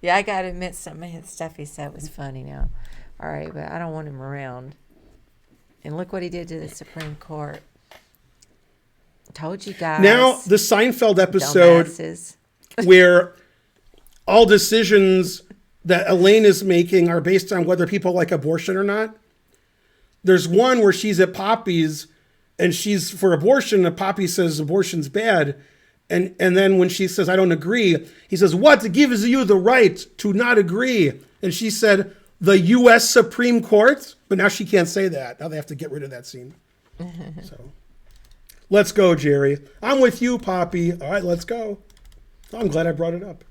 Yeah, I got to admit, some of his stuff he said was funny now. All right, but I don't want him around. And look what he did to the Supreme Court. Told you guys. Now, the Seinfeld episode dumbasses. where all decisions that Elaine is making are based on whether people like abortion or not. There's one where she's at Poppy's and she's for abortion, and Poppy says abortion's bad. And then when she says, I don't agree, he says, what gives you the right to not agree? And she said, the U.S. Supreme Court. But now she can't say that. Now they have to get rid of that scene. So let's go, Jerry. I'm with you, Poppy. All right, let's go. Oh, I'm glad I brought it up.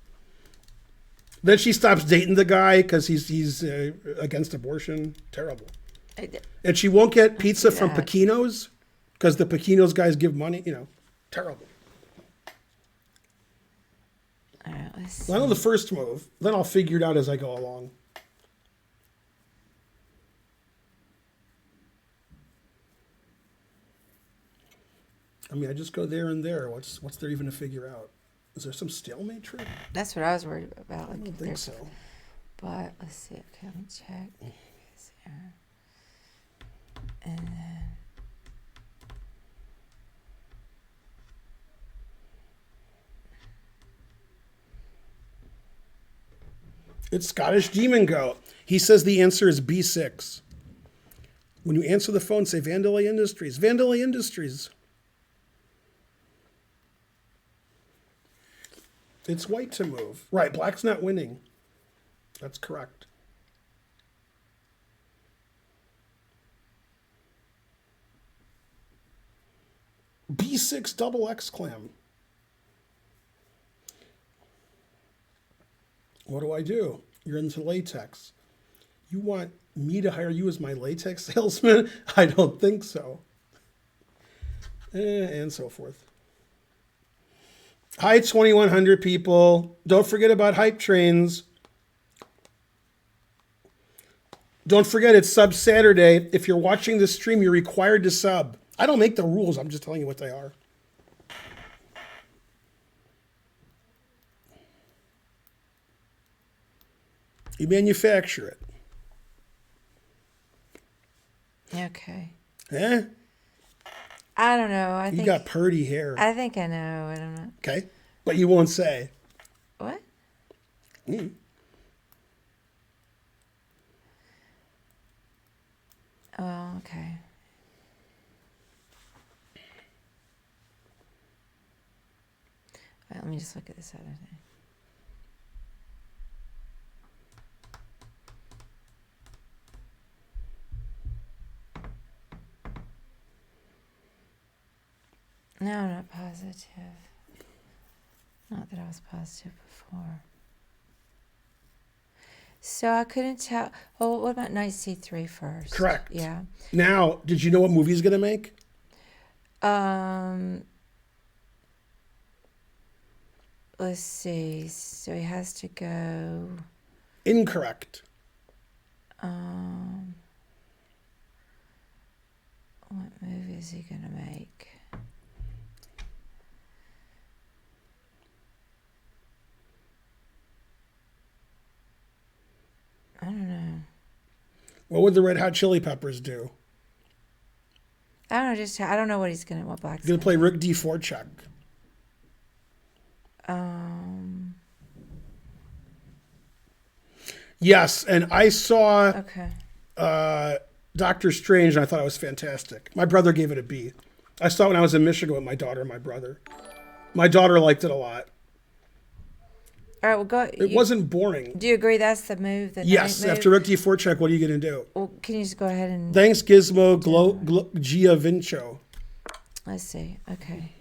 Then she stops dating the guy because he's against abortion. Terrible. And she won't get pizza from that. Pequino's because the Pequino's guys give money. Terrible. All right, let's I know the first move. Then I'll figure it out as I go along. I mean, I just go there and there. What's there even to figure out? Is there some stalemate trick? That's what I was worried about. I Like, don't if think there's- so. But let's see. Okay, let me check. Is there- And then It's Scottish Demon Goat. He says the answer is B6. When you answer the phone, say Vandelay Industries. Vandelay Industries. It's white to move. Right, black's not winning. That's correct. B6 double X clam. What do? You're into latex. You want me to hire you as my latex salesman? I don't think so. And so forth. Hi, 2,100 people. Don't forget about hype trains. Don't forget it's Sub Saturday. If you're watching this stream, you're required to sub. I don't make the rules. I'm just telling you what they are. You manufacture it. okay. Eh? I don't know. I You think got purdy hair. I think I know. I don't know. Okay? But you won't say. What? Mm. Oh, okay. All right, let me just look at this other thing. No, I'm not positive. Not that I was positive before. So I couldn't tell. Oh, what about Night C3 first? Correct. Yeah. Now, did you know what movie he's going to make? Let's see. So he has to go. Incorrect. What movie is he gonna make? I don't know. What would the Red Hot Chili Peppers do? I don't know. Just I don't know what he's gonna. What Black's He's going to play Rick D. Forchuk. Yes, and I saw Okay. Doctor Strange, and I thought it was fantastic. My brother gave it a B. I saw it when I was in Michigan with my daughter and my brother. My daughter liked it a lot. All right. Well, go. It wasn't boring. Do you agree that's the move? The Yes, night move? after Rick D. Forchuk, what are you going to do? Well, can you just go ahead and Thanks, Gizmo Giavincio. let's see. Okay.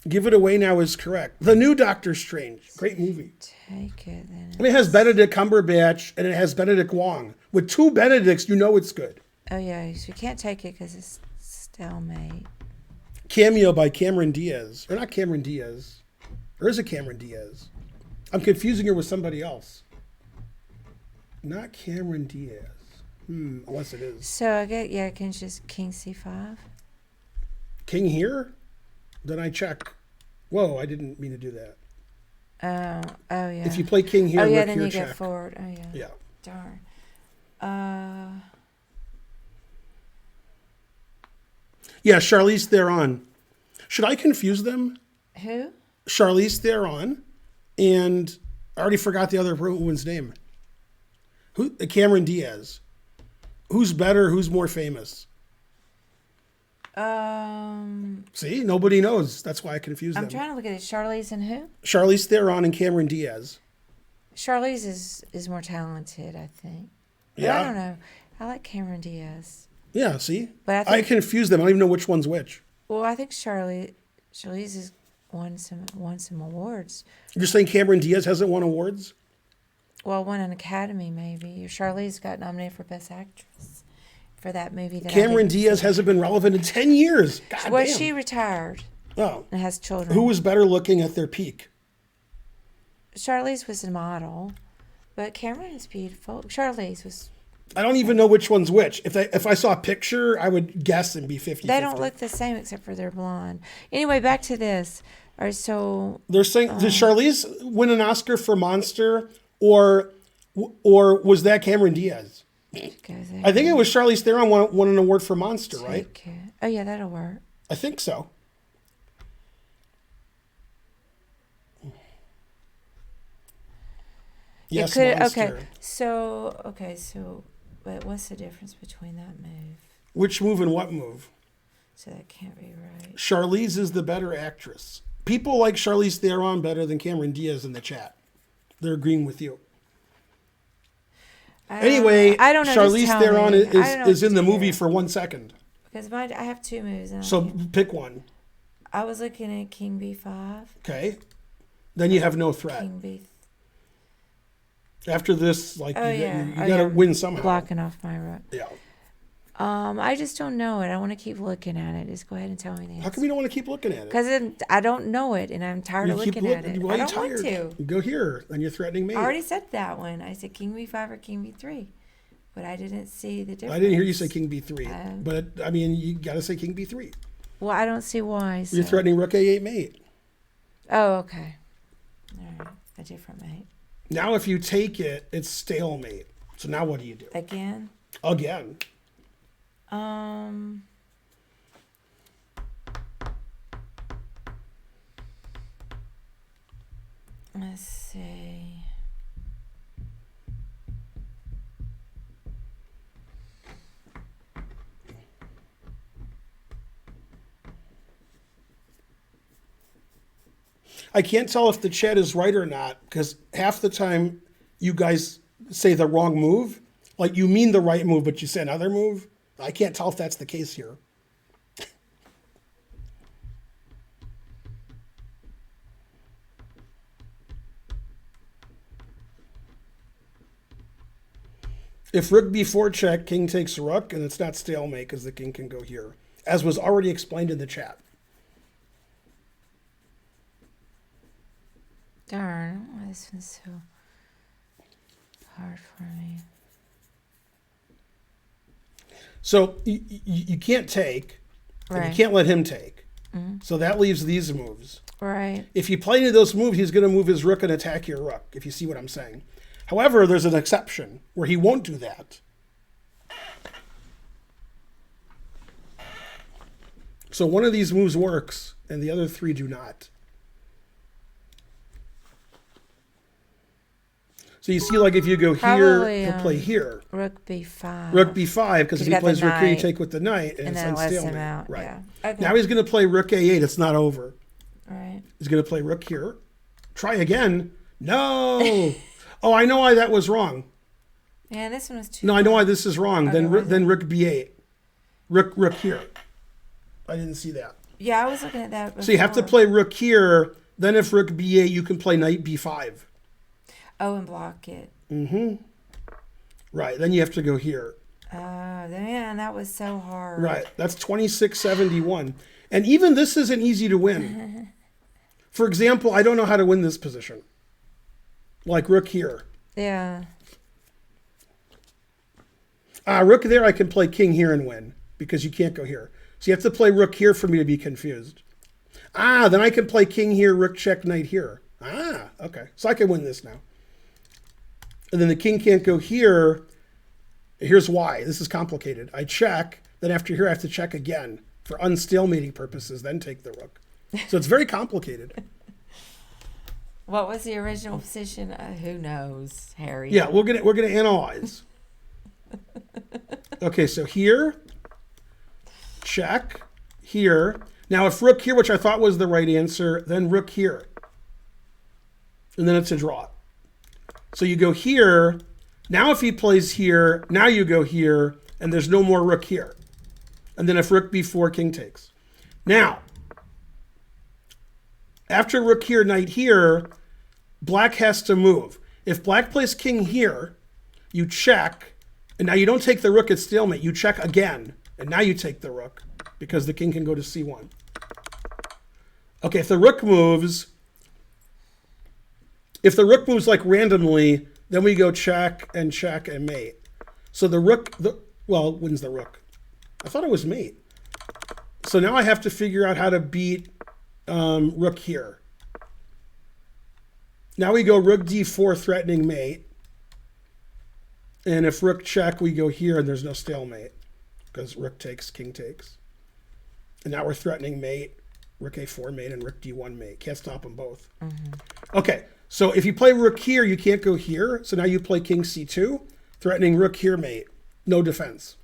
Give It Away Now is correct. The new Doctor Strange. Great movie. Take it then. I mean, it has Benedict Cumberbatch and it has Benedict Wong. With two Benedicts, you know it's good. Oh yeah. So you can't take it because it's stalemate. Cameo by Cameron Diaz. Or not Cameron Diaz. Or is it Cameron Diaz? I'm confusing her with somebody else. Not Cameron Diaz. Unless it is. So I get can just King C5. King here? Then I check. Whoa, I didn't mean to do that. Oh, oh yeah. If you play king here, oh yeah, rook then here, you check. get forward. Oh yeah. Yeah. Darn. Yeah, Charlize Theron. Should I confuse them? Who? Charlize Theron, and I already forgot the other woman's name. Who? Cameron Diaz. Who's better? Who's more famous? See, nobody knows. That's why I confused them. I'm trying to look at it. Charlize and who? Charlize Theron and Cameron Diaz. Charlize is more talented, I think. But Yeah. I don't know. I like Cameron Diaz. Yeah, see? But I I think- confused them. I don't even know which one's which. Well, I think Charlize has won some awards. You're saying Cameron Diaz hasn't won awards? Well, won an Academy maybe. Charlize got nominated for Best Actress for that movie. That Cameron I didn't Diaz see. hasn't been relevant in 10 years. God Well, damn. she retired Oh. and has children. Who was better looking at their peak? Charlize was a model, but Cameron is beautiful. Charlize was. I don't even know which one's which. If I saw a picture, I would guess and be 50-50. They don't look the same except for they're blonde. Anyway, back to this. All right, so They're saying, did Charlize win an Oscar for Monster, or was that Cameron Diaz? goes I think it was Charlize Theron won an award for Monster, right? Okay. Oh yeah, that'll work. I think so. Yes, Monster. Okay, so but what's the difference between that move? Which move and what move? So that can't be right. Charlize is the better actress. People like Charlize Theron better than Cameron Diaz in the chat. They're agreeing with you. Anyway, I don't know. Just Charlize tell Theron me. I don't know is what in the to movie do. for 1 second. Because I have two moves. And So pick one. I was looking at King B5, Okay. Then you have no threat. King B. After this, like Oh you yeah, gotta win somehow. Blocking off my rook. Yeah. I just don't know it. I want to keep looking at it. Just go ahead and tell me the How answer. come you don't want to keep looking at it? Because I don't know it, and I'm tired of keep looking at it. Why I are you don't want tired? to. Go here. Then you're threatening me. I already said that one. I said King B5 or King B3, but I didn't see the difference. I didn't hear you say King B3. Um, but I mean, you gotta say King B3. Well, I don't see why. You're so- threatening Rook A8 mate. Oh, okay. All right, a different mate. Now, if you take it, it's stalemate. So now what do you do? Again. Again. Let's see. I can't tell if the chat is right or not because half the time you guys say the wrong move. Like you mean the right move, but you say another move. I can't tell if that's the case here. If Rook B4 check, King takes Rook, and it's not stalemate because the King can go here, as was already explained in the chat. Darn, why this one's so hard for me. So you can't take, and Right. you can't let him take. So that leaves these moves. Right. If you play any of those moves, he's going to move his rook and attack your rook, if you see what I'm saying. However, there's an exception where he won't do that. So one of these moves works, and the other three do not. So you see, like, if you go here, Probably, he'll play here. Rook B5. Rook B5, because if He's he got the plays rook here, you knight, take with the knight, and and it's then it lets him unstalemate. out. Right. Yeah. Okay. Now he's going to play rook A8. It's not over. Right. He's going to play rook here. Try again. No. Oh, I know why that was wrong. Yeah, this one was too. No, I know why this is wrong. Okay, what is Then it? rook B8. Rook here. I didn't see that. Yeah, I was looking at that. Before. So you have to play rook here. Then if rook B8, you can play knight B5. Oh, and block it. Right. Then you have to go here. Man, that was so hard. Right. That's 2671. And even this isn't easy to win. For example, I don't know how to win this position. Like rook here. Yeah. Rook there, I can play king here and win because you can't go here. So you have to play rook here for me to be confused. Then I can play king here, rook check, knight here. Ah, okay. So I can win this now. And then the king can't go here. Here's why. This is complicated. I check. Then after here, I have to check again for unstalemating purposes, then take the rook. So it's very complicated. What was the original position? Who knows, Harry? Yeah, we're gonna analyze. Okay, so here, check, here. Now if rook here, which I thought was the right answer, then rook here. And then it's a draw. So you go here. Now if he plays here, now you go here, and there's no more rook here. And then if rook b4, king takes. Now, after rook here, knight here, black has to move. If black plays king here, you check, and now you don't take the rook at stalemate. You check again, and now you take the rook, because the king can go to c1. Okay, if the rook moves like randomly, then we go check and mate. So the rook, wins the rook. I thought it was mate. So now I have to figure out how to beat rook here. Now we go rook d4 threatening mate. And if rook check, we go here and there's no stalemate because rook takes, king takes. And now we're threatening mate, rook a4 mate, and rook d1 mate. Can't stop them both. Okay, so if you play rook here, you can't go here. So now you play king c2, threatening rook here mate. No defense.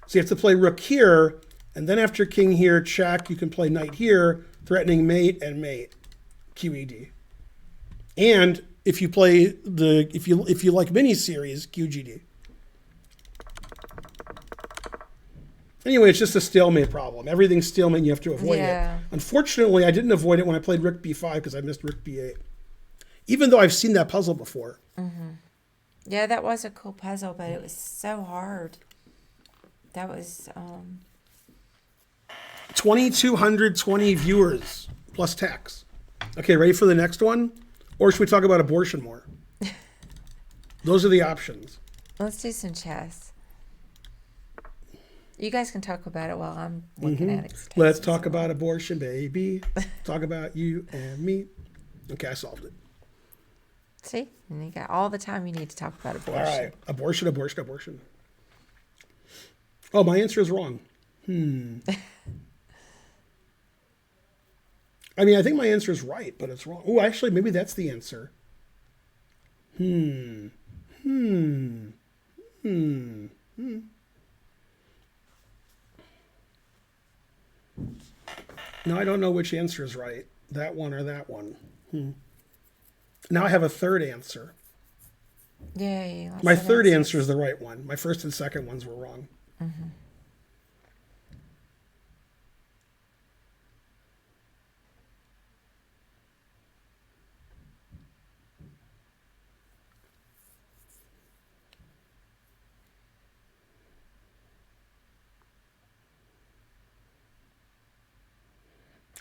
So you have to play rook here, and then after king here, check, you can play knight here, threatening mate and mate, QED. And if you play if you like mini-series, QGD. Anyway, it's just a stalemate problem. Everything's stalemate and you have to avoid it. Unfortunately, I didn't avoid it when I played rook b5 because I missed rook b8. Even though I've seen that puzzle before. Yeah, that was a cool puzzle, but it was so hard. That was 2,220 viewers plus tax. Okay, ready for the next one? Or should we talk about abortion more? Those are the options. Let's do some chess. You guys can talk about it while I'm looking at it. Let's talk about abortion, baby. Talk about you and me. Okay, I solved it. See? And you got all the time you need to talk about abortion. All right. Abortion. Oh, my answer is wrong. I mean, I think my answer is right, but it's wrong. Oh, actually, maybe that's the answer. No, I don't know which answer is right. That one or that one. Now I have a third answer. Yay. My third answer is the right one. My first and second ones were wrong.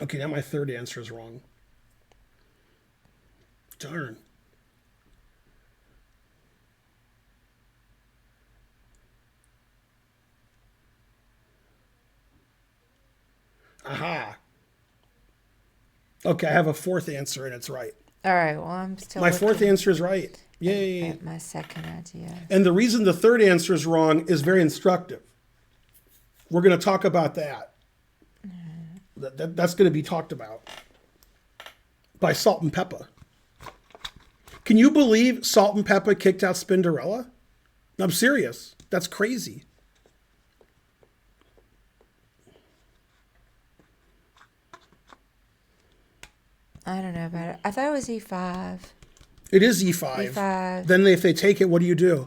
Okay, now my third answer is wrong. Darn. Aha. Okay, I have a fourth answer and it's right. All right, well, I'm still My fourth answer is right. Yay. at my second idea. And the reason the third answer is wrong is very instructive. We're going to talk about that. That's going to be talked about by Salt and Peppa. Can you believe Salt and Peppa kicked out Spinderella? I'm serious. That's crazy. I don't know about it. I thought it was E5. It is E5. E5. Then if they take it, what do you do?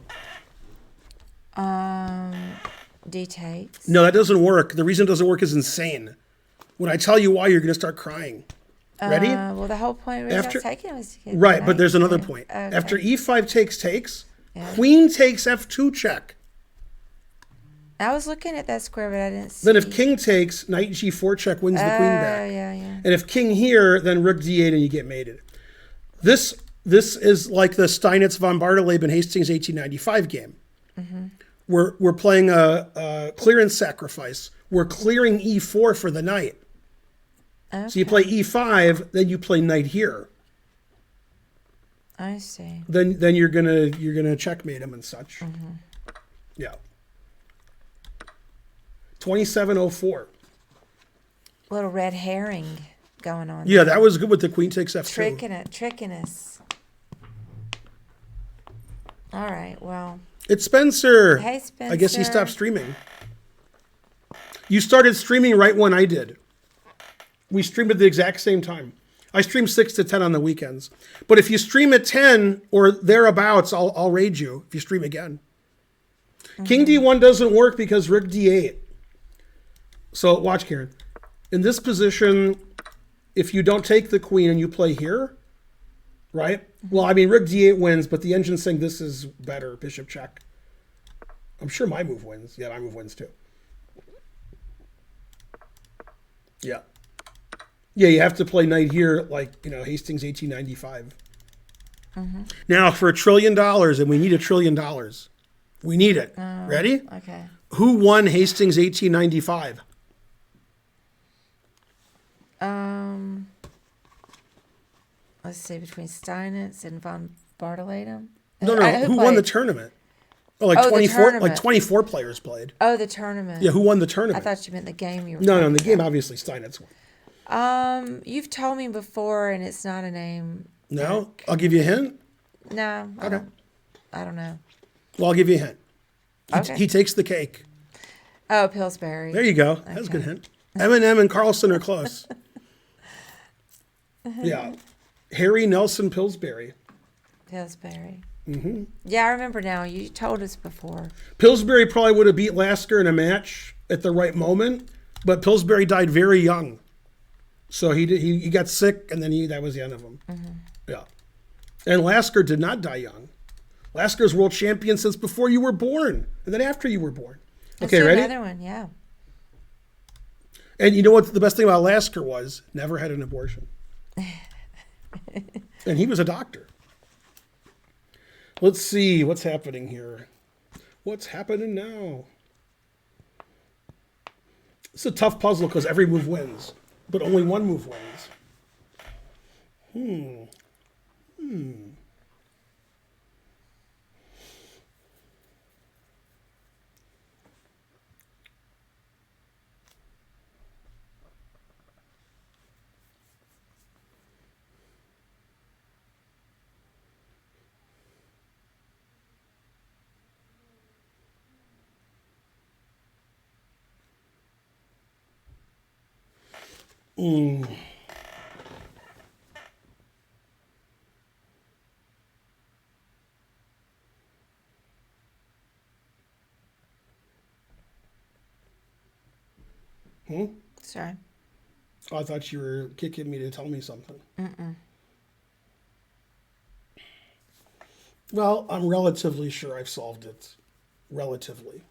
D takes. No, that doesn't work. The reason it doesn't work is insane. When I tell you why, you're going to start crying. Ready? Well, the whole point of taking it was to get Right, but knight. there's another point. Okay. After E5 takes, Queen takes F2 check. I was looking at that square, but I didn't see. Then if King takes, Knight G4 check wins the Queen back. Yeah. And if King here, then Rook D8 and you get mated. This is like the Steinitz von Bartolebe and Hastings 1895 game. We're playing a clearance sacrifice. We're clearing E4 for the knight. Okay. So you play E5, then you play knight here. I see. then you're gonna checkmate him and such. Yeah. 2704. Little red herring going on. Yeah, that was good with the queen takes f2. Tricking us. All right, well. It's Spencer. Hey, I guess he Spencer. stopped streaming. You started streaming right when I did. We streamed at the exact same time. I stream 6 to 10 on the weekends. But if you stream at 10 or thereabouts, I'll raid you if you stream again. King D1 doesn't work because Rook D8. So watch, Karen. In this position, if you don't take the queen and you play here, right? Well, I mean, Rook D8 wins, but the engine's saying this is better. Bishop check. I'm sure my move wins. Yeah, my move wins too. Yeah. Yeah, you have to play knight here, like, Hastings 1895. Now, for $1 trillion, and we need $1 trillion. We need it. Ready? Okay. Who won Hastings 1895? Let's see, between Steinitz and von Bartolome. No. Who won the tournament? Oh, like the 24. Like tournament. 24 players played. Oh, the tournament. Yeah, who won the I tournament? thought you meant the game you were No, in talking the game, about. obviously Steinitz won. You've told me before, and it's not a name. No, I'll give you a hint. No. Okay. I don't know. Well, I'll give you a hint. Okay. He takes the cake. Oh, Pillsbury. There you go. That was a good hint. Eminem and Carlson are close. Yeah. Harry Nelson Pillsbury. Pillsbury. Yeah, I remember now. You told us before. Pillsbury probably would have beat Lasker in a match at the right moment, but Pillsbury died very young. So he got sick, and then that was the end of him. Yeah. And Lasker did not die young. Lasker's world champion since before you were born, and then after you were born. Let's Okay, do ready? Another one, yeah. And you know what the best thing about Lasker was? Never had an abortion. And he was a doctor. Let's see what's happening here. What's happening now? It's a tough puzzle because every move wins, but only one move wins. Sorry. Oh, I thought you were kicking me to tell me something. Well, I'm relatively sure I've solved it. Relatively.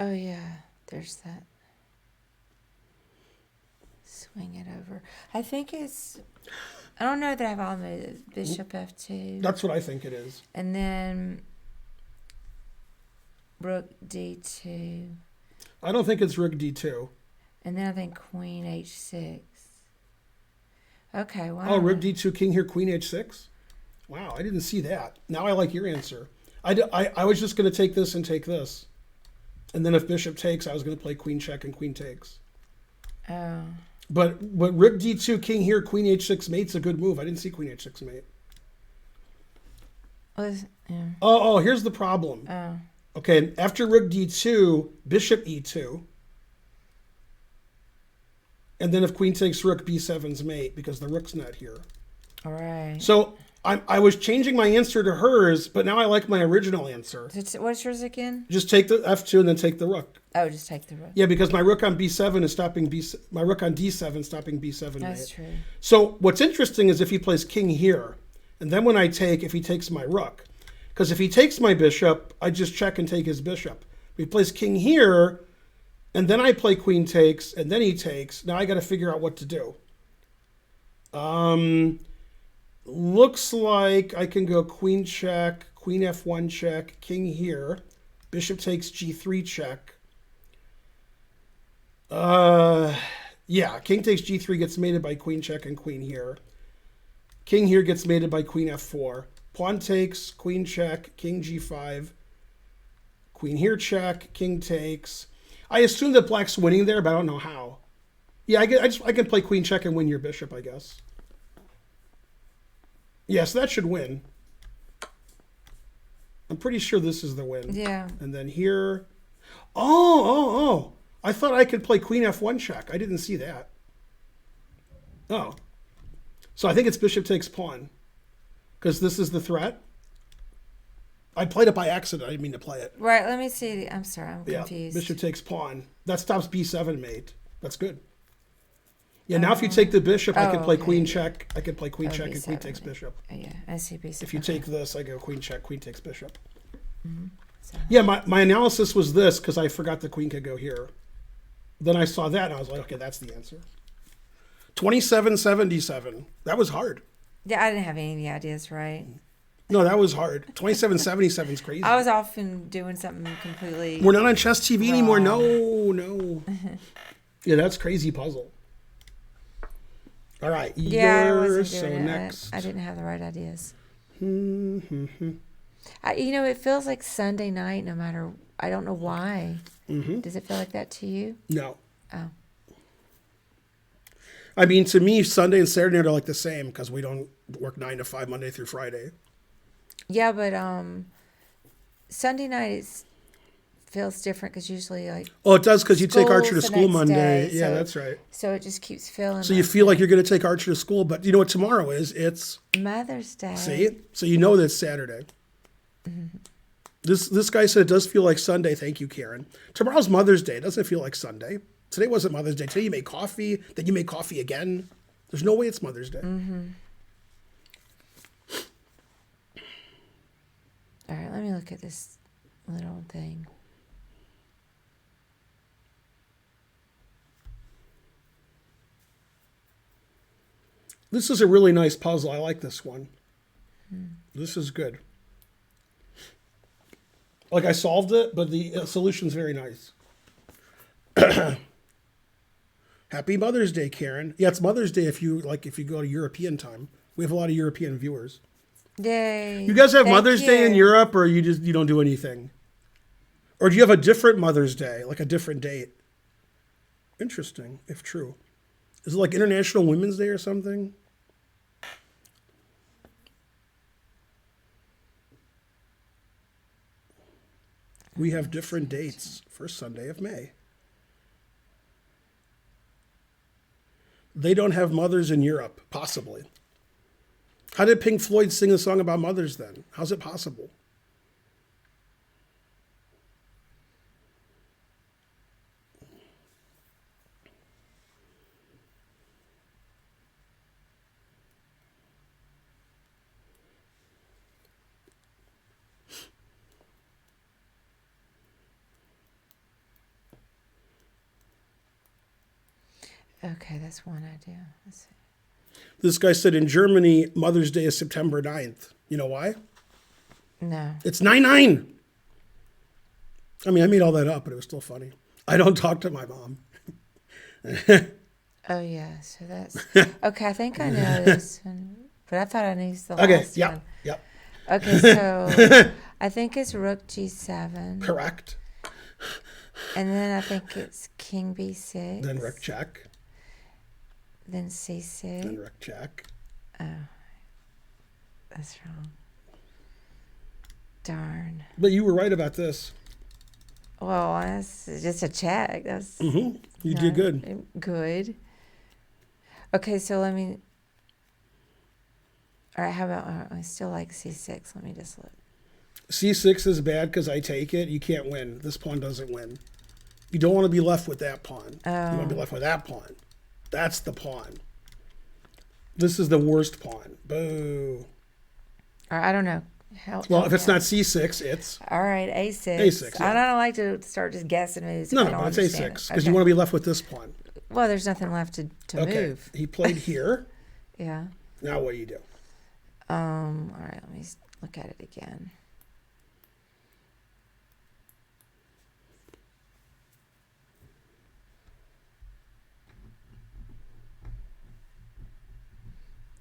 Oh, yeah. There's that. Swing it over. I think it's... I don't know that I've all made Bishop F2. That's what I think it is. And then Rook D2. I don't think it's Rook D2. And then I think Queen H6. Okay, wow. Oh, Rook D2, King here, Queen H6? Wow, I didn't see that. Now I like your answer. I was just going to take this and take this. And then if Bishop takes, I was going to play Queen check and Queen takes. Oh. But Rook D2, King here, Queen H6 mate's a good move. I didn't see Queen H6 mate. Yeah. Oh, here's the problem. Oh. Okay, after Rook D2, Bishop E2. And then if Queen takes Rook, B7's mate, because the Rook's not here. All right. So I was changing my answer to hers, but now I like my original answer. What's yours again? Just take the F2 and then take the Rook. Oh, just take the Rook. Yeah, because my Rook on B7 is stopping my Rook on D7 stopping B7 That's mate. true. So what's interesting is if he plays King here, and then when I take, if he takes my Rook, because if he takes my Bishop, I just check and take his Bishop. If he plays King here, And then I play queen takes, and then he takes. Now I got to figure out what to do. Looks like I can go queen check, queen f1 check, king here. Bishop takes g3 check. Yeah, king takes g3 gets mated by queen check and queen here. King here gets mated by queen f4. Pawn takes, queen check, king g5. Queen here check, king takes. I assume that black's winning there, but I don't know how. Yeah, I can play queen check and win your bishop, I guess. Yeah, so that should win. I'm pretty sure this is the win. Yeah. And then here. Oh. I thought I could play queen f1 check. I didn't see that. Oh. So I think it's bishop takes pawn. Because this is the threat. I played it by accident. I didn't mean to play it. Right, let me see. I'm sorry, I'm confused. Yeah, bishop takes pawn. That stops b7 mate. That's good. Yeah, now if you take the bishop, I can play queen check. I can play queen check and queen B7. takes bishop. Oh, yeah, I see b7. If you take this, I go queen check, queen takes bishop. So- Yeah, my analysis was this because I forgot the queen could go here. Then I saw that and I was like, okay, that's the answer. 2777. That was hard. Yeah, I didn't have any of the ideas right. No, that was hard. 2777 is crazy. I was often doing something completely. We're not on Chess TV anymore. Wrong. No. Yeah, that's crazy puzzle. All right. Yeah, I yours. wasn't So doing it. next. I didn't have the right ideas. Mm-hmm. It feels like Sunday night no matter. I don't know why. Mm-hmm. Does it feel like that to you? No. Oh. I mean, to me, Sunday and Saturday are like the same because we don't work 9 to 5 Monday through Friday. Yeah, but Sunday night feels different because usually Oh, it does because you take Archer to School's the school next Monday. day, Yeah, so- that's right. so it just keeps feeling. So you feel like you're going to take Archer to school, but you know what tomorrow is? It's Mother's Day. see, so you know that's Saturday. Mm-hmm. This guy said it does feel like Sunday. Thank you, Karen. Tomorrow's Mother's Day. It doesn't feel like Sunday. Today wasn't Mother's Day. Today you made coffee. Then you made coffee again. There's no way it's Mother's Day. Mm-hmm. All right, let me look at this little thing. This is a really nice puzzle. I like this one. This is good. Like I solved it, but the solution's very nice. Happy Mother's Day, Karen. Yeah, it's Mother's Day if you go to European time. We have a lot of European viewers. Yay! You guys have Thank Mother's Day in you. Europe, or you don't do anything? Or do you have a different Mother's Day, like a different date? Interesting, if true. Is it like International Women's Day or something? We have different dates. First Sunday of May. They don't have mothers in Europe, possibly. How did Pink Floyd sing a song about mothers then? How's it possible? Okay, that's one idea. Let's see. This guy said in Germany, Mother's Day is September 9th. You know why? No. It's 9/9. I mean, I made all that up, but it was still funny. I don't talk to my mom. Oh yeah, so that's okay. I think I know this one, but I thought I knew the Okay, last yeah, one. yeah, Okay, so I think it's Rook G7, correct. and then I think it's King B6. Then Rook check, Then C6. then Rook check. That's wrong. Darn. But you were right about this. Well, that's just a check. That's You did not good. Good. Okay, so let me. All right, how about I still like C6. Let me just look. C6 is bad because I take it. You can't win. This pawn doesn't win. You don't want to be left with that pawn. You want to be left with that pawn. That's the pawn. This is the worst pawn. Boo. All right, I don't know. Help, Well, help if it's me out. not C6, it's All right, A6. A6, yeah. I don't like to start just guessing moves. no, if I no, don't it's understand A6 it. because you Okay. want to be left with this pawn. Well, there's nothing left to Okay, move. he played here. Yeah. Now what do you do? All right, let me look at it again.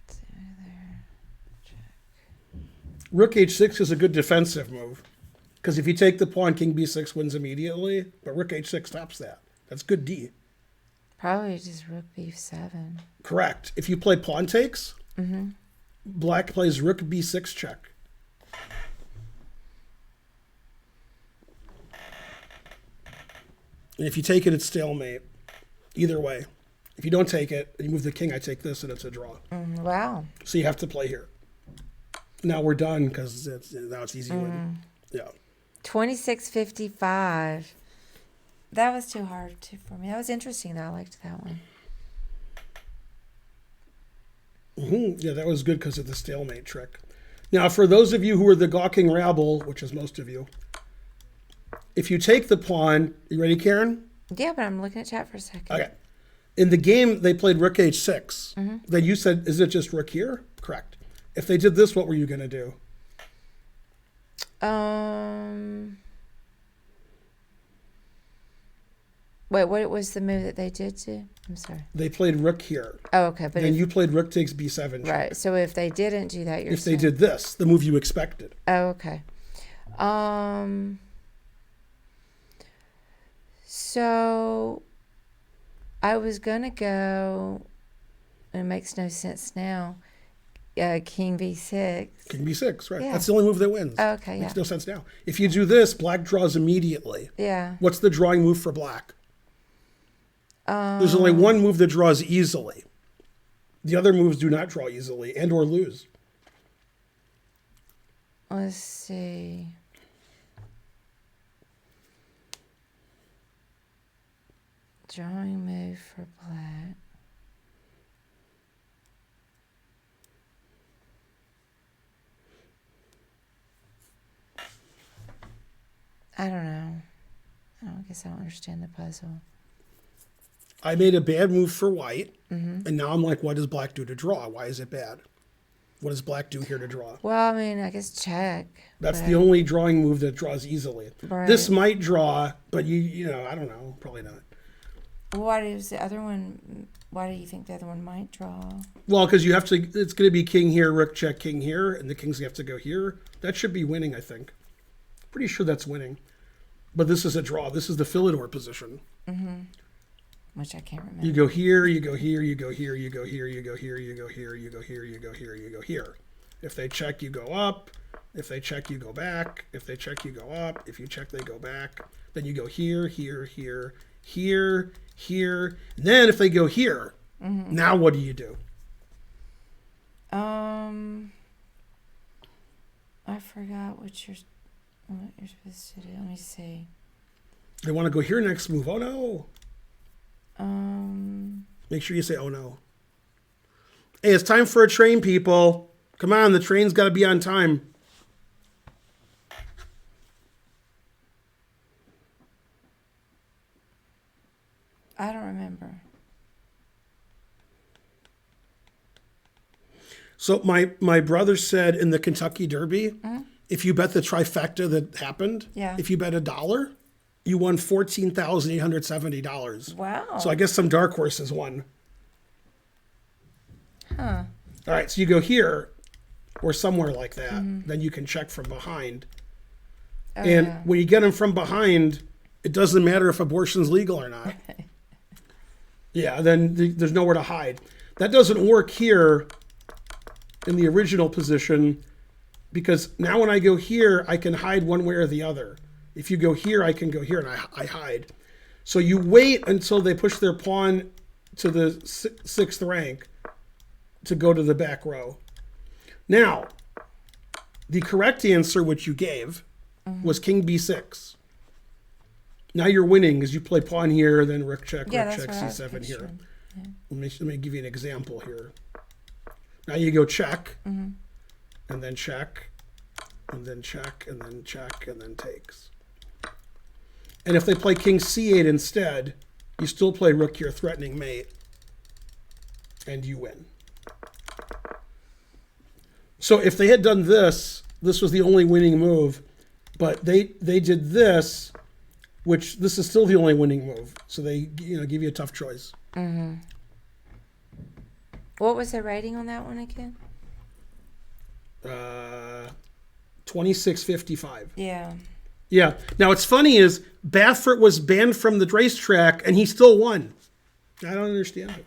So there, check. Rook H6 is a good defensive move because if you take the pawn, King B6 wins immediately, but Rook H6 stops that. That's good D. Probably just Rook B7. Correct. If you play pawn takes, Black plays Rook B6 check. And if you take it, it's stalemate. Either way. If you don't take it, and you move the king, I take this, and it's a draw. Wow. So you have to play here. Now we're done because now it's easy win. Yeah. 26.55. That was too hard for me. That was interesting, though. I liked that one. Yeah, that was good because of the stalemate trick. Now, for those of you who are the gawking rabble, which is most of you, if you take the pawn, you ready, Karen? Yeah, but I'm looking at chat for a second. Okay. In the game, they played Rook H6. Then you said, is it just Rook here? Correct. If they did this, what were you going to do? Wait, what was the move that they did to? I'm sorry. They played Rook here. Oh, okay. But Then if, you played Rook takes B7. right. So if they didn't do that, you're If they saying, did this, the move you expected. oh, okay. So I was gonna go. It makes no sense now. King B6. King B6, right? Yeah. That's the only move that wins. Oh, okay, Makes yeah. no sense now. If you do this, Black draws immediately. Yeah. What's the drawing move for Black? There's only one move that draws easily. The other moves do not draw easily and or lose. Let's see. Drawing move for Black. I don't know. I guess I don't understand the puzzle. I made a bad move for White, and now I'm like, what does Black do to draw? Why is it bad? What does Black do here to draw? Well, I mean, I guess check. That's but the only drawing move that draws easily. Right. This might draw, but you know, I don't know, probably not. Why does the other one? Why do you think the other one might draw? Well, because you have to, it's going to be king here, rook check, king here, and the kings have to go here. That should be winning, I think. Pretty sure that's winning. But this is a draw. This is the Philidor position. Which I can't remember. You go here, you go here, you go here, you go here, you go here, you go here, you go here, you go here, you go here. If they check, you go up. If they check, you go back. If they check, you go up. If you check, they go back. Then you go here, here, here, here, here. And then if they go here, now what do you do? I forgot what you're supposed to do. Let me see. They want to go here next move. Oh no. Um, Make sure you say, oh no. Hey, it's time for a train, people. Come on, the train's got to be on time. I don't remember. So my brother said in the Kentucky Derby, if you bet the trifecta that happened, Yeah. if you bet $1, you won $14,870. Wow. So I guess some dark horses won. Huh. All right, so you go here or somewhere like that. Then you can check from behind. Oh, And yeah. when you get them from behind, it doesn't matter if abortion's legal or not. Yeah, then there's nowhere to hide. That doesn't work here in the original position because now when I go here, I can hide one way or the other. If you go here, I can go here and I hide. So you wait until they push their pawn to the sixth rank to go to the back row. Now, the correct answer, which you gave, was king b6. Now you're winning as you play pawn here, then rook check, Yeah, rook that's check, what I was c7 here. picturing. Let me give you an example here. Now you go check, and then check, and then check, and then check, and then takes. And if they play king c8 instead, you still play rook here, threatening mate, and you win. So if they had done this, this was the only winning move, but they did this, which this is still the only winning move. So they give you a tough choice. What was the rating on that one again? 2655. Yeah. Yeah. Now what's funny is Baffert was banned from the racetrack and he still won. I don't understand it.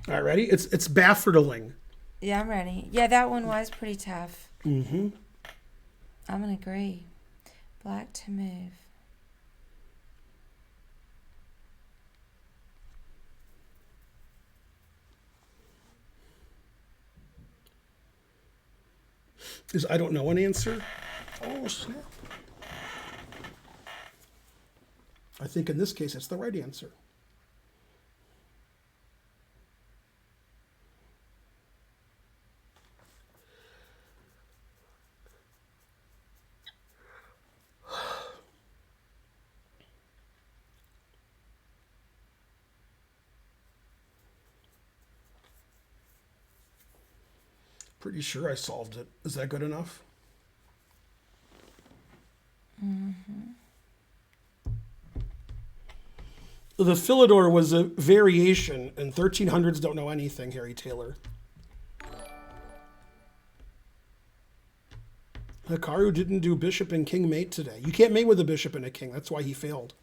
All right, ready? It's Baffertling. Yeah, I'm ready. Yeah, that one was pretty tough. I'm gonna agree. Black to move. Is I don't know an answer? Oh, snap. I think in this case it's the right answer. Pretty sure I solved it. Is that good enough? The Philidor was a variation, and 1300s don't know anything, Harry Taylor. Hikaru didn't do bishop and king mate today. You can't mate with a bishop and a king. That's why he failed.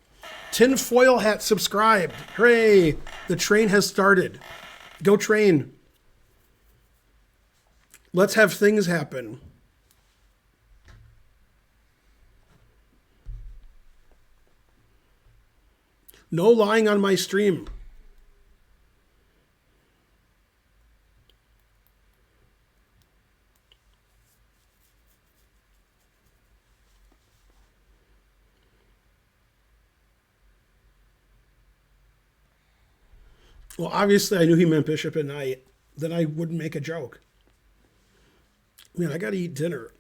Tinfoil Hat subscribed. Hooray! The train has started. Go train. Let's have things happen. No lying on my stream. Well, obviously I knew he meant bishop and knight. Then I wouldn't make a joke. Man, I gotta eat dinner.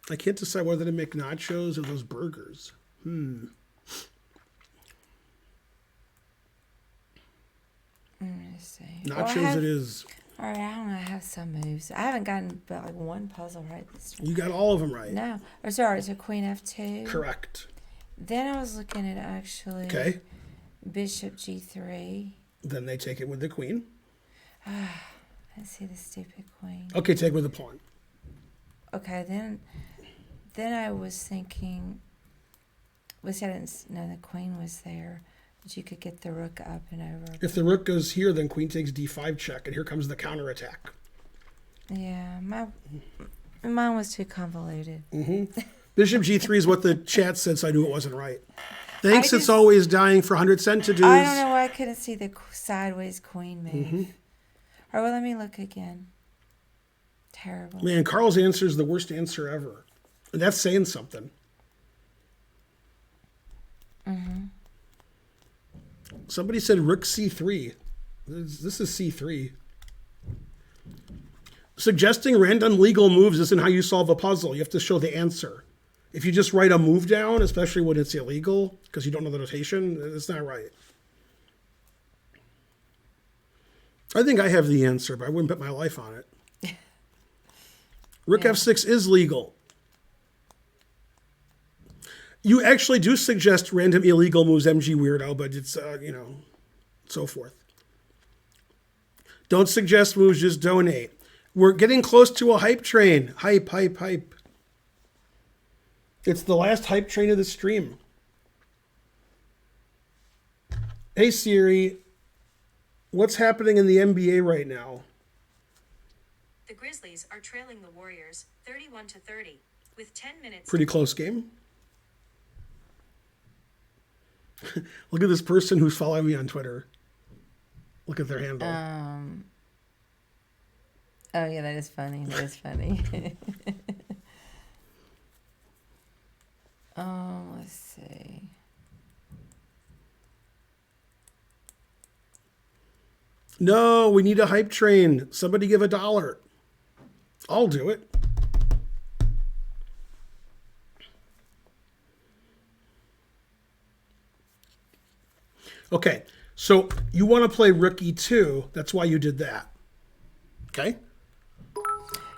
I can't decide whether to make nachos or those burgers. Let me see. Nachos it is. All right, I don't know. I have some moves. I haven't gotten but like one puzzle right this time. You got all of them right. No. Or sorry, it's a queen f2. Correct. Then I was looking at actually Okay. bishop g3. Then they take it with the queen. I see the stupid queen. Okay, take with the pawn. Okay, then I was thinking, I didn't know the queen was there, but you could get the rook up and over. If the rook goes here, then queen takes d5 check, and here comes the counterattack. Yeah, mine was too convoluted. Bishop g3 is what the chat said, so I knew it wasn't right. Thanks, I it's just- always dying for 100 centidues. I don't know why I couldn't see the sideways queen move. All right, well, let me look again. Terrible. Man, Carl's answer is the worst answer ever. And that's saying something. Somebody said rook c3. This is c3. Suggesting random legal moves isn't how you solve a puzzle. You have to show the answer. If you just write a move down, especially when it's illegal, because you don't know the notation, it's not right. I think I have the answer, but I wouldn't bet my life on it. Rook f6 is legal. You actually do suggest random illegal moves, MG Weirdo, but it's, so forth. Don't suggest moves, just donate. We're getting close to a hype train. Hype, hype, hype. It's the last hype train of the stream. Hey Siri, what's happening in the NBA right now? The Grizzlies are trailing the Warriors 31-30 with 10 minutes. Pretty close game. Look at this person who's following me on Twitter. Look at their handle. Oh, yeah, that is funny. That is funny. Let's see. No, we need a hype train. Somebody give $1. I'll do it. Okay, so you want to play rook e2. That's why you did that. Okay?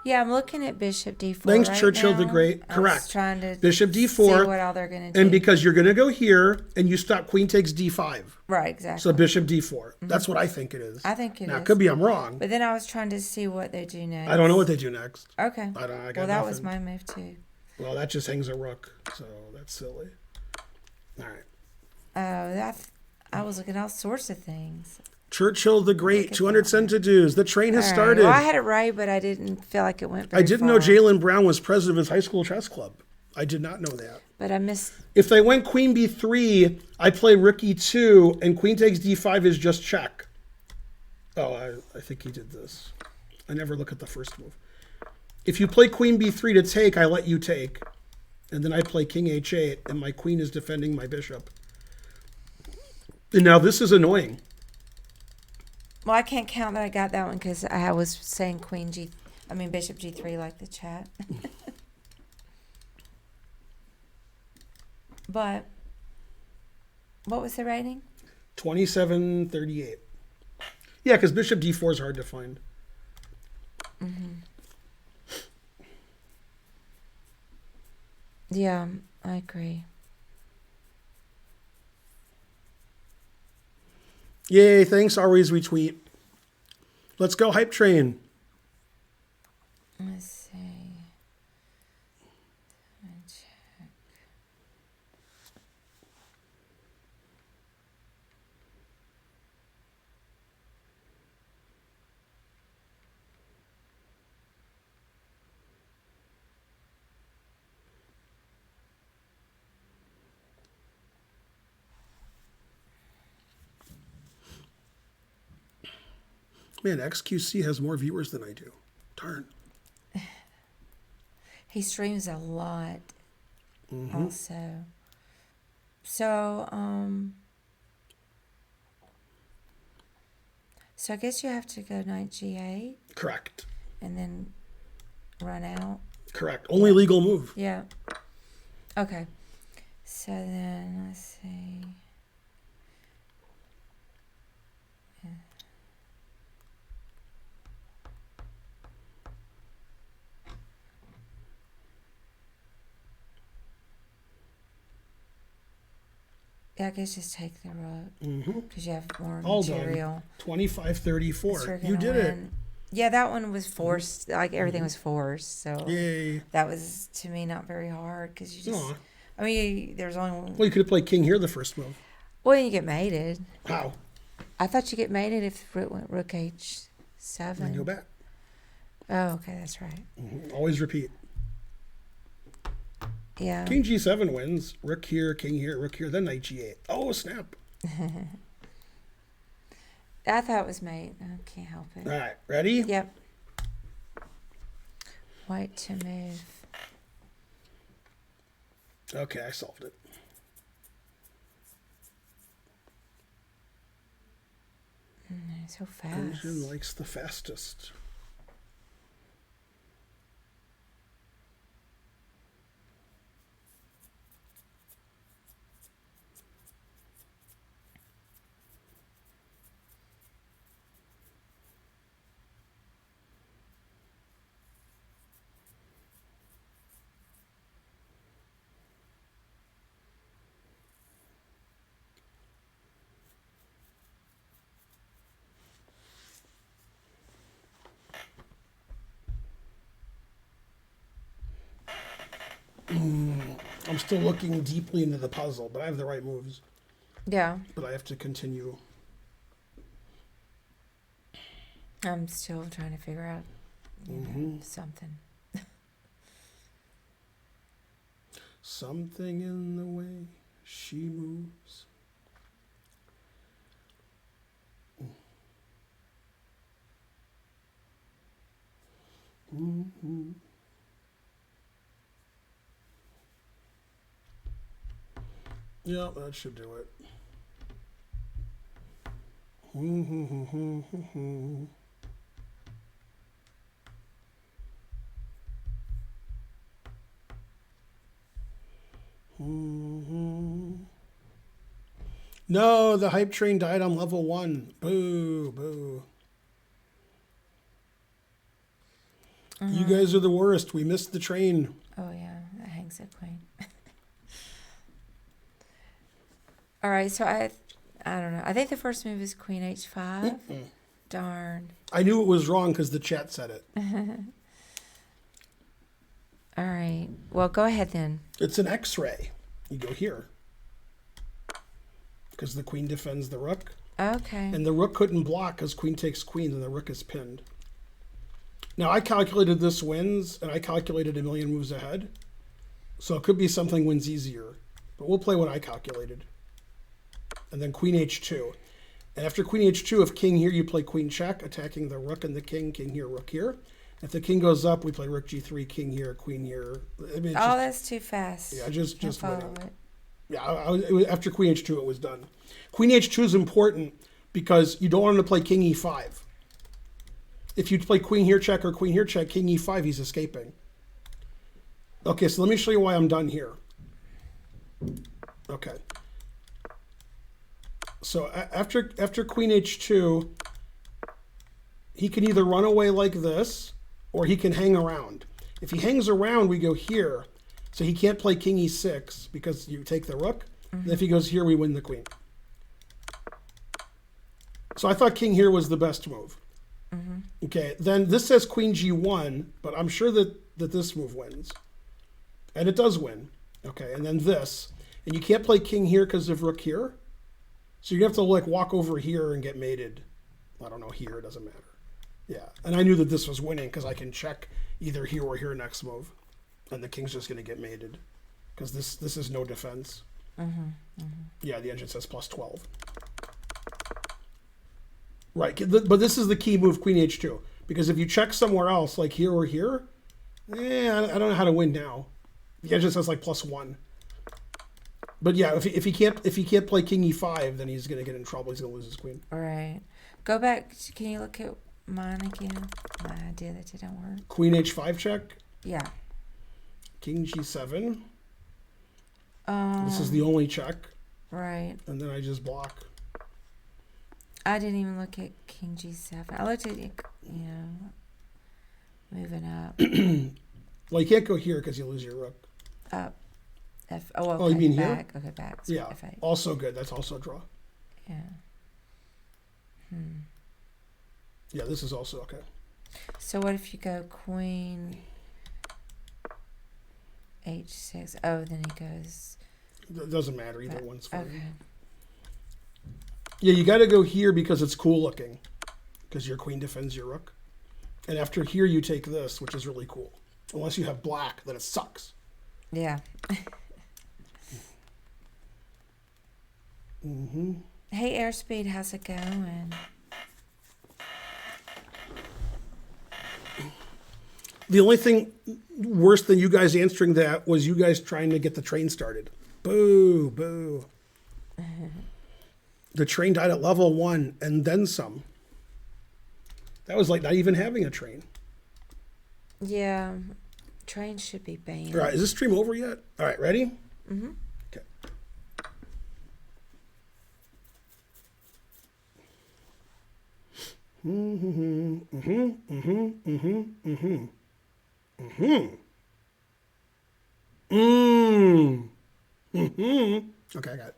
Yeah, I'm looking at Bishop D4 Thanks, right Churchill the now. Great. I was Correct. trying to Bishop see d4. what all they're going to do. And because you're going to go here and you stop queen takes d5. right, exactly. So bishop d4. That's what I think it is. I think it now, is. it could be I'm wrong. But then I was trying to see what they do next. I don't know what they do next. Okay. I got Well, that was nothing. my move too. Well, that just hangs a rook, so that's silly. All right. Oh, I was looking at all sorts of things. Churchill the Great, at 200 cent to do's. The train has All right. started. Well, I had it right, but I didn't feel like it went very I didn't know far. Jalen Brown was president of his high school chess club. I did not know that. But I missed. If they went queen b3, I play rook e2, and queen takes d5 is just check. Oh, I think he did this. I never look at the first move. If you play queen b3 to take, I let you take. And then I play king h8, and my queen is defending my bishop. And now this is annoying. Well, I can't count that I got that one because I was saying Bishop G3 like the chat. But what was the rating? 27-38. Yeah, because bishop d4 is hard to find. Yeah, I agree. Yay, thanks, always retweet. Let's go, Hype Train. Let's see. Check. Man, XQC has more viewers than I do. Darn. He streams a lot also. So, so I guess you have to go knight G8 Correct. and then run out. Correct. Only legal move. Yeah. Okay. So then let's see. Yeah, I guess just take the rook because you have more All material. done. 25-34. So we're You gonna did it. win. Yeah, that one was forced. Like everything was forced. So Yay. that was to me not very hard because you just. Aw. I mean, there's only. Well, you could have played king here the first move. Well, you get mated. How? I thought you get mated if rook went rook h7. Then go back. Oh, okay, that's right. Always repeat. Yeah. King g7 wins. Rook here, king here, rook here, then knight g8. Oh, snap. I thought it was mate. I can't help it. All right, ready? Yep. White to move. Okay, I solved it. So fast. Persian likes the fastest. I'm still looking deeply into the puzzle, but I have the right moves. Yeah. But I have to continue. I'm still trying to figure out something. Something in the way she moves. Yeah, that should do it. No, the hype train died on level 1. Boo, boo. You guys are the worst. We missed the train. Oh yeah, that hangs a queen. All right, so I don't know. I think the first move is Queen H5. Darn. I knew it was wrong because the chat said it. All right. Well, go ahead then. It's an X-ray. You go here. Because the queen defends the rook. Okay. And the rook couldn't block because queen takes queen and the rook is pinned. Now, I calculated this wins, and I calculated a million moves ahead. So it could be something wins easier. But we'll play what I calculated. And then queen h2. And after queen h2, if king here, you play queen check, attacking the rook and the king here, rook here. If the king goes up, we play rook g3, king here, queen here. I mean, That's too fast. Yeah, just follow winning. it. Yeah, after queen h2, it was done. Queen h2 is important because you don't want him to play king e5. If you play queen here check or queen here check, king e5, he's escaping. Okay, so let me show you why I'm done here. Okay. So after queen h2, he can either run away like this, or he can hang around. If he hangs around, we go here. So he can't play king e6 because you take the rook. And if he goes here, we win the queen. So I thought king here was the best move. Okay, then this says queen g1, but I'm sure that this move wins. And it does win. Okay, and then this. And you can't play king here because of rook here. So you have to like walk over here and get mated. I don't know, here, it doesn't matter. Yeah, and I knew that this was winning because I can check either here or here next move. And the king's just going to get mated because this is no defense. Yeah, the engine says plus 12. Right, but this is the key move, queen h2. Because if you check somewhere else, like here or here, I don't know how to win now. The engine says like plus 1. But yeah, if he can't play king e5, then he's going to get in trouble. He's going to lose his queen. All right. Go back. Can you look at mine again? My idea that didn't work. Queen h5 check. Yeah. King g7. This is the only check. Right. And then I just block. I didn't even look at king g7. I looked at it, moving up. Well, you can't go here because you lose your rook. Up. F. Oh, okay. Oh, you mean back. here? Okay, back. So Yeah, F8. also good. That's also a draw. Yeah. Yeah, this is also okay. So what if you go queen h6? Oh, then he goes. It doesn't matter. Either back. one's fine. Okay. Yeah, you got to go here because it's cool looking. Because your queen defends your rook. And after here, you take this, which is really cool. Unless you have black, then it sucks. Yeah. Hey, Airspeed, how's it going? The only thing worse than you guys answering that was you guys trying to get the train started. Boo, boo. The train died at level 1 and then some. That was like not even having a train. Yeah. Trains should be banned. All right, is this stream over yet? All right, ready? Mm-hmm. Okay. Okay, I got it.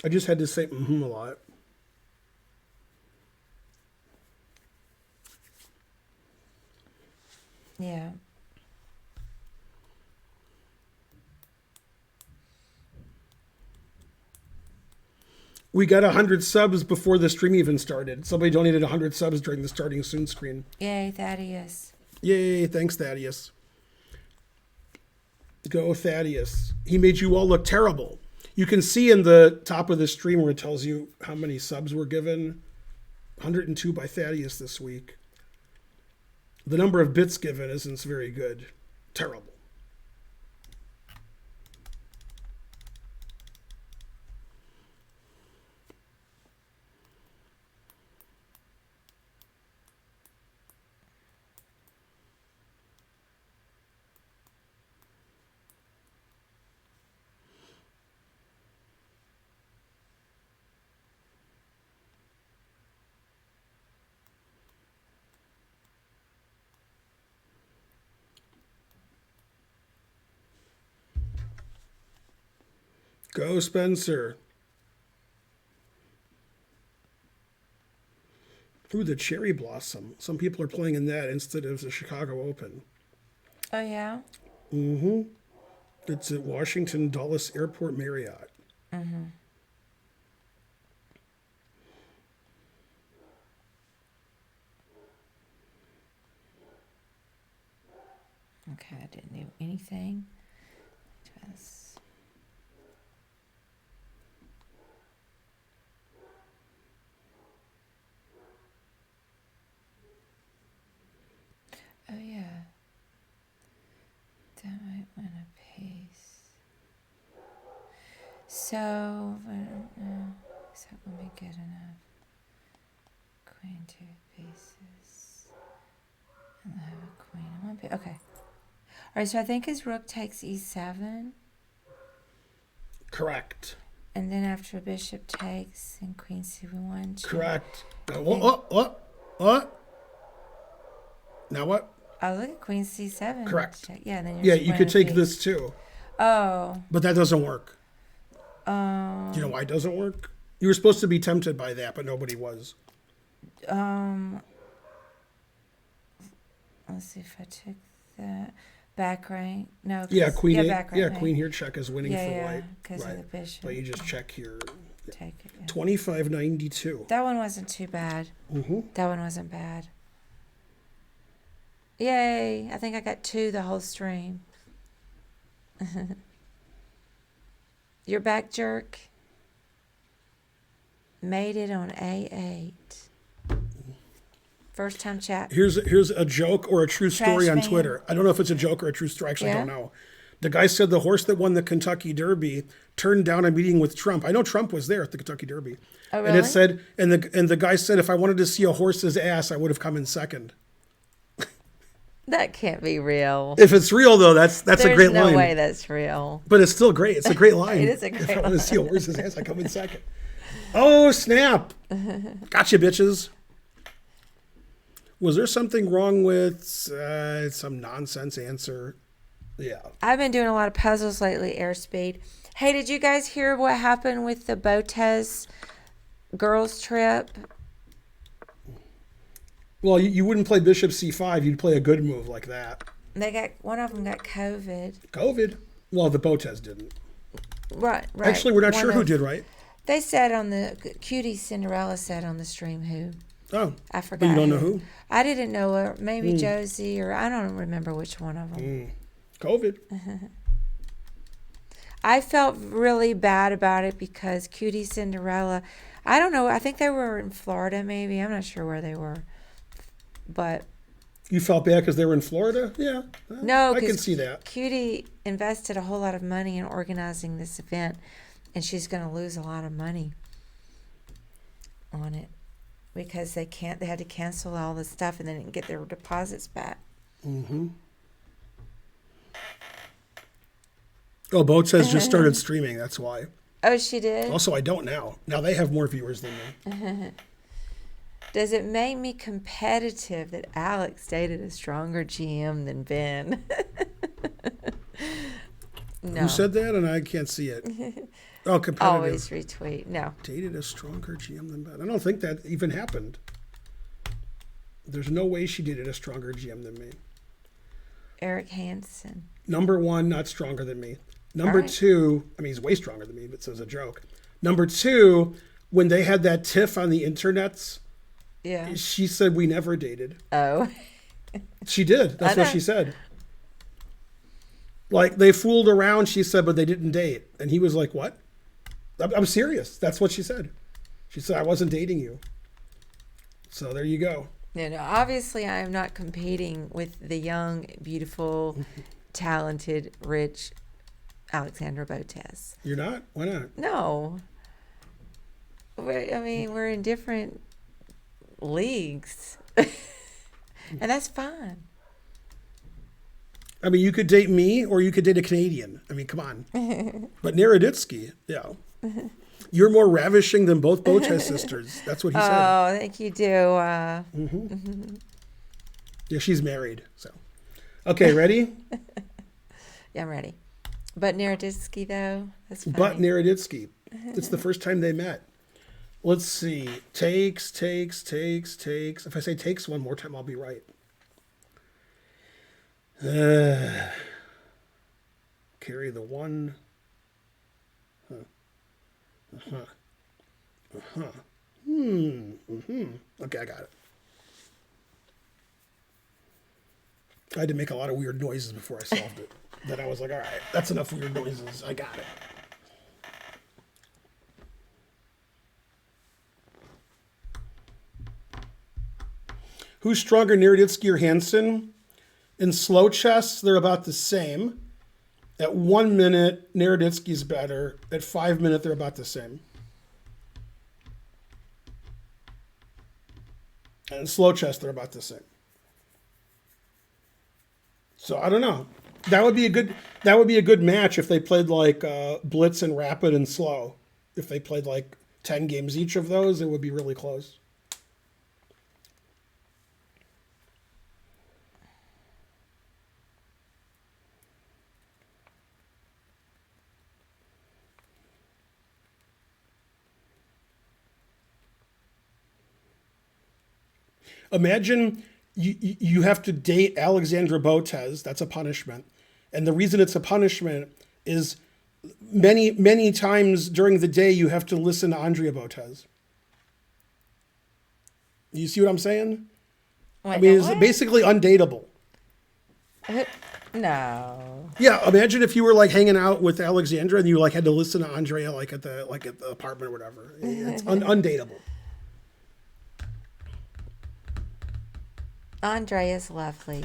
I just had to say a lot. Yeah. We got 100 subs before the stream even started. Somebody donated 100 subs during the starting soon screen. Yay, Thaddeus. Yay, thanks, Thaddeus. Go, Thaddeus. He made you all look terrible. You can see in the top of the stream where it tells you how many subs were given. 102 by Thaddeus this week. The number of bits given isn't very good. Terrible. Go, Spencer. Ooh, the Cherry Blossom. Some people are playing in that instead of the Chicago Open. Oh yeah. It's at Washington Dulles Airport Marriott. Okay, I didn't do anything. Just... Oh yeah. That might win a piece. So I don't know. Is that gonna be good enough? Queen, 2 pieces. And I have a queen and 1 piece. Okay. All right, so I think his rook takes e7, Correct. and then after bishop takes, and queen c1. Correct. What? Now what? Oh, look at queen c7. Correct. Check. Yeah, then Yeah, you're you could take this too. Oh. But that doesn't work. Do you know why it doesn't work? You were supposed to be tempted by that, but nobody was. Let's see if I took that back rank. No. 'Cause- Yeah, queen. back rank. Yeah, queen here check is winning Yeah, for yeah, white. because of Right. the bishop. But you just check here. Take it. Yeah. 25.92. That one wasn't too bad. Mm-hmm. That one wasn't bad. Yay! I think I got 2 the whole stream. Your back jerk made it on A8. First time chat. Here's a joke or a true story Trash on fan. Twitter. I don't know if it's a joke or a true story. Actually, I don't Yeah? know. The guy said the horse that won the Kentucky Derby turned down a meeting with Trump. I know Trump was there at the Kentucky Derby. Oh, And it really? said, and the guy said, if I wanted to see a horse's ass, I would have come in second. That can't be real. If it's real though, that's a There's great no line. way that's real. But it's still great. It's a great line. It is a If great I want to see a horse's ass, I come in second. Oh snap! Gotcha, bitches. Was there something wrong with some nonsense answer? Yeah. I've been doing a lot of puzzles lately, Airspeed. Hey, did you guys hear what happened with the Botez girls trip? Well, you wouldn't play Bishop C5. You'd play a good move like that. One of them got COVID. COVID. Well, the Botez didn't. Right. Actually, we're not One sure who of- did, right? They said on the Cutie Cinderella said on the stream who. Oh, I forgot. but you don't know who? I didn't know her. Maybe Josie or I don't remember which one of them. COVID. I felt really bad about it because Cutie Cinderella, I don't know. I think they were in Florida maybe. I'm not sure where they were. But You felt bad because they were in Florida? Yeah. no, I can 'cause see that. Cutie invested a whole lot of money in organizing this event, and she's going to lose a lot of money on it because they had to cancel all the stuff and they didn't get their deposits back. Oh, Botez just started streaming. That's why. Oh, she did? Also, I don't now. Now they have more viewers than me. Does it make me competitive that Alex dated a stronger GM than Ben? No. Who said that? And I can't see it. Oh, competitive. Always retweet. No. Dated a stronger GM than Ben. I don't think that even happened. There's no way she dated a stronger GM than me. Eric Hansen. Number one, not stronger than me. Number right. two, I mean, he's way stronger than me, but so it's a joke. Number two, when they had that tiff on the internets, Yeah. she said we never dated. Oh. She did. That's I what know. she said. Like, they fooled around, she said, but they didn't date. And he was like, what? I'm serious. That's what she said. She said, I wasn't dating you. So there you go. No, obviously I am not competing with the young, beautiful, talented, rich Alexandra Botez. You're not? Why not? No. We're in different leagues. And that's fine. I mean, you could date me or you could date a Canadian. I mean, come on. But Naroditsky, yeah. You're more ravishing than both Botez sisters. That's what he said. Oh, I think you do. Yeah, she's married. So, okay, ready? Yeah, I'm ready. But Naroditsky, though, that's funny. But Naroditsky. It's the first time they met. Let's see. Takes. If I say takes one more time, I'll be right. Carry the one. Okay, I got it. I had to make a lot of weird noises before I solved it. Then I was like, all right, that's enough weird noises. I got it. Who's stronger, Naroditsky or Hansen? In slow chess, they're about the same. At 1 minute, Naroditsky's better. At 5 minutes, they're about the same. And in slow chess, they're about the same. So I don't know. That would be a good match if they played like Blitz and Rapid and Slow. If they played like 10 games each of those, it would be really close. Imagine you have to date Alexandra Botez. That's a punishment. And the reason it's a punishment is many times during the day you have to listen to Andrea Botez. You see what I'm saying? Wait, I mean, no, it's basically undateable. No. Yeah, imagine if you were like hanging out with Alexandra and you like had to listen to Andrea like at the apartment or whatever. It's undateable. Andrea's lovely.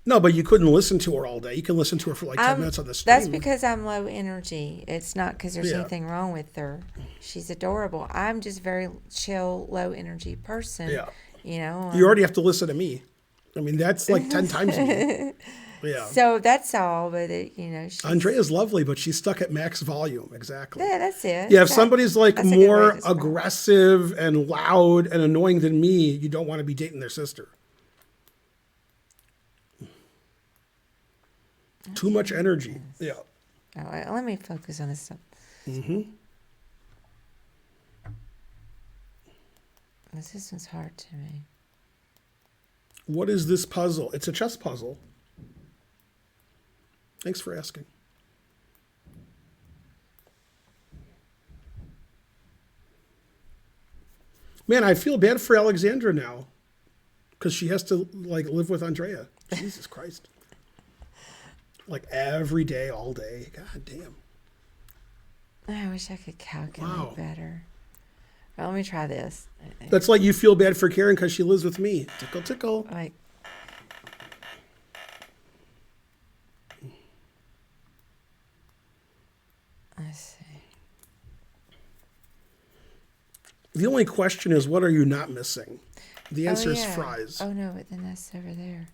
No, but you couldn't listen to her all day. You can listen to her for like 10 minutes on the stream. That's because I'm low energy. It's not because there's Yeah. anything wrong with her. She's adorable. I'm just very chill, low energy person. Yeah. You know. You already have to listen to me. I mean, that's like 10 times me. Yeah. So that's all. But she's, Andrea's lovely, but she's stuck at max volume. Exactly. yeah, that's it. Yeah, if somebody's like that's a good way more to describe it. aggressive and loud and annoying than me, you don't want to be dating their sister. Too much energy. Yeah. All right, let me focus on this stuff. This one's hard to me. What is this puzzle? It's a chess puzzle. Thanks for asking. Man, I feel bad for Alexandra now because she has to like live with Andrea. Jesus Christ. Like every day, all day. God damn. I wish I could calculate Wow. better. Well, let me try this. That's like you feel bad for Karen because she lives with me. Tickle, tickle. Like, let's see. The only question is, what are you not missing? The answer is yeah. fries. Oh no, but then that's over there.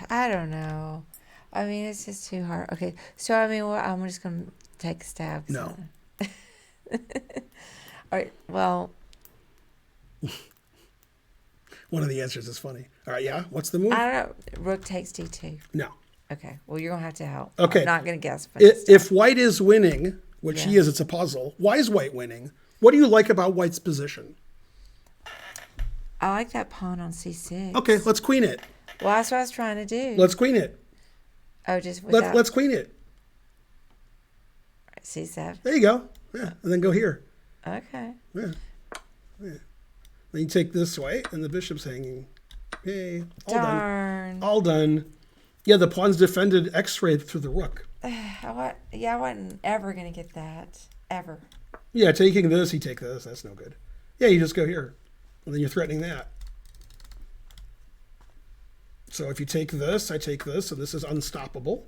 I don't know. I mean, it's just too hard. Okay, so I mean, well, I'm just gonna take a stab. No. All right. Well, One of the answers is funny. All right, yeah? What's the move? I don't know. Rook takes d2. No. Okay. Well, you're gonna have to help. Okay. I'm not gonna guess. But If white is winning, which he Yeah. is, it's a puzzle. Why is white winning? What do you like about white's position? I like that pawn on c6. Okay, let's queen it. Well, that's what I was trying to do. Let's queen it. Oh, just without Let's queen it. c7. There you go. Yeah, and then go here. Okay. Yeah. Then you take this way, and the bishop's hanging. Yay. All done. Darn. All done. Yeah, the pawn's defended x-rayed through the rook. I wasn't ever gonna get that ever. Yeah, taking this, you take this. That's no good. Yeah, you just go here. And then you're threatening that. So if you take this, I take this, and this is unstoppable.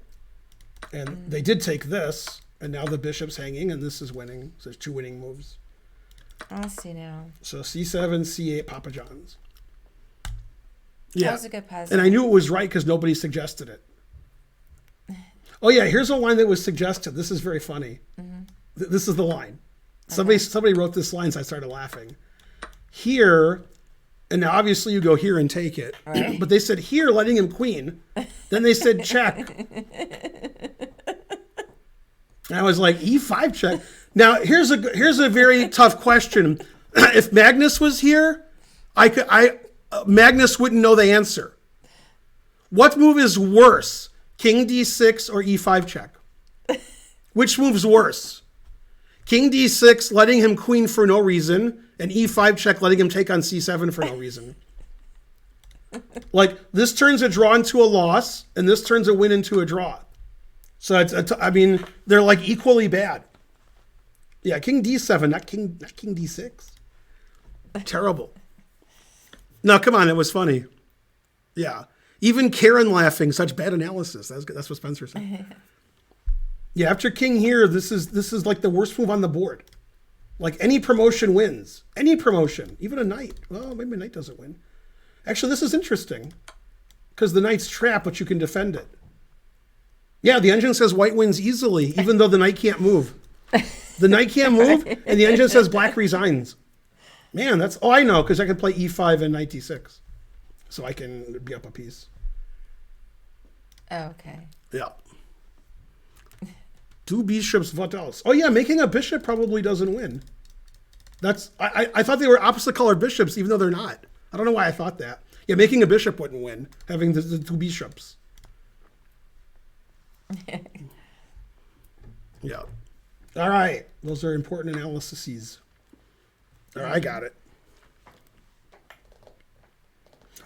And they did take this, and now the bishop's hanging, and this is winning. So there's two winning moves. I see now. So c7, c8, Papa John's. That Yeah, was a good puzzle. and I knew it was right because nobody suggested it. Oh yeah, here's a line that was suggested. This is very funny. This is the line. Somebody wrote this line, so I started laughing. Here, And now obviously you go here and take it. Right. But they said here, letting him queen. Then they said check. And I was like, E5 check. Now here's a very tough question. If Magnus was here, Magnus wouldn't know the answer. What move is worse? King D6 or E5 check? Which move's worse? King D6, letting him queen for no reason, and E5 check, letting him take on C7 for no reason. Like, this turns a draw into a loss, and this turns a win into a draw. So, I mean, they're like equally bad. Yeah, King D7, not King D6. Terrible. No, come on, it was funny. Yeah. Even Karen laughing, such bad analysis. That's what Spencer said. Yeah, after King here, this is like the worst move on the board. Like any promotion wins. Any promotion. Even a knight. Well, maybe a knight doesn't win. Actually, this is interesting. Because the knight's trapped, but you can defend it. Yeah, the engine says white wins easily, even though the knight can't move. The knight can't move, and the engine says black resigns. Man, that's... Oh, I know, because I can play E5 and knight D6. So I can be up a piece. Okay. Yeah. Two bishops, what else? Oh yeah, making a bishop probably doesn't win. That's I thought they were opposite colored bishops, even though they're not. I don't know why I thought that. Yeah, making a bishop wouldn't win, having the two bishops. Yeah. All right. Those are important analyses. All right, I got it.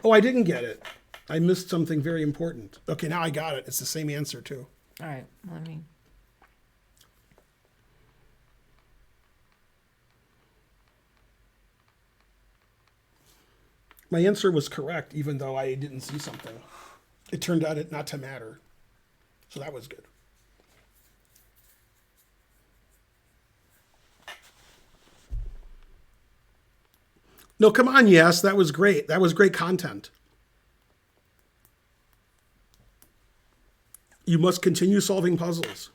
Oh, I didn't get it. I missed something very important. Okay, now I got it. It's the same answer, too. All right. Let me. My answer was correct, even though I didn't see something. It turned out it not to matter. So that was good. No, come on, yes, that was great. That was great content. You must continue solving puzzles.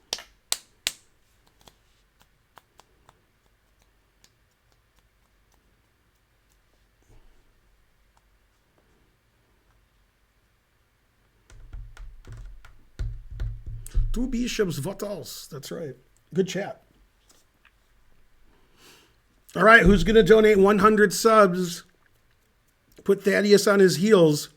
Two bishops, what else? That's right. Good chat. All right, who's going to donate 100 subs? Put Thaddeus on his heels.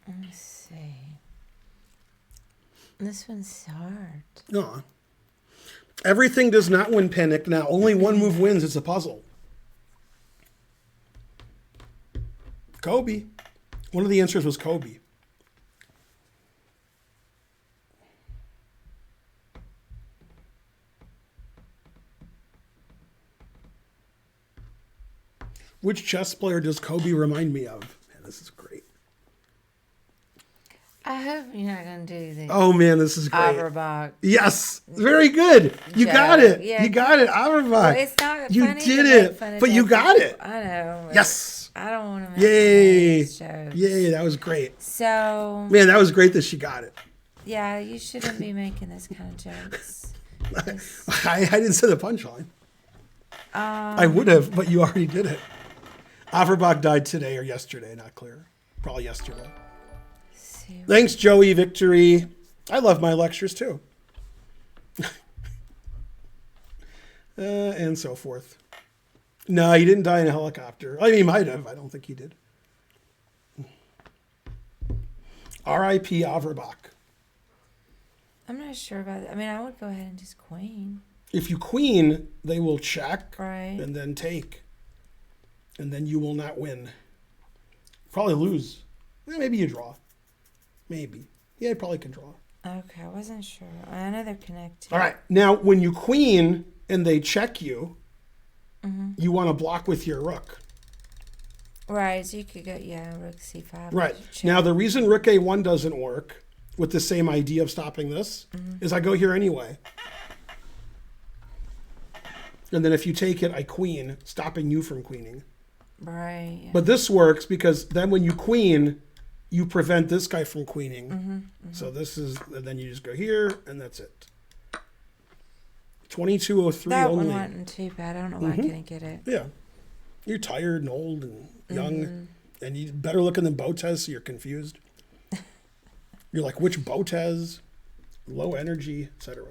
Let's see. This one's hard. No. Everything does not win Panic now. Only one move wins. It's a puzzle. Kobe. One of the answers was Kobe. Which chess player does Kobe remind me of? Man, this is great. I hope you're not going to do the Oh, man, this is great. Averbach. Yes, very good. You got it. Yeah. You got it, Averbach. Well, it's not You funny to did make it, fun of but you Jeff got it. I know. Yes. I don't want to make Yay. those jokes. Yay, that was great. So, Man, that was great that she got it. yeah, you shouldn't be making this kind of jokes. I didn't say the punchline. I would have, but you already did it. Averbach died today or yesterday, not clear. Probably yesterday. See, Thanks, Joey Victory. I love my lectures too. And so forth. No, he didn't die in a helicopter. I mean, he might have. I don't think he did. R.I.P. Averbach. I'm not sure about that. I mean, I would go ahead and just queen. If you queen, they will check Right. and then take. And then you will not win. Probably lose. Maybe you draw. Maybe. Yeah, you probably can draw. Okay, I wasn't sure. I know they're connected. All right. Now, when you queen and they check you, you want to block with your rook. Right, so you could go, yeah, rook c5. Right. Check. Now, the reason rook a1 doesn't work with the same idea of stopping this is I go here anyway. And then if you take it, I queen, stopping you from queening. Right. Yeah. But this works because then when you queen, you prevent this guy from queening. So this is, and then you just go here, and that's it. 2203 That only. one wasn't too bad. I don't know why I couldn't get it. Yeah. You're tired and old and young, and you better looking than Botez, so you're confused. You're like, which Botez? Low energy, etc.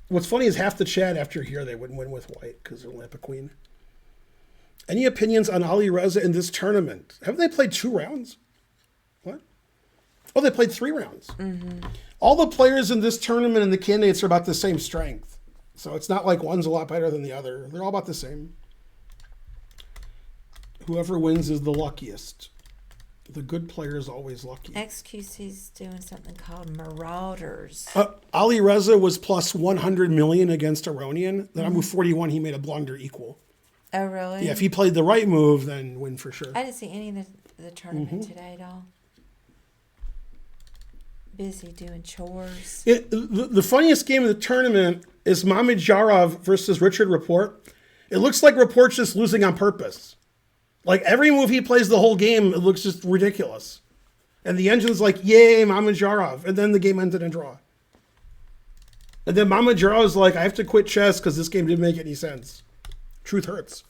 What's funny is half the chat after here, they wouldn't win with white because they're Lamp a Queen. Any opinions on Ali Reza in this tournament? Haven't they played 2 rounds? What? Oh, they played 3 rounds. All the players in this tournament and the candidates are about the same strength. So it's not like one's a lot better than the other. They're all about the same. Whoever wins is the luckiest. The good player is always lucky. XQC's doing something called Marauders. Ali Reza was plus 100 million against Aronian. Then on move 41, he made a blunder equal. Oh, really? Yeah, if he played the right move, then win for sure. I didn't see any of the tournament today at all. Busy doing chores. The funniest game of the tournament is Mamad Jarov versus Richard Report. It looks like Report's just losing on purpose. Like every move he plays the whole game, it looks just ridiculous. And the engine's like, yay, Mamad Jarov. And then the game ended in draw. And then Mamad Jarov's like, I have to quit chess because this game didn't make any sense. Truth hurts.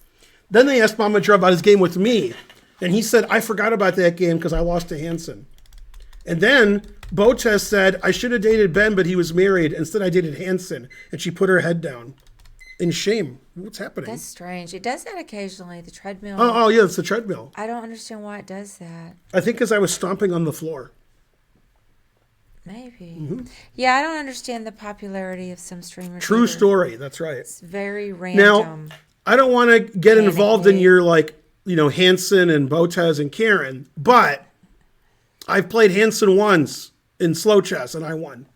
Then they asked Mamad Jarov about his game with me. And he said, I forgot about that game because I lost to Hansen. And then Botez said, I should have dated Ben, but he was married. Instead, I dated Hansen. And she put her head down. In shame. What's happening? That's strange. It does that occasionally, the treadmill. Oh, yeah, it's the treadmill. I don't understand why it does that. I think because I was stomping on the floor. Maybe. Yeah, I don't understand the popularity of some streamers. True either. story. That's right. It's very Now, random. I don't want to get Panic involved in move. your, like, you know, Hansen and Botez and Karen, but I've played Hansen once in slow chess and I won.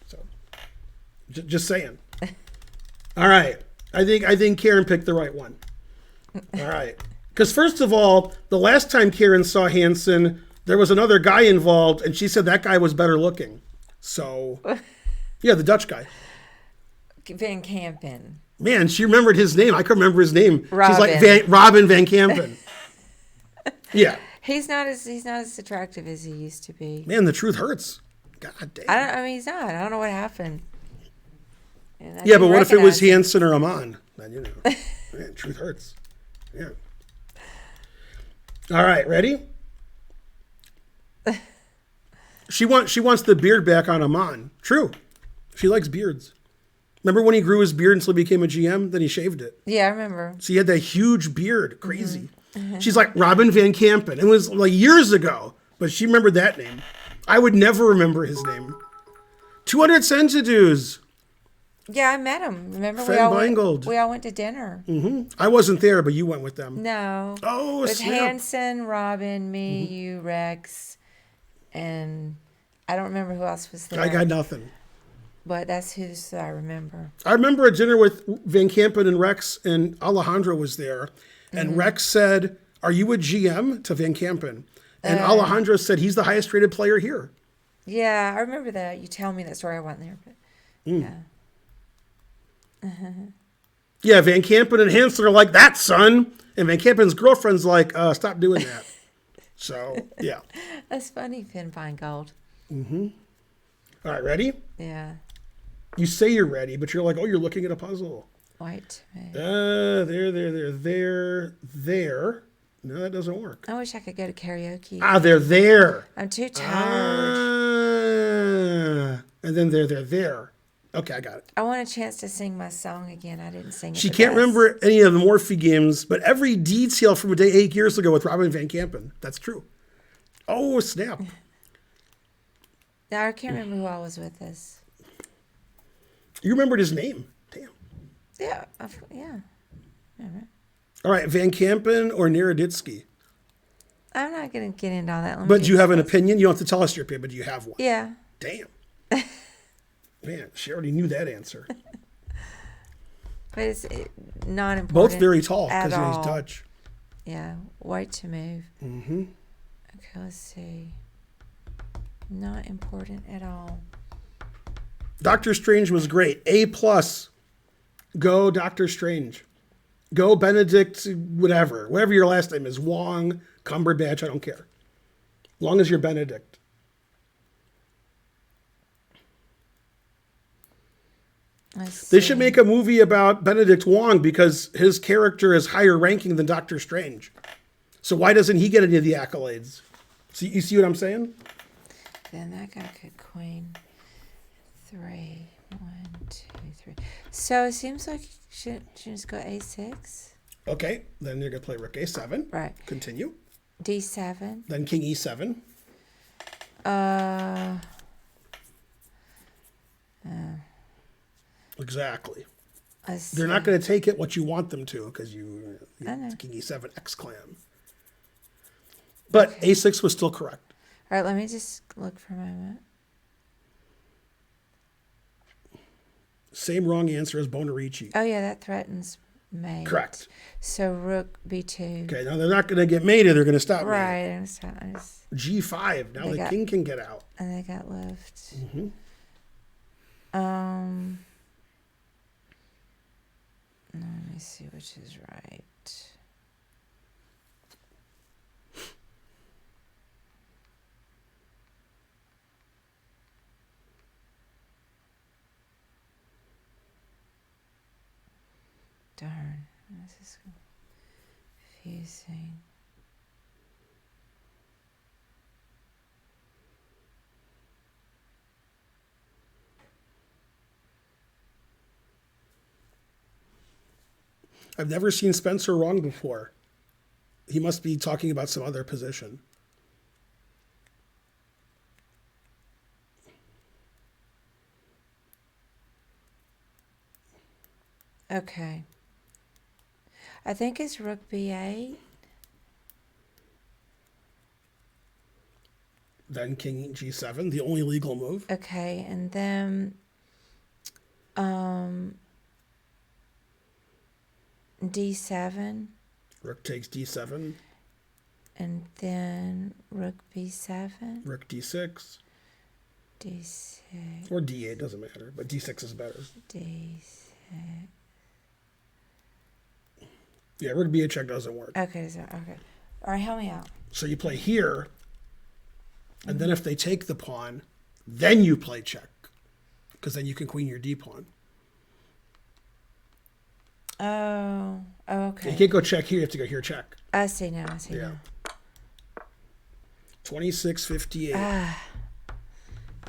So, just saying. All right. I think Karen picked the right one. All right. Because first of all, the last time Karen saw Hansen, there was another guy involved, and she said that guy was better looking. So, yeah, the Dutch guy. Van Kampen. Man, she remembered his name. I couldn't remember his name. She's like Robin. Robin Van Kampen. Yeah. He's not as attractive as he used to be. Man, the truth hurts. God damn. I mean, he's not. I don't know what happened. And I Yeah, but didn't what if it was recognize him. Hansen or Aman? Then you know. Man, truth hurts. Yeah. All right, ready? She wants the beard back on Aman. True. She likes beards. Remember when he grew his beard until he became a GM? Then he shaved it. Yeah, I remember. So he had that huge beard. Crazy. She's like Robin Van Kampen. It was like years ago, but she remembered that name. I would never remember his name. 200 Centidues. Yeah, I met him. Remember Fred Weingold. we all went to dinner. I wasn't there, but you went with them. No. Oh, With snap. Hanson, Robin, me, you, Rex, and I don't remember who else was there. I got nothing. But that's who I remember. I remember a dinner with Van Kampen and Rex, and Alejandro was there. And Rex said, are you a GM to Van Kampen? And Alejandro said, he's the highest rated player here. Yeah, I remember that. You tell me that story. I wasn't there, but yeah. Yeah, Van Kampen and Hansen are like, that, son. And Van Kampen's girlfriend's like, stop doing that. So, yeah. That's funny, Finn Feingold. All right, ready? Yeah. You say you're ready, but you're like, oh, you're looking at a puzzle. White. There. No, that doesn't work. I wish I could go to karaoke. They're there. I'm too tired. And then they're there. Okay, I got it. I want a chance to sing my song again. I didn't sing it. She the can't best. remember any of the Morphe games, but every detail from a day 8 years ago with Robin Van Kampen. That's true. Oh, snap. No, I can't remember who all was with us. You remembered his name. Damn. Yeah. Yeah. All right, Van Kampen or Naroditsky? I'm not going to get into all that. Let me But do you get have an this. opinion? You don't have to tell us your opinion, but do you have one? Yeah. Damn. Man, she already knew that answer. But it's not important. Both very tall at because he's all. Dutch. Yeah. White to move. Mm-hmm. Okay, let's see. Not important at all. Doctor Strange was great. A+. Go Doctor Strange. Go Benedict, whatever. Whatever your last name is. Wong, Cumberbatch, I don't care. long as you're Benedict. They should make a movie about Benedict Wong because his character is higher ranking than Doctor Strange. So why doesn't he get any of the accolades? See, you see what I'm saying? Then that guy could queen 3. 1, 2, 3. So it seems like she just go A6. Okay, then you're going to play Rook A7. Right. Continue. D7. Then King E7. Exactly. They're not going to take it what you want them to because I know. King E7 X-Clam. But A6 was still correct. All right, let me just look for a moment. Same wrong answer as Bonarici. Oh, yeah, that threatens mate. Correct. So rook B2. Okay, now they're not going to get mated. They're going to stop me. Right. I just, G5. Now the king can get out. and they got left. Mm-hmm. Let me see which is right. Darn, this is confusing. I've never seen Spencer wrong before. He must be talking about some other position. Okay. I think it's rook B8. Then King G7, the only legal move. Okay, and then D7, Rook takes D7. and then rook B7, Rook D6. D6, Or D8, doesn't matter. But D6 is better. D6. Yeah, Rook B8 check doesn't work. Okay, okay. All right, help me out. So you play here. And then if they take the pawn, then you play check. Because then you can queen your D pawn. Oh, okay. You can't go check here. You have to go here check. I see now. I see Yeah. now. 2658.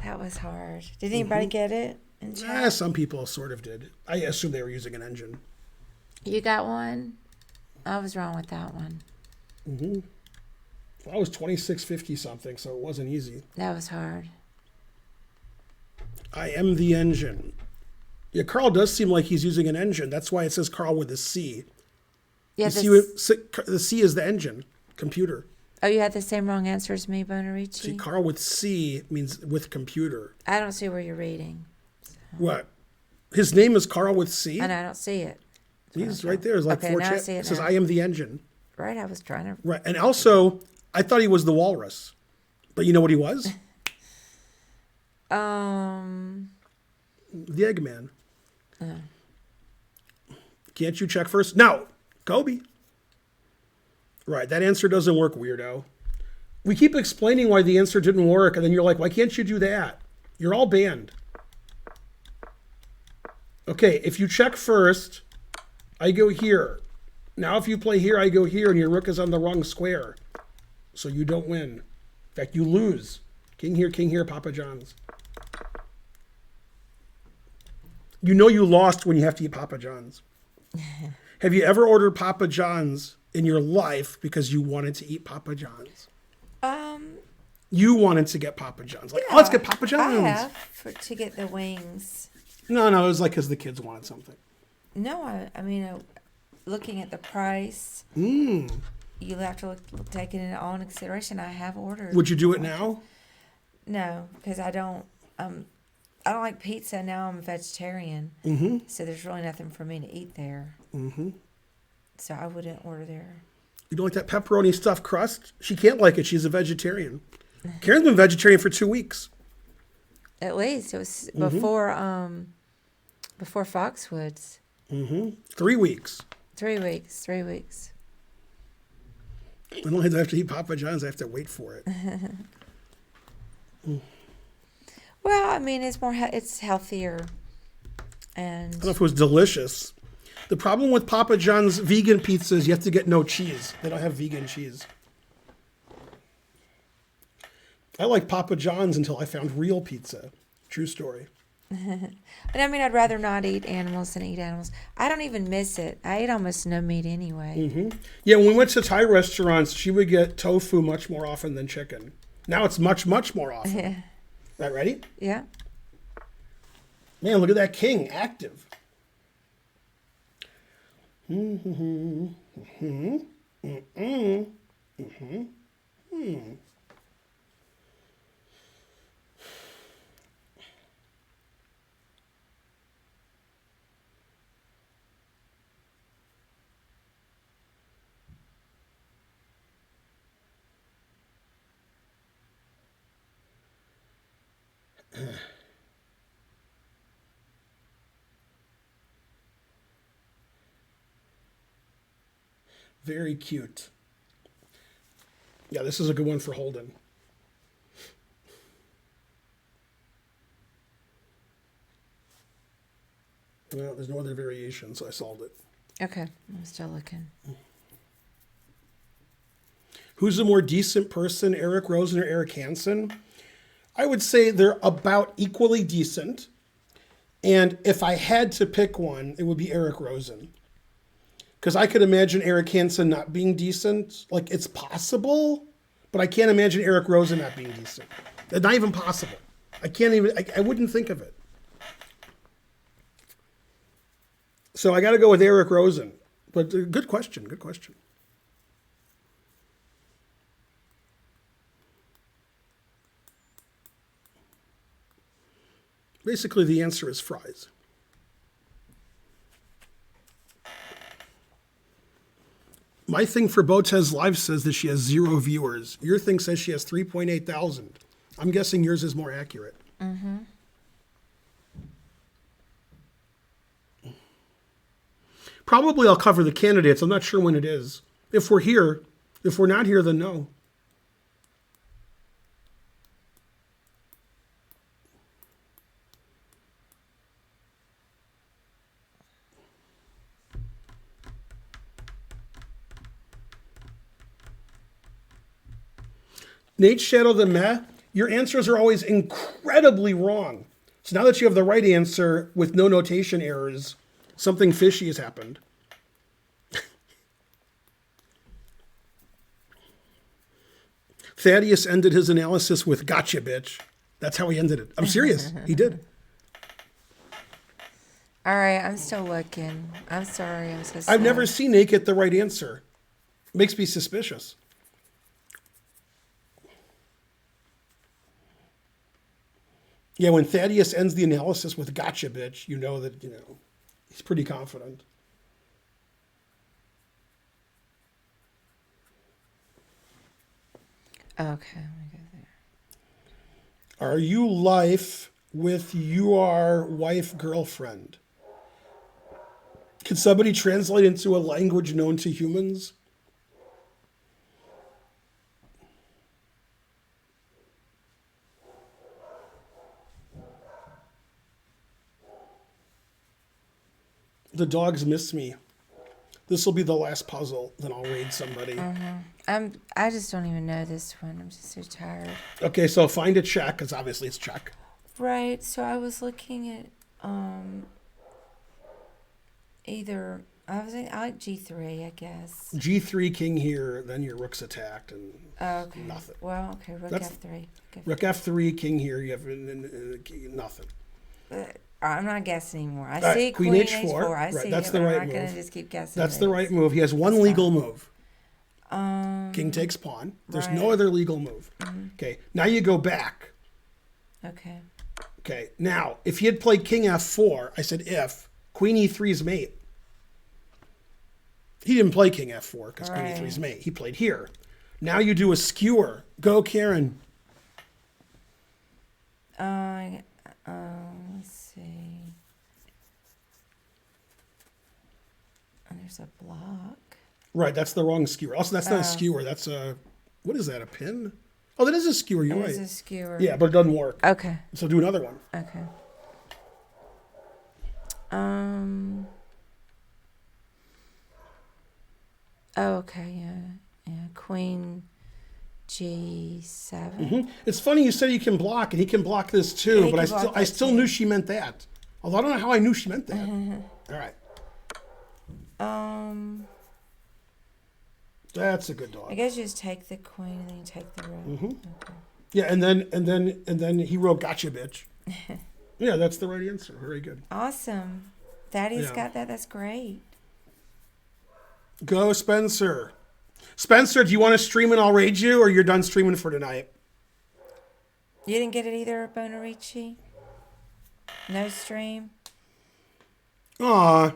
That was hard. Did anybody get it? In chat? Some people sort of did. I assume they were using an engine. You got one? I was wrong with that one. Well, I was 2650 something, so it wasn't easy. That was hard. I am the engine. Yeah, Carl does seem like he's using an engine. That's why it says Carl with a C. Yeah. The C is the engine, computer. Oh, you had the same wrong answer as me, See, Bonarici? Carl with C means with computer. I don't see where you're reading. What? His name is Carl with C? I know, I don't see it. He's right there. It's like Okay, four now I chats. see it It says, now. I am the engine. Right, I was trying to... Right. And also, I thought he was the walrus. But you know what he was? The Eggman. Can't you check first? No. Kobe. Right. That answer doesn't work, weirdo. We keep explaining why the answer didn't work, and then you're like, why can't you do that? You're all banned. Okay, if you check first, I go here. Now if you play here, I go here, and your rook is on the wrong square. So you don't win. In fact, you lose. King here, Papa John's. You know you lost when you have to eat Papa John's. Have you ever ordered Papa John's in your life because you wanted to eat Papa John's? You wanted to get Papa John's. Like, oh, let's get Papa John's. I have to get the wings. No, it was like because the kids wanted something. No, I mean, looking at the price, Mm. you have to take it into all in consideration. I have ordered. Would you do it now? No, because I don't like pizza. Now I'm a vegetarian. So there's really nothing for me to eat there. So I wouldn't order there. You don't like that pepperoni stuffed crust? She can't like it. She's a vegetarian. Karen's been vegetarian for 2 weeks. At least it was before Foxwoods. 3 weeks. 3 weeks. 3 weeks. I don't have to eat Papa John's. I have to wait for it. Well, I mean, it's healthier, I and don't know if it was delicious. The problem with Papa John's vegan pizza is you have to get no cheese. They don't have vegan cheese. I like Papa John's until I found real pizza. True story. and I mean, I'd rather not eat animals than eat animals. I don't even miss it. I eat almost no meat anyway. Yeah, when we went to Thai restaurants, she would get tofu much more often than chicken. Now it's much, much more often. Yeah. Right, ready? Yeah. Man, look at that king, active. Very cute. Yeah, this is a good one for Holden. Well, there's no other variation, so I solved it. Okay. I'm still looking. Who's a more decent person, Eric Rosen or Eric Hansen? I would say they're about equally decent. And if I had to pick one, it would be Eric Rosen. Because I could imagine Eric Hansen not being decent. Like, it's possible, but I can't imagine Eric Rosen not being decent. It's not even possible. I wouldn't think of it. So I got to go with Eric Rosen. But good question, good question. Basically, the answer is fries. My thing for Botez Live says that she has 0 viewers. Your thing says she has 3.8 thousand. I'm guessing yours is more accurate. Probably I'll cover the candidates. I'm not sure when it is. If we're here. If we're not here, then no. Nate Shadow the Meh, your answers are always incredibly wrong. So now that you have the right answer with no notation errors, something fishy has happened. Thaddeus ended his analysis with "gotcha, bitch." That's how he ended it. I'm serious. He did. All right. I'm still looking. I'm sorry. I'm so sorry. I've never seen Nate get the right answer. Makes me suspicious. Yeah, when Thaddeus ends the analysis with "gotcha, bitch," you know that, he's pretty confident. Okay. Let me go there. Are you life with your wife girlfriend? Can somebody translate into a language known to humans? The dogs miss me. This will be the last puzzle, then I'll raid somebody. I just don't even know this one. I'm just so tired. Okay, so find a check, because obviously it's check. Right. So I was looking at either I like G3, I guess. G3 king here, then your rook's attacked, and Okay. nothing. Well, okay. Rook That's- F3. Rook F3, king here, you have nothing. I'm not guessing anymore. I right, see Queen Queen H4. H4. I Right, see that's it, the but right I'm not going move. to just keep guessing. That's the this. right move. He has one That's legal fine. move. King takes pawn. There's no right. other legal move. Okay, now you go back. Okay. Okay, now, if he had played king F4, I said if, queen E3's mate. He didn't play king F4 because queen Right. E3's mate. He played here. Now you do a skewer. Go, Karen. Let's see. And there's a block. Right, that's the wrong skewer. Also, that's not a skewer. That's a, what is that, a pin? Oh, that is a skewer. You're It right. is a skewer. Yeah, but it doesn't work. Okay. So do another one. Okay. Oh, okay. Yeah. Queen G7. It's funny you said you can block, and he can block this too. he But can block I that still too. knew she meant that. Although I don't know how I knew she meant that. All right, that's a good dog. I guess you just take the queen and then you take the rook. Okay. Yeah, and then he wrote "Gotcha, bitch." Yeah, that's the right answer. Very good. Awesome. Thaddeus Yeah. got that. That's great. Go, Spencer. Spencer, do you want to stream and I'll raid you, or you're done streaming for tonight? You didn't get it either, Bonarici? No stream? Aw.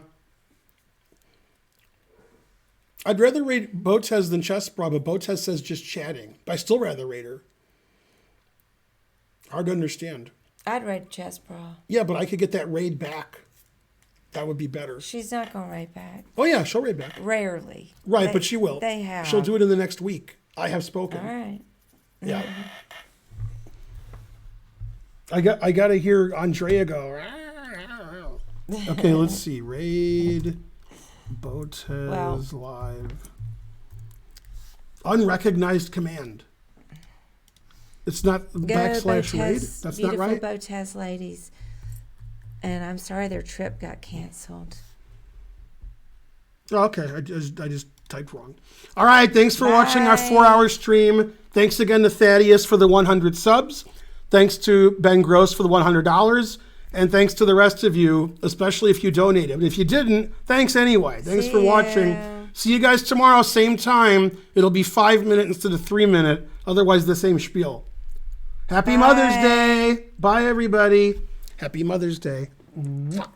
I'd rather raid Botez than Chessbra, but Botez says just chatting. But I still rather raid her. Hard to understand. I'd raid Chess Bra. Yeah, but I could get that raid back. That would be better. She's not going to raid back. Oh yeah, she'll raid back. Rarely. Right, but she will. They have. She'll do it in the next week. I have spoken. All right. Yeah. I got to hear Andrea go. Okay, let's see. Raid Botez Well. live. Unrecognized command. It's not Go backslash raid. Botez, That's not beautiful right. Botez ladies. And I'm sorry their trip got canceled. Oh, okay, I just typed wrong. All right, thanks for watching our Bye. 4-hour stream. Thanks again to Thaddeus for the 100 subs. Thanks to Ben Gross for the $100. And thanks to the rest of you, especially if you donated. But if you didn't, thanks anyway. Thanks for See watching. ya. See you guys tomorrow, same time. It'll be 5 minutes instead of 3 minutes. Otherwise, the same spiel. Happy Mother's Day. Bye, everybody. Happy Mother's Day. Mwah.